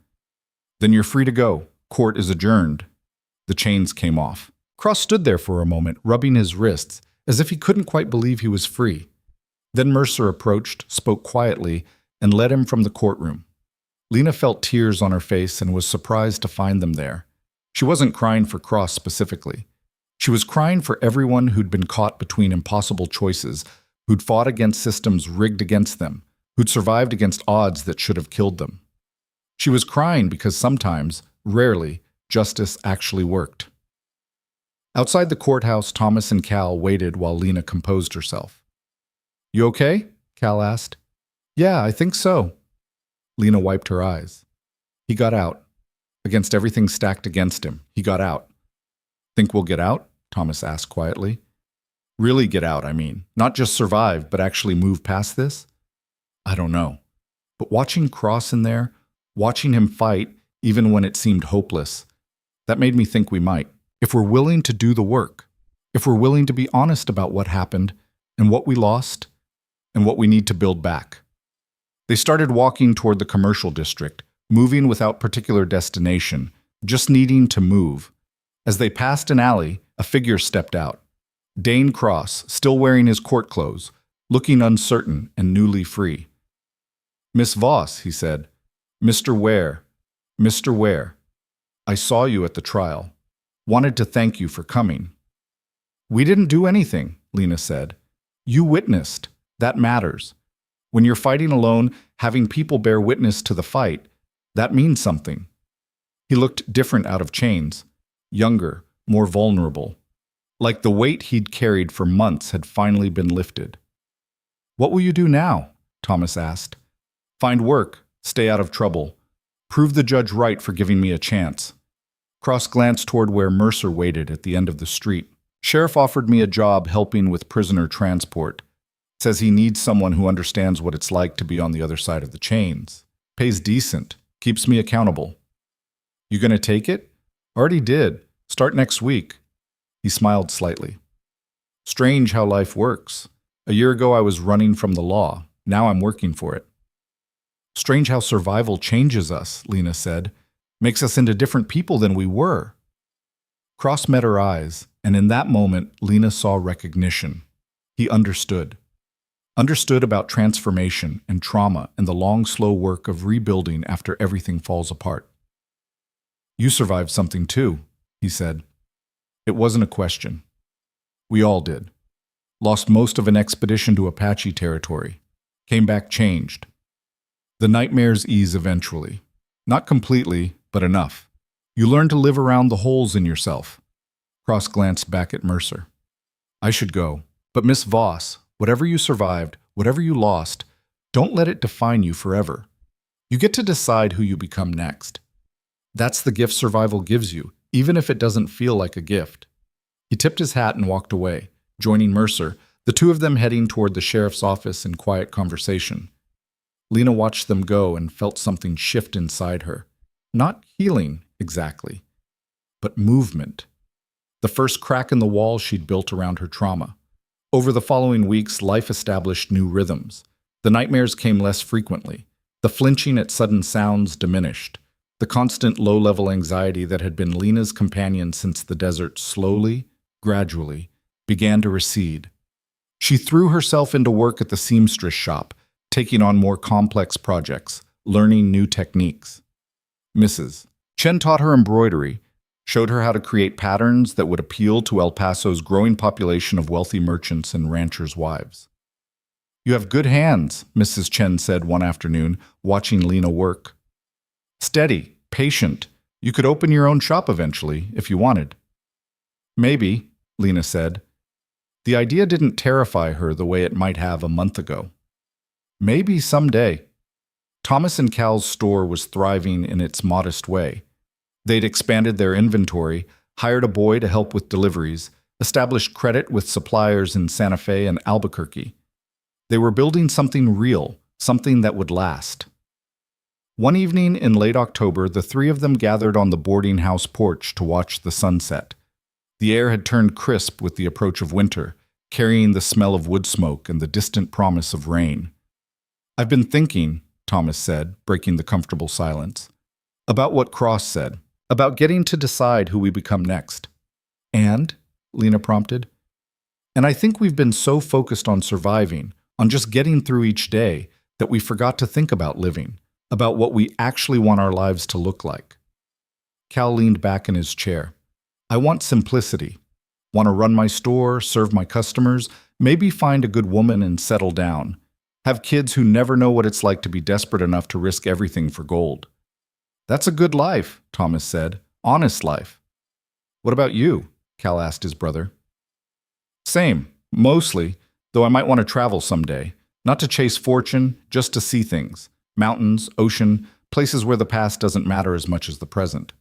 "Then you're free to go. Court is adjourned." The chains came off. Cross stood there for a moment, rubbing his wrists, as if he couldn't quite believe he was free. Then Mercer approached, spoke quietly, and led him from the courtroom. Lena felt tears on her face and was surprised to find them there. She wasn't crying for Cross specifically. She was crying for everyone who'd been caught between impossible choices, who'd fought against systems rigged against them, who'd survived against odds that should have killed them. She was crying because sometimes, rarely, justice actually worked. Outside the courthouse, Thomas and Cal waited while Lena composed herself. "You okay?" Cal asked. "Yeah, I think so." Lena wiped her eyes. "He got out. Against everything stacked against him, he got out." "Think we'll get out?" Thomas asked quietly. Really get out, I mean. Not just survive, but actually move past this? I don't know. But watching Cross in there, watching him fight, even when it seemed hopeless, that made me think we might. If we're willing to do the work, if we're willing to be honest about what happened and what we lost and what we need to build back. They started walking toward the commercial district, moving without particular destination, just needing to move. As they passed an alley, a figure stepped out. Dane Cross, still wearing his court clothes, looking uncertain and newly free. "Miss Voss," he said. "Mr. Ware. Mr. Ware. I saw you at the trial. Wanted to thank you for coming." "We didn't do anything," Lena said. "You witnessed. That matters. When you're fighting alone, having people bear witness to the fight, that means something." He looked different out of chains, younger, more vulnerable. Like the weight he'd carried for months had finally been lifted. "What will you do now?" Thomas asked. "Find work, stay out of trouble, prove the judge right for giving me a chance." Cross glanced toward where Mercer waited at the end of the street. "Sheriff offered me a job helping with prisoner transport. Says he needs someone who understands what it's like to be on the other side of the chains. Pays decent, keeps me accountable." "You gonna take it?" "Already did. Start next week." He smiled slightly. "Strange how life works. A year ago I was running from the law. Now I'm working for it." "Strange how survival changes us," Lena said. "Makes us into different people than we were." Cross met her eyes, and in that moment Lena saw recognition. He understood. Understood about transformation and trauma and the long, slow work of rebuilding after everything falls apart. "You survived something too," he said. It wasn't a question. We all did. Lost most of an expedition to Apache territory. Came back changed. The nightmares ease eventually. Not completely, but enough. You learn to live around the holes in yourself. Cross glanced back at Mercer. "I should go. But Miss Voss, whatever you survived, whatever you lost, don't let it define you forever. You get to decide who you become next. That's the gift survival gives you, even if it doesn't feel like a gift." He tipped his hat and walked away, joining Mercer, the two of them heading toward the sheriff's office in quiet conversation. Lena watched them go and felt something shift inside her. Not healing, exactly, but movement. The first crack in the wall she'd built around her trauma. Over the following weeks, life established new rhythms. The nightmares came less frequently. The flinching at sudden sounds diminished. The constant low-level anxiety that had been Lena's companion since the desert slowly, gradually, began to recede. She threw herself into work at the seamstress shop, taking on more complex projects, learning new techniques. Mrs. Chen taught her embroidery, showed her how to create patterns that would appeal to El Paso's growing population of wealthy merchants and ranchers' wives. "You have good hands," Mrs. Chen said one afternoon, watching Lena work. "Steady, patient. You could open your own shop eventually, if you wanted." "Maybe," Lena said. The idea didn't terrify her the way it might have a month ago. Maybe someday. Thomas and Cal's store was thriving in its modest way. They'd expanded their inventory, hired a boy to help with deliveries, established credit with suppliers in Santa Fe and Albuquerque. They were building something real, something that would last. One evening in late October, the three of them gathered on the boarding house porch to watch the sunset. The air had turned crisp with the approach of winter, carrying the smell of wood smoke and the distant promise of rain. "I've been thinking," Thomas said, breaking the comfortable silence, "about what Cross said, about getting to decide who we become next." "And?" Lena prompted. "And I think we've been so focused on surviving, on just getting through each day, that we forgot to think about living, about what we actually want our lives to look like." Cal leaned back in his chair. "I want simplicity. Want to run my store, serve my customers, maybe find a good woman and settle down. Have kids who never know what it's like to be desperate enough to risk everything for gold." "That's a good life," Thomas said. "Honest life." "What about you?" Cal asked his brother. "Same, mostly, though I might want to travel someday. Not to chase fortune, just to see things. Mountains, ocean, places where the past doesn't matter as much as the present."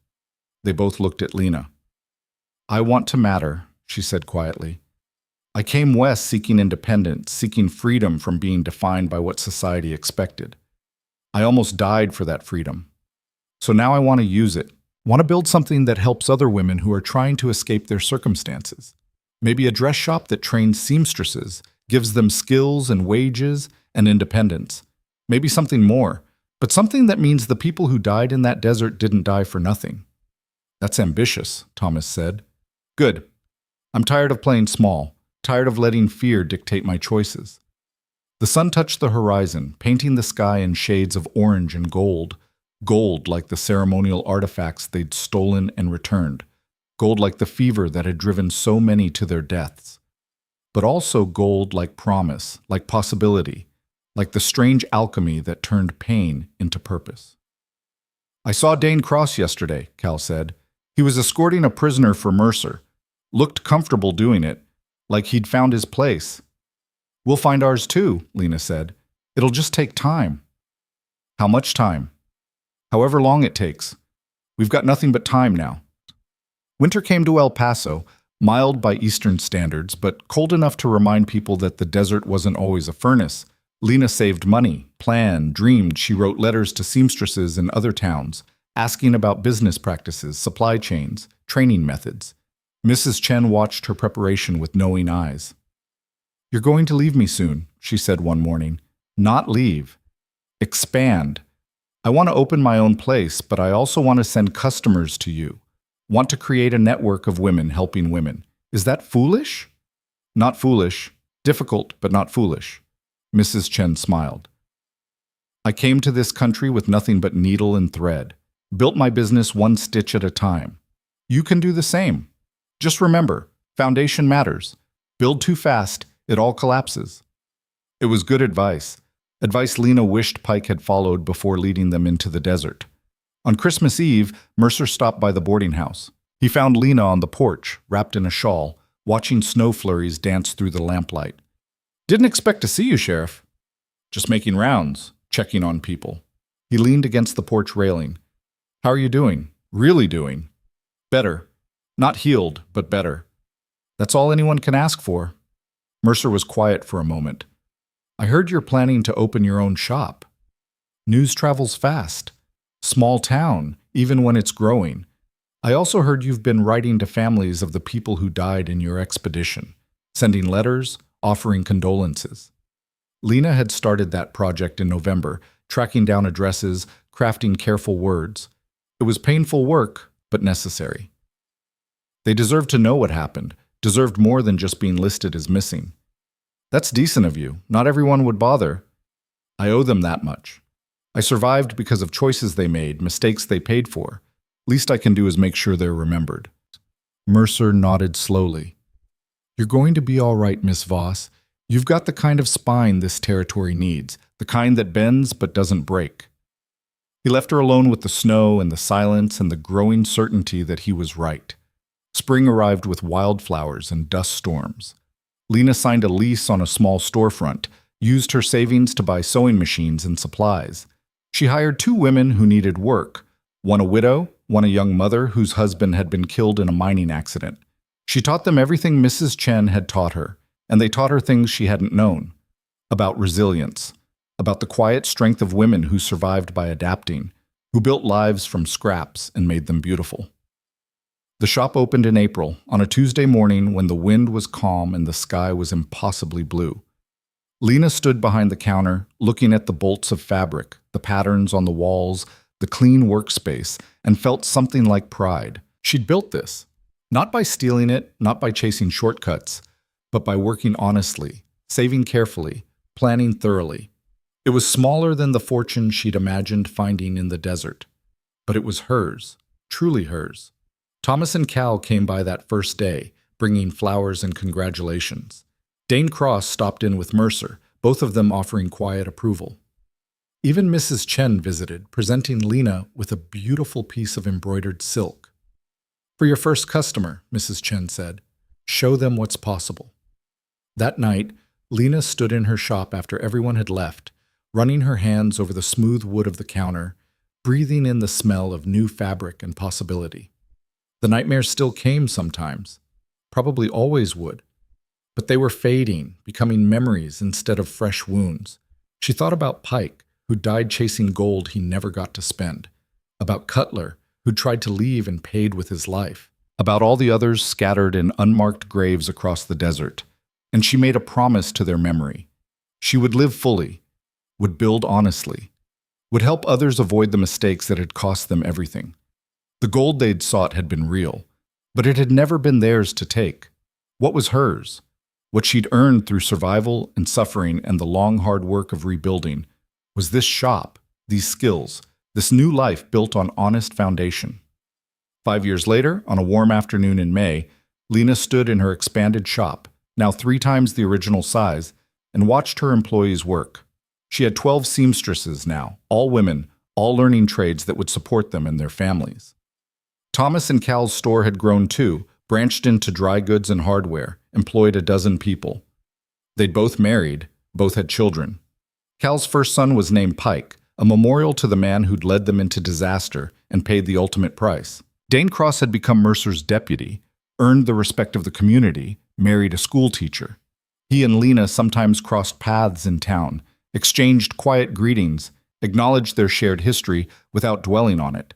They both looked at Lena. "I want to matter," she said quietly. I came west seeking independence, seeking freedom from being defined by what society expected. I almost died for that freedom. So now I want to use it. Want to build something that helps other women who are trying to escape their circumstances. Maybe a dress shop that trains seamstresses, gives them skills and wages and independence. Maybe something more, but something that means the people who died in that desert didn't die for nothing. That's ambitious, Thomas said. Good. I'm tired of playing small, tired of letting fear dictate my choices. The sun touched the horizon, painting the sky in shades of orange and gold. Gold like the ceremonial artifacts they'd stolen and returned. Gold like the fever that had driven so many to their deaths. But also gold like promise, like possibility, like the strange alchemy that turned pain into purpose. I saw Dane Cross yesterday, Cal said. He was escorting a prisoner for Mercer. Looked comfortable doing it, like he'd found his place. We'll find ours too, Lena said. It'll just take time. How much time? However long it takes. We've got nothing but time now. Winter came to El Paso, mild by Eastern standards, but cold enough to remind people that the desert wasn't always a furnace. Lena saved money, planned, dreamed. She wrote letters to seamstresses in other towns, asking about business practices, supply chains, training methods. Mrs. Chen watched her preparation with knowing eyes. You're going to leave me soon, she said one morning. Not leave. Expand. I want to open my own place, but I also want to send customers to you. Want to create a network of women helping women. Is that foolish? Not foolish. Difficult, but not foolish. Mrs. Chen smiled. I came to this country with nothing but needle and thread. Built my business one stitch at a time. You can do the same. Just remember, foundation matters. Build too fast, it all collapses. It was good advice. Advice Lena wished Pike had followed before leading them into the desert. On Christmas Eve, Mercer stopped by the boarding house. He found Lena on the porch, wrapped in a shawl, watching snow flurries dance through the lamplight. Didn't expect to see you, Sheriff. Just making rounds, checking on people. He leaned against the porch railing. How are you doing? Really doing? Better. Not healed, but better. That's all anyone can ask for. Mercer was quiet for a moment. I heard you're planning to open your own shop. News travels fast. Small town, even when it's growing. I also heard you've been writing to families of the people who died in your expedition, sending letters, offering condolences. Lena had started that project in November, tracking down addresses, crafting careful words. It was painful work, but necessary. They deserved to know what happened, deserved more than just being listed as missing. That's decent of you. Not everyone would bother. I owe them that much. I survived because of choices they made, mistakes they paid for. Least I can do is make sure they're remembered. Mercer nodded slowly. You're going to be all right, Miss Voss. You've got the kind of spine this territory needs, the kind that bends but doesn't break. He left her alone with the snow and the silence and the growing certainty that he was right. Spring arrived with wildflowers and dust storms. Lena signed a lease on a small storefront, used her savings to buy sewing machines and supplies. She hired 2 women who needed work, one a widow, one a young mother whose husband had been killed in a mining accident. She taught them everything Mrs. Chen had taught her, and they taught her things she hadn't known. About resilience, about the quiet strength of women who survived by adapting, who built lives from scraps and made them beautiful. The shop opened in April, on a Tuesday morning when the wind was calm and the sky was impossibly blue. Lena stood behind the counter, looking at the bolts of fabric, the patterns on the walls, the clean workspace, and felt something like pride. She'd built this, not by stealing it, not by chasing shortcuts, but by working honestly, saving carefully, planning thoroughly. It was smaller than the fortune she'd imagined finding in the desert, but it was hers, truly hers. Thomas and Cal came by that first day, bringing flowers and congratulations. Dane Cross stopped in with Mercer, both of them offering quiet approval. Even Mrs. Chen visited, presenting Lena with a beautiful piece of embroidered silk. For your first customer, Mrs. Chen said, show them what's possible. That night, Lena stood in her shop after everyone had left, running her hands over the smooth wood of the counter, breathing in the smell of new fabric and possibility. The nightmares still came sometimes, probably always would. But they were fading, becoming memories instead of fresh wounds. She thought about Pike, who died chasing gold he never got to spend. About Cutler, who tried to leave and paid with his life. About all the others scattered in unmarked graves across the desert. And she made a promise to their memory. She would live fully, would build honestly, would help others avoid the mistakes that had cost them everything. The gold they'd sought had been real, but it had never been theirs to take. What was hers? What she'd earned through survival and suffering and the long, hard work of rebuilding was this shop, these skills, this new life built on honest foundation. 5 years later, on a warm afternoon in May, Lena stood in her expanded shop, now 3 times the original size, and watched her employees work. She had 12 seamstresses now, all women, all learning trades that would support them and their families. Thomas and Cal's store had grown too, branched into dry goods and hardware, employed a dozen people. They'd both married, both had children. Cal's first son was named Pike, a memorial to the man who'd led them into disaster and paid the ultimate price. Dane Cross had become Mercer's deputy, earned the respect of the community, married a school teacher. He and Lena sometimes crossed paths in town, exchanged quiet greetings, acknowledged their shared history without dwelling on it.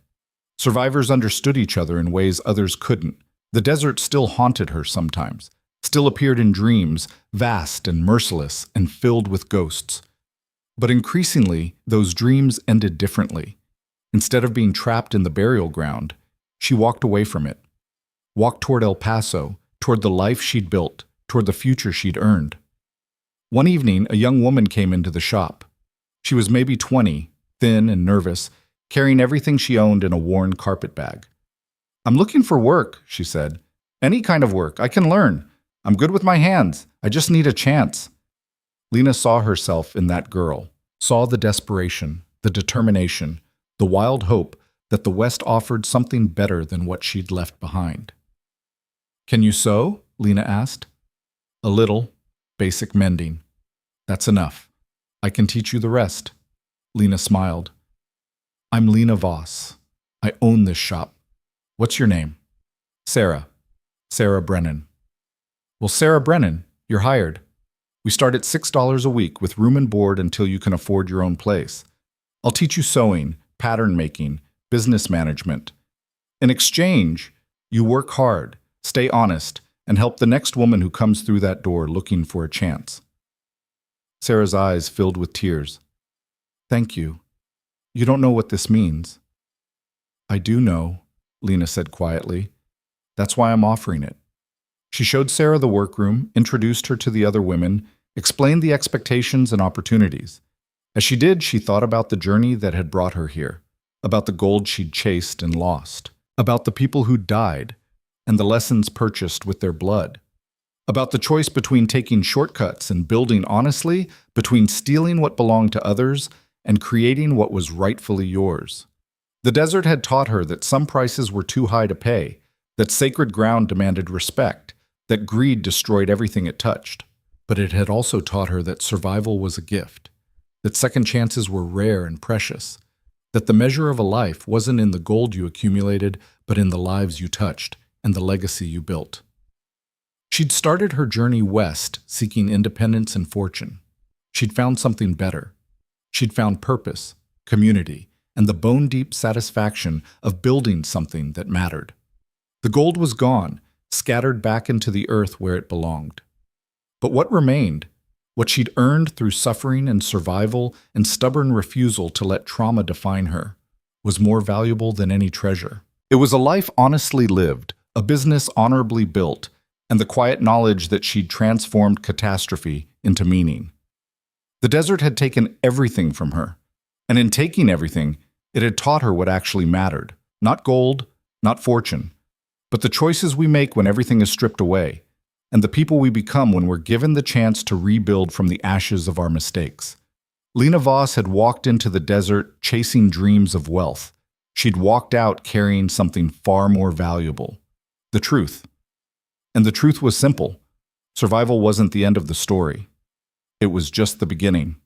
Survivors understood each other in ways others couldn't. The desert still haunted her sometimes, still appeared in dreams, vast and merciless and filled with ghosts. But increasingly, those dreams ended differently. Instead of being trapped in the burial ground, she walked away from it, walked toward El Paso, toward the life she'd built, toward the future she'd earned. One evening, a young woman came into the shop. She was maybe 20, thin and nervous, carrying everything she owned in a worn carpet bag. "I'm looking for work," she said. "Any kind of work. I can learn. I'm good with my hands. I just need a chance." Lena saw herself in that girl, saw the desperation, the determination, the wild hope that the West offered something better than what she'd left behind. "Can you sew?" Lena asked. "A little. Basic mending. That's enough. I can teach you the rest." Lena smiled. "I'm Lena Voss. I own this shop. What's your name?" "Sarah. Sarah Brennan." "Well, Sarah Brennan, you're hired. We start at $6 a week with room and board until you can afford your own place. I'll teach you sewing, pattern making, business management. In exchange, you work hard, stay honest, and help the next woman who comes through that door looking for a chance." Sarah's eyes filled with tears. "Thank you. You don't know what this means." "I do know," Lena said quietly. "That's why I'm offering it." She showed Sarah the workroom, introduced her to the other women, explained the expectations and opportunities. As she did, she thought about the journey that had brought her here, about the gold she'd chased and lost, about the people who'd died, and the lessons purchased with their blood, about the choice between taking shortcuts and building honestly, between stealing what belonged to others and creating what was rightfully yours. The desert had taught her that some prices were too high to pay, that sacred ground demanded respect, that greed destroyed everything it touched. But it had also taught her that survival was a gift, that second chances were rare and precious, that the measure of a life wasn't in the gold you accumulated, but in the lives you touched and the legacy you built. She'd started her journey west, seeking independence and fortune. She'd found something better. She'd found purpose, community, and the bone-deep satisfaction of building something that mattered. The gold was gone, scattered back into the earth where it belonged. But what remained, what she'd earned through suffering and survival and stubborn refusal to let trauma define her, was more valuable than any treasure. It was a life honestly lived, a business honorably built, and the quiet knowledge that she'd transformed catastrophe into meaning. The desert had taken everything from her, and in taking everything, it had taught her what actually mattered. Not gold, not fortune, but the choices we make when everything is stripped away, and the people we become when we're given the chance to rebuild from the ashes of our mistakes. Lena Voss had walked into the desert chasing dreams of wealth. She'd walked out carrying something far more valuable: the truth. And the truth was simple. Survival wasn't the end of the story. It was just the beginning.